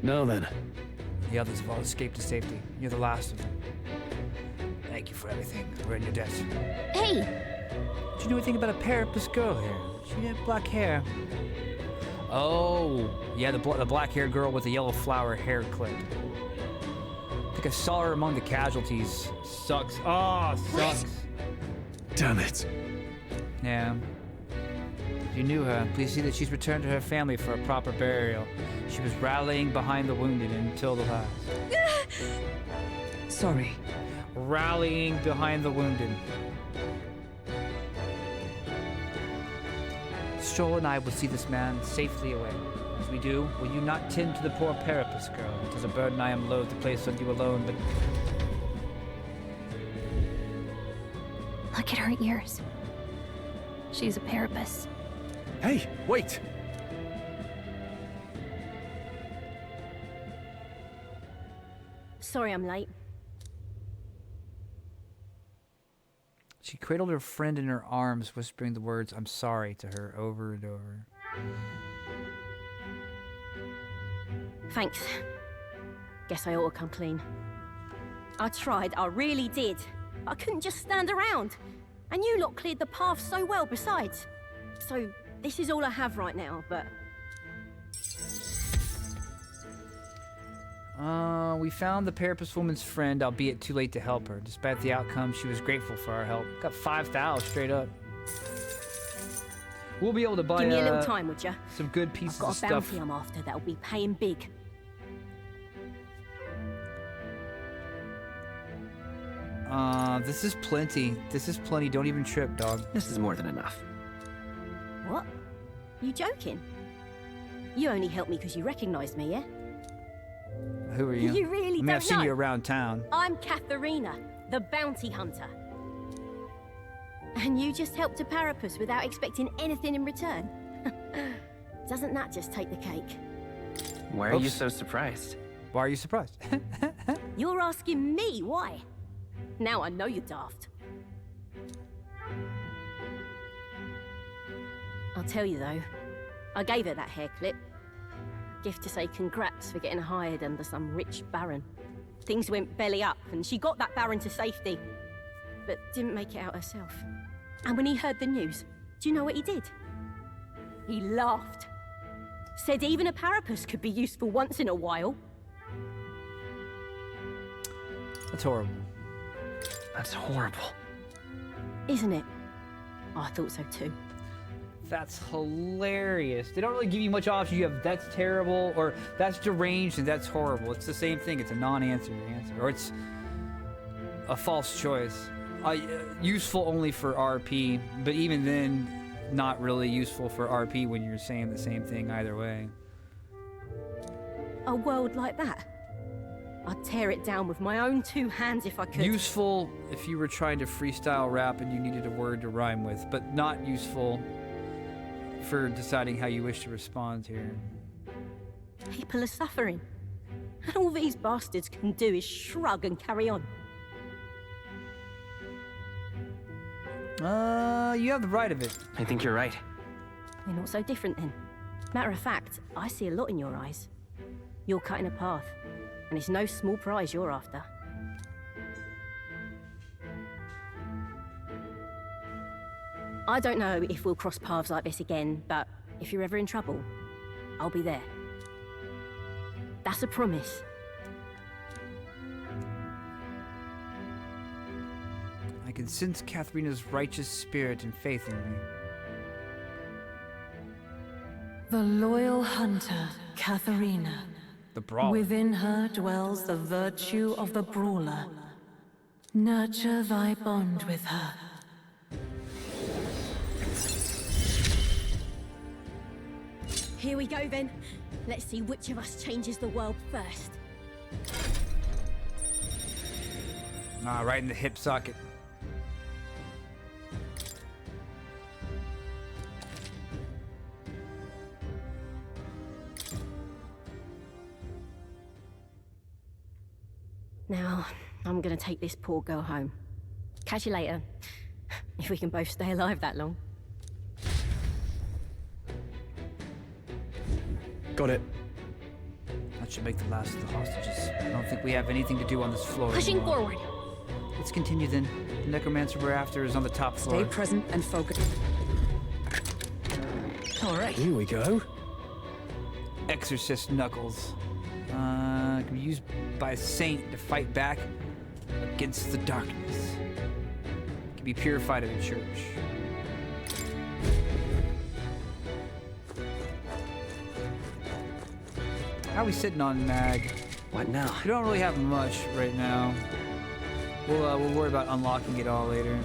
Now then. The others have all escaped to safety. You're the last of them. Thank you for everything. We're in your debt. Hey! Did you know anything about a Parapus girl here? She had black hair. Oh, yeah, the black-haired girl with the yellow flower hair clip. I think I saw her among the casualties. Sucks. Oh, sucks. Damn it. Yeah. If you knew her, please see that she's returned to her family for a proper burial. She was rallying behind the wounded until the last. Sorry. Rallying behind the wounded. Stroll and I will see this man safely away. As we do, will you not tend to the poor Parapus girl? It is a burden I am loath to place on you alone, but... Look at her ears. She's a Parapus. Hey, wait! Sorry I'm late. She cradled her friend in her arms, whispering the words, "I'm sorry," to her over and over. Thanks. Guess I ought to come clean. I tried, I really did. I couldn't just stand around. And you lot cleared the path so well besides. So, this is all I have right now, but... We found the Parapus woman's friend, albeit too late to help her. Despite the outcome, she was grateful for our help. Got 5,000 straight up. We'll be able to buy Give me a little time, would ya? some good pieces I've got of a stuff. bounty I'm after that'll be paying big. This is plenty. This is plenty. Don't even trip, dog. This is more than enough. What? You joking? You only helped me because you recognized me, yeah? Who are you? You really I mean, don't I've seen know. you around town. I'm Katharina, the bounty hunter. And you just helped a Parapus without expecting anything in return? Doesn't that just take the cake? Why are you so surprised? Why are you surprised? You're asking me why? Now I know you're daft. I'll tell you though, I gave her that hair clip. gift to say congrats for getting hired under some rich baron. Things went belly up, and she got that baron to safety, but didn't make it out herself. And when he heard the news, do you know what he did? He laughed. Said even a parapus could be useful once in a while. That's horrible. That's horrible. Isn't it? I thought so too. That's hilarious. They don't really give you much option. You have that's terrible, or that's deranged, and that's horrible. It's the same thing. It's a non-answer answer, or it's a false choice. Useful only for RP, but even then, not really useful for RP when you're saying the same thing either way. A world like that? I'd tear it down with my own two hands if I could. Useful if you were trying to freestyle rap and you needed a word to rhyme with, but not useful for deciding how you wish to respond here. People are suffering. And all these bastards can do is shrug and carry on. You have the right of it. I think you're right. We're not so different then. Matter of fact, I see a lot in your eyes. You're cutting a path, and it's no small prize you're after. I don't know if we'll cross paths like this again, but if you're ever in trouble, I'll be there. That's a promise. I can sense Katharina's righteous spirit and faith in me. The loyal hunter, Katharina. The brawler. Within her dwells the virtue of the brawler. Nurture thy bond with her. Here we go then. Let's see which of us changes the world first. Ah, right in the hip socket. Now, I'm gonna take this poor girl home. Catch you later. If we can both stay alive that long. Got it. That should make the last of the hostages. I don't think we have anything to do on this floor Pushing anymore. forward. Let's continue then. The necromancer we're after is on the top floor. Stay present and focus. All right. Here we go. Exorcist Knuckles. Can be used by a saint to fight back against the darkness. Can be purified in the church. How are we sitting on mag? What now? We don't really have much right now. We'll worry about unlocking it all later.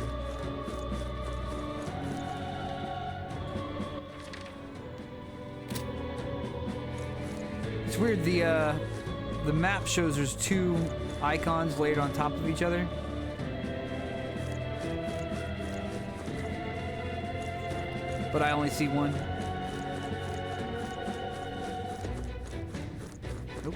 It's weird, the map shows there's two icons layered on top of each other. But I only see one. Nope.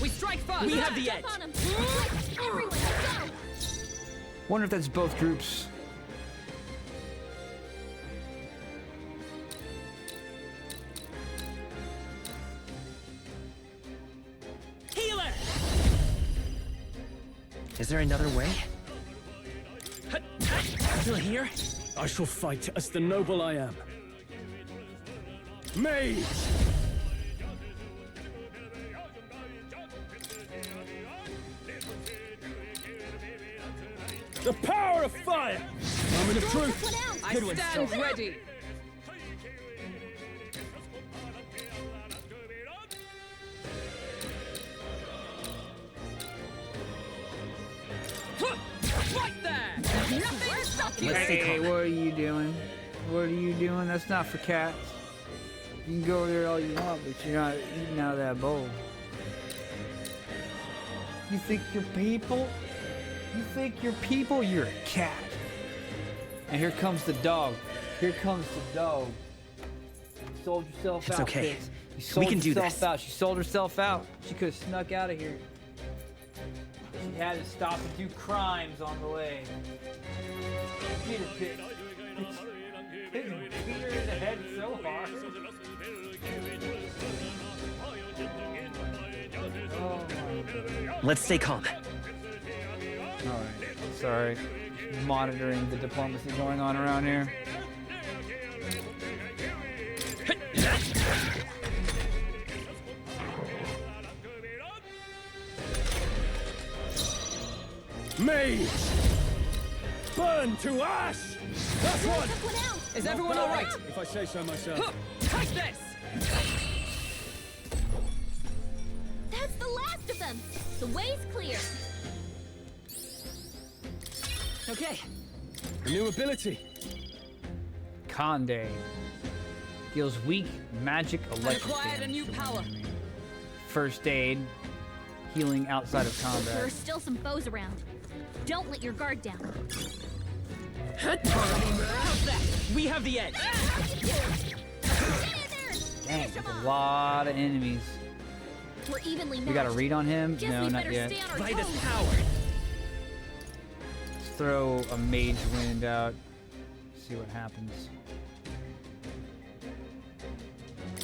We strike first. We have the edge. Everyone, go! Wonder if that's both groups. Healer! Is there another way? Still here? I shall fight as the noble I am. Mage! The power of fire! Moment of truth! I stand ready. Right there! Nothing stop you! Hey, what are you doing? What are you doing? That's not for cats. You can go over there all you want, but you're not eating out of that bowl. You think you're people? You think you're people? You're a cat. And here comes the dog. Here comes the dog. You sold yourself It's out, okay. Fitz. You sold We can do yourself this. out. She sold herself out. She could have snuck out of here. She had to stop and do crimes on the way. Peter Pit. Hit Peter in the head so hard. Oh my God. Let's stay calm. Alright. Sorry. Monitoring the diplomacy going on around here. Mage! Burn to ash! That's one! Is everyone all right? If I say so myself. Take this! That's the last of them. The way's clear. Okay. A new ability. Conde. Deals weak magic electric acquired a damage new to power. one enemy. First aid. Healing outside of There are combat. still some foes around. Don't let your guard down. We have the edge. Dang, there's a lot of enemies. We're evenly matched. We got a read on him? Guess No, we not better yet. stay on our By this toes. power. Let's throw a mage wind out. See what happens.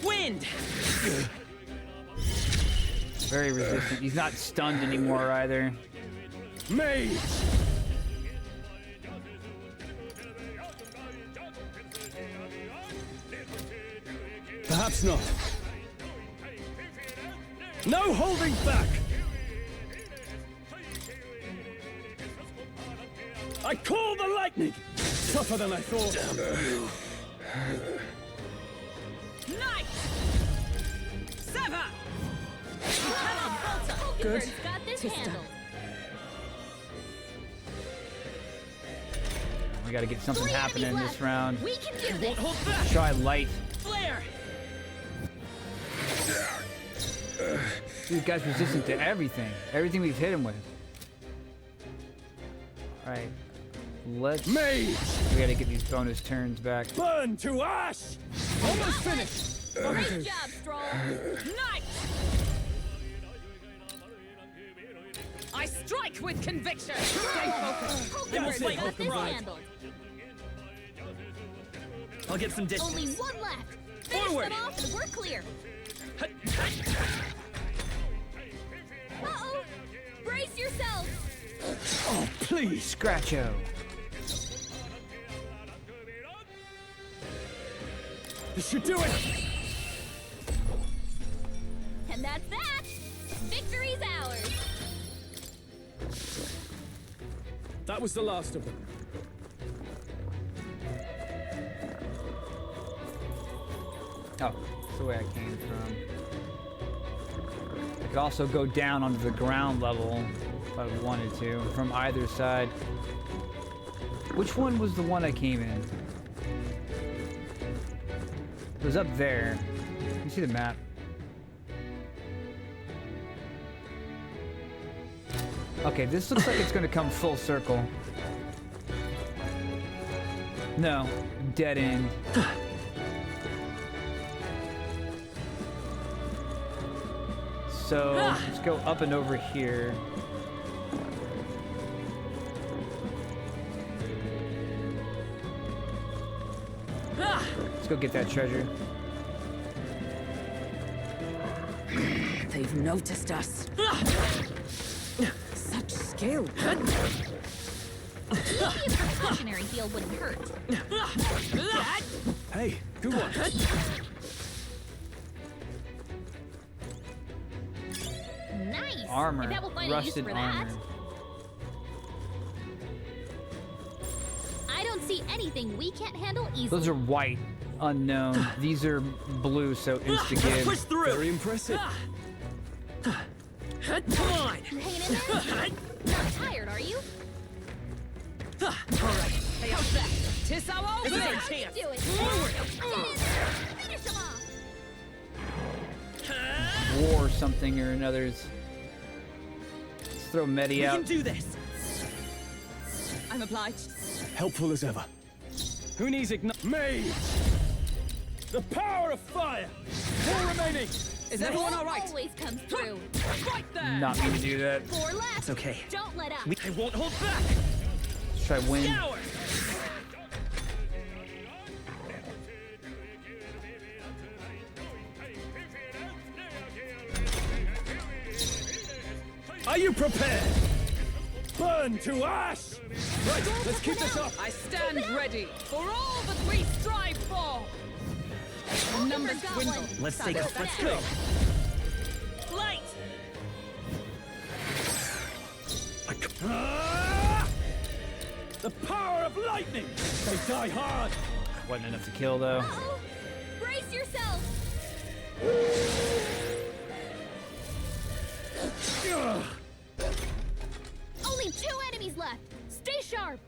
Wind! Very resistant. He's not stunned anymore either. Mage! Perhaps not. No holding back! I call the lightning! Tougher than I thought. Knight! Sever! Good. Got this handled. We gotta get something Three happening enemies this left. round. We can do this. Hold back! Try light. Flare! These guys resistant to everything. Everything we've hit him with. Alright. Let's... Mage! We gotta get these bonus turns back. Burn to ash! Almost finished! Great job, Stroll. Knight! I strike with conviction! Stay focused! Pokebird's Fight got with this pride. handled. I'll get some distance. Only one left. Finish Forward. them off and we're clear. Uh-oh. Brace yourselves. Oh, please! Scratcho. This should do it! And that's that. Victory's ours. That was the last of them. Oh, that's the way I came from. I could also go down onto the ground level if I wanted to, from either side. Which one was the one I came in? It was up there. You see the map? Okay, this looks like it's gonna come full circle. No, dead end. So let's go up and over here. Let's go get that treasure. They've noticed us. Such skill. Maybe a precautionary heal wouldn't hurt. Hey, good one. Nice. Armor, I bet we'll find a use rusted for armor. that. I don't see anything we can't handle easily. Those are white, unknown. These are blue, so insta give. Push through. Very impressive. Come on. You hanging in there? Not tired, are you? All right. Hey, how's that? Tis our This is our opening! chance. Do it. Forward. Get in there. Finish him off. War something or another's throw Medi We out. can do this. I'm obliged. Helpful as ever. Who needs ignite? Mage! The power of fire! 4 remaining! Is everyone all right? Always comes through. Right there. Not me to do that. 4 left. It's okay. Don't let up. I won't hold back. Let's try win. Scour. Are you prepared? Burn to ash! Right, let's keep this up! I stand ready for all that we strive for. Numbers dwindle. Let's take off. Let's go. Light. The power of lightning! They die hard! Wasn't enough to kill though. Uh-oh. Brace yourself. Only 2 enemies left. Stay sharp.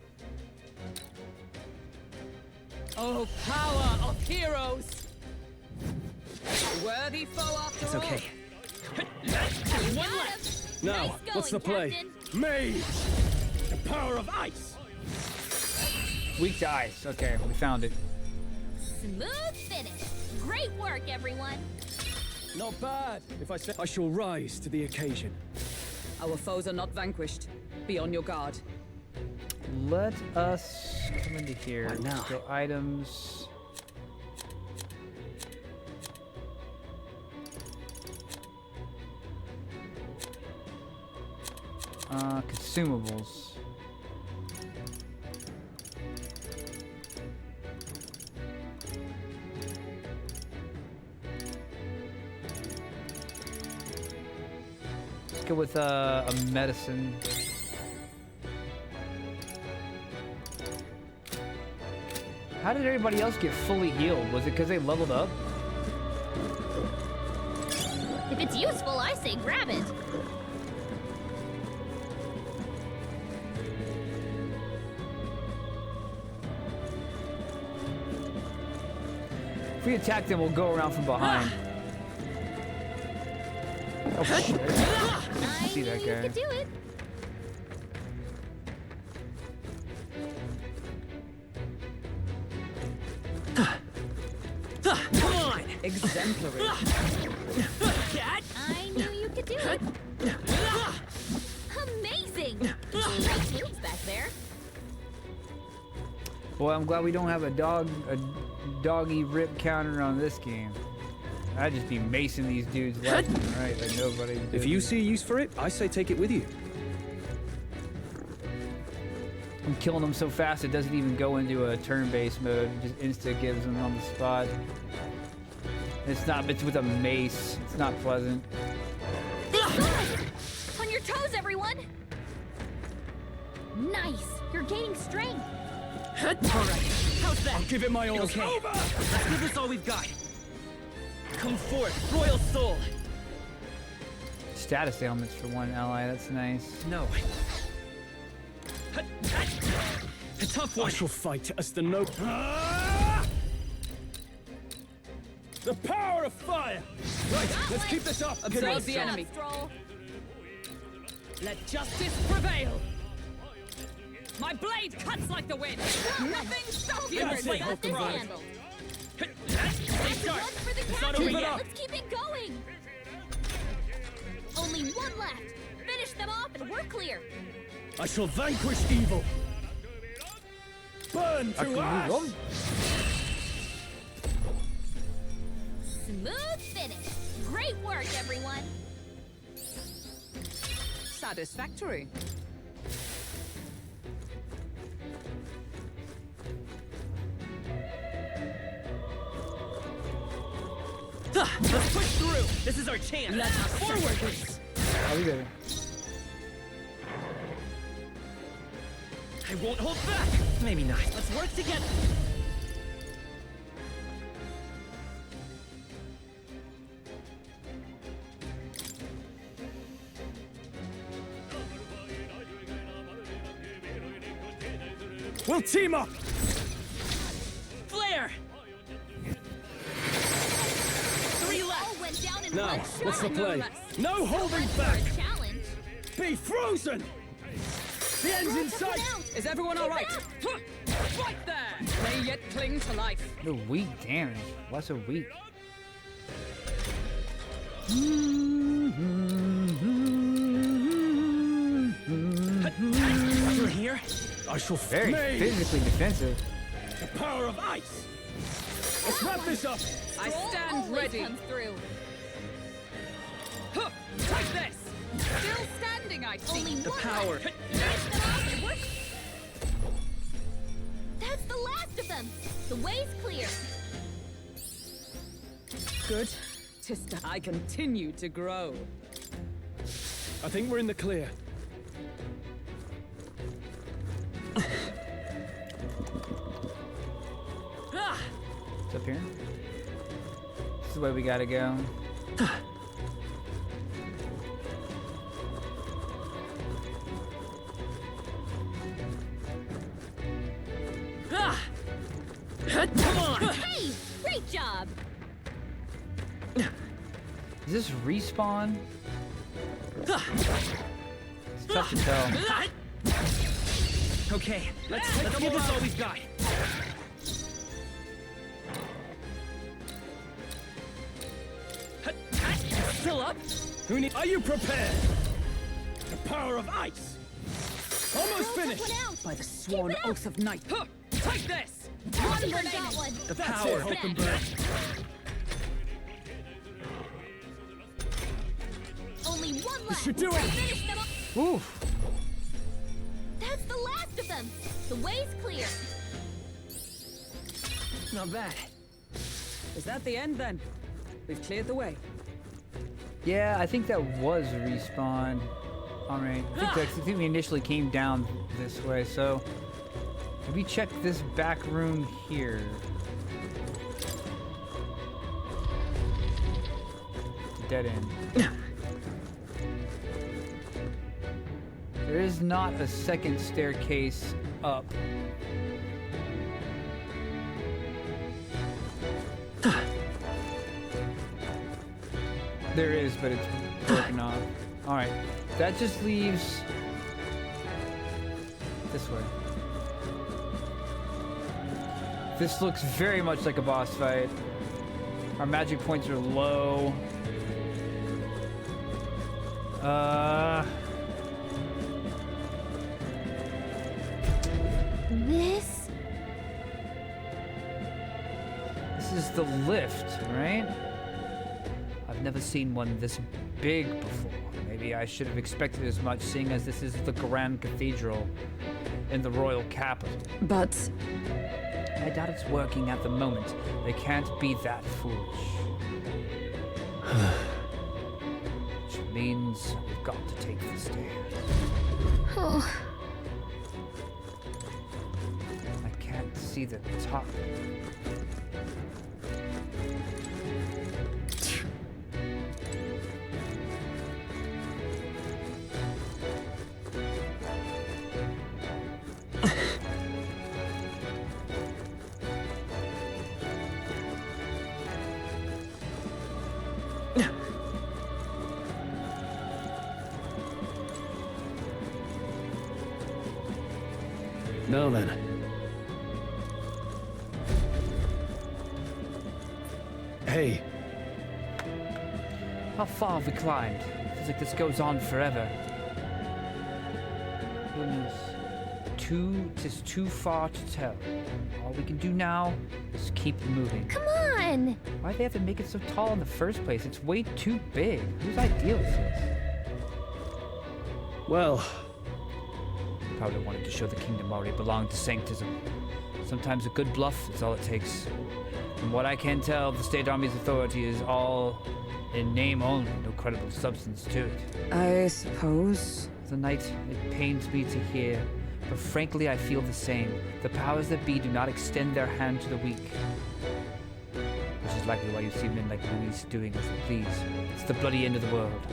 Oh, power of heroes. A worthy foe after It's all. okay. One left. Now, Nice what's the going, play? Captain. Mage! The power of ice! Weak to ice. Okay, we found it. Smooth finish. Great work, everyone. Not bad, if I say I shall rise to the occasion. Our foes are not vanquished. Be on your guard. Let us come into here. What now? Go items. Consumables. Let's go with a medicine. How did everybody else get fully healed? Was it because they leveled up? If it's useful, I say grab it. If we attack them, we'll go around from behind. Oh shit. I see that You guy. could do it. Come on. Exemplary. I knew you could do it. Amazing. Great moves back there. Well, I'm glad we don't have a doggy rip counter on this game. I'd just be macing these dudes left and right like nobody. If you see use for it, I say take it with you. I'm killing them so fast it doesn't even go into a turn-based mode. It just insta gives them on the spot. It's not. It's with a mace. It's not pleasant. On your toes, everyone. Nice. You're gaining strength. All right. How's that? I'll give it my all. Okay. Let's give this all we've got. Come forth, Royal Soul. Status ailments for one ally. That's nice. No. A tough one. I shall fight as the no. The power of fire! Right, let's keep this up. Observe the enemy. Let justice prevail. My blade cuts like the wind. Nothing stops you. That's it. Got this Right. handled. Stay sharp. One for the It's not captain. over yet. Let's keep it going. Only 1 left. Finish them off and we're clear. I shall vanquish evil. Burn to ash! Smooth finish. Great work, everyone. Satisfactory. Let's push through. This is our chance. Let us Forward. Oh, we did it. I won't hold back. Maybe not. Let's work together. We'll team up! Flare! 3 left. All went down in Now, one shot. what's the No play? less. No holding That's for back! a challenge. be frozen! The end's in sight! Is everyone all right? Right there! May yet cling to life. The weak damage. What's so weak? Through here, I shall very physically defensive. The power of ice. Let's wrap this up. I stand ready. Through. Take this. Still standing, I see. Only The one power. That's the last of them. The way's clear. Good. Tista, I continue to grow. I think we're in the clear. It's up here. This is the way we gotta go. Come on! Hey! Great job! Is this respawn? It's tough to tell. Okay, let's give this all we've got. Still up? Are you prepared? The power of ice. Almost finished. By the sworn oath of night. Take this! One got one. The power, Hulkenberg. Only one left. This should do it. Finish them off. Oof. That's the last of them. The way's clear. Not bad. Is that the end then? We've cleared the way. Yeah, I think that was a respawn. Alright. I think we initially came down this way, so if we check this back room here. It's a dead end. There is not a second staircase up. There is, but it's broken off. Alright, that just leaves this way. This looks very much like a boss fight. Our magic points are low. This is the lift, right? I've never seen one this big before. Maybe I should have expected as much, seeing as this is the Grand Cathedral in the royal capital. But I doubt it's working at the moment. They can't be that foolish. Which means we've got to take the stairs. I can't see the top. Now then. Hey. How far have we climbed? Feels like this goes on forever. Goodness. Tis too far to tell. All we can do now is keep moving. Come on! Why'd they have to make it so tall in the first place? It's way too big. Whose idea is this? Well, probably wanted to show the kingdom already belonged to Sanctism. Sometimes a good bluff is all it takes. From what I can tell, the State Army's authority is all in name only, no credible substance to it. I suppose. The Knight, it pains me to hear, but frankly I feel the same. The powers that be do not extend their hand to the weak. Which is likely why you see men like Luis doing as they please. It's the bloody end of the world.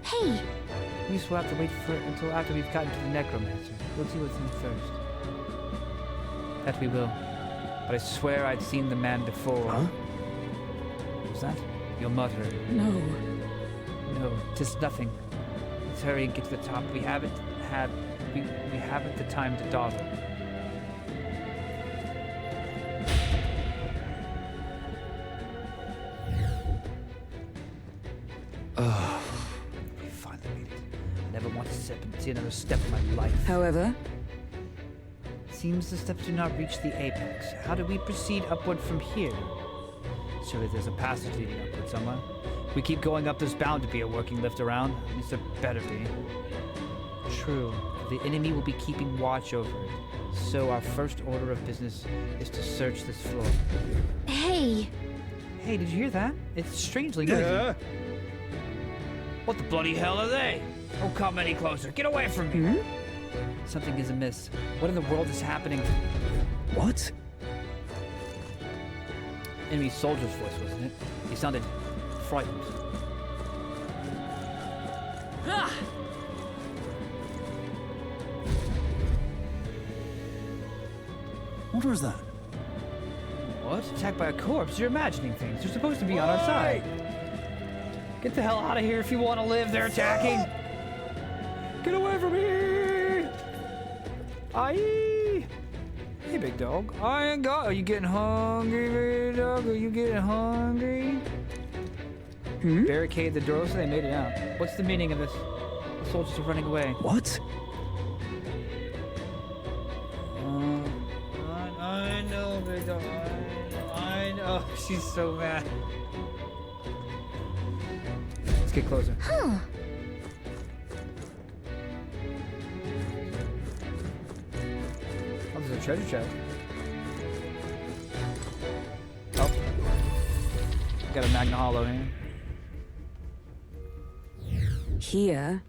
Hey! Luis will have to wait for until after we've gotten to the Necromancer. We'll see what's in it first. That we will. But I swear I'd seen the man before. Huh? Was that? Your mother. No. No, 'tis nothing. Let's hurry and get to the top. We haven't the time to dawdle. Oh, we finally made it. I never want to see another step in my life. However, seems the steps do not reach the apex. How do we proceed upward from here? Surely there's a passage leading upward somewhere. If we keep going up, there's bound to be a working lift around. At least there better be. True. The enemy will be keeping watch over it. So our first order of business is to search this floor. Hey! Hey, did you hear that? It's strangely noisy. What the bloody hell are they? Don't come any closer. Get away from me. Something is amiss. What in the world is happening? What? Enemy soldier's voice, wasn't it? He sounded frightened. Ah! What was that? What? Attacked by a corpse? You're imagining things. They're supposed to be on our side. Get the hell out of here if you want to live. They're attacking. Get away from me! Aye! Hey, big dog. I ain't got. Are you getting hungry, big dog? Are you getting hungry? Barricade the door so they made it out. What's the meaning of this? The soldiers are running away. What? I know, big dog. I know. She's so mad. Let's get closer. Huh. Oh, there's a treasure chest. Oh. Got a Magna Hollow here. Here.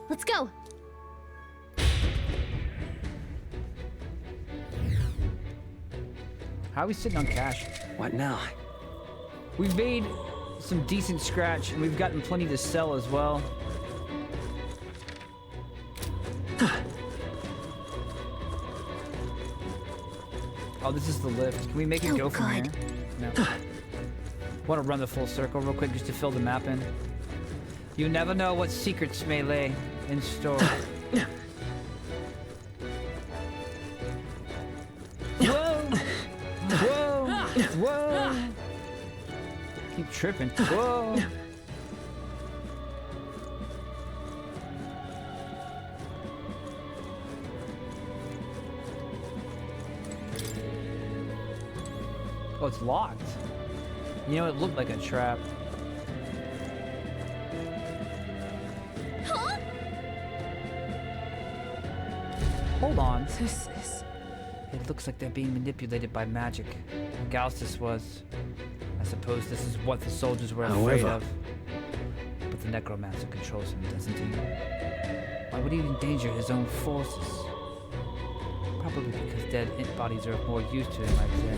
Let's go. How are we sitting on cash? What now? We've made some decent scratch, and we've gotten plenty to sell as well. Oh, this is the lift. Can we make it go from here? No. Want to run the full circle real quick just to fill the map in? You never know what secrets may lay in store. Whoa! Whoa! Whoa! Keep tripping. Whoa! Oh, it's locked. You know, it looked like a trap. Huh? Hold on. This. It looks like they're being manipulated by magic. Gaustus was. I suppose this is what the soldiers were afraid of. But the necromancer controls him, doesn't he? Why would he endanger his own forces? Probably because dead bodies are of more use to him, I'd say.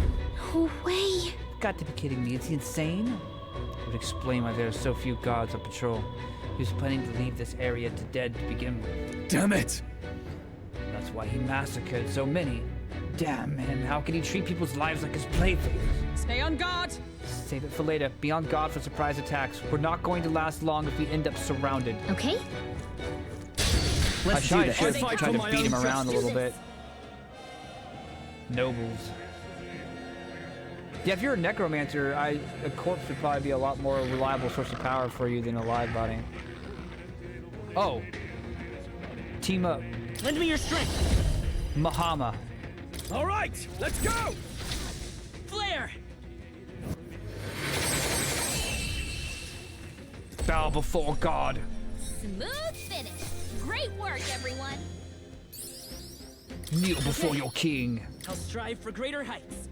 No way. Got to be kidding me. Is he insane? It would explain why there are so few guards on patrol. He was planning to leave this area to dead to begin with. Damn it! That's why he massacred so many. Damn him. How can he treat people's lives like his playthings? Stay on guard. Save it for later. Be on guard for surprise attacks. We're not going to last long if we end up surrounded. Okay. I tried to beat him around a little bit. Nobles. Yeah, if you're a necromancer, a corpse would probably be a lot more reliable source of power for you than a live body. Oh. Team up. Lend me your strength. Mahama. All right, let's go! Flare! Bow before God. Smooth finish. Great work, everyone. Kneel before your king. I'll strive for greater heights.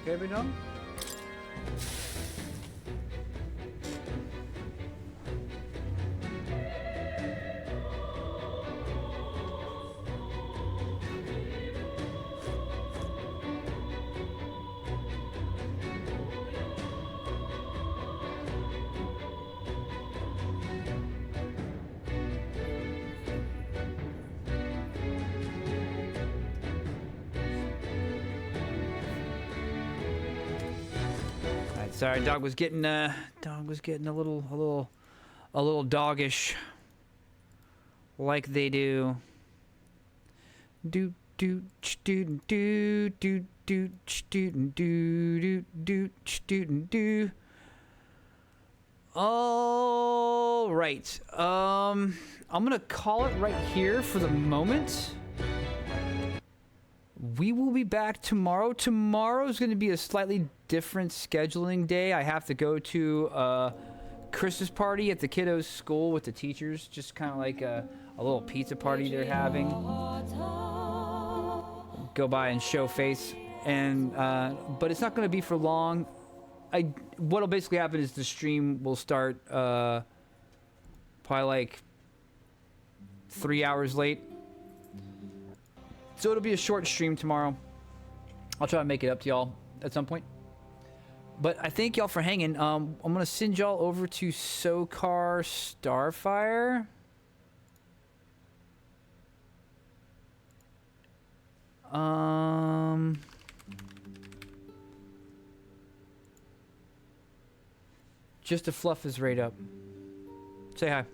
Okay, we done? Sorry, dog was getting a little doggish, like they do. Do do do do do do do do do do do. All right. I'm gonna call it right here for the moment. We will be back tomorrow. Tomorrow is going to be a slightly different scheduling day. I have to go to a Christmas party at the kiddos' school with the teachers. Just kind of like a little pizza party they're having. Go by and show face. And but it's not going to be for long. What'll basically happen is the stream will start probably like 3 hours late. So it'll be a short stream tomorrow. I'll try to make it up to y'all at some point. But I thank y'all for hanging. I'm going to send y'all over to Sokar Starfire. Just to fluff his rate up. Say hi.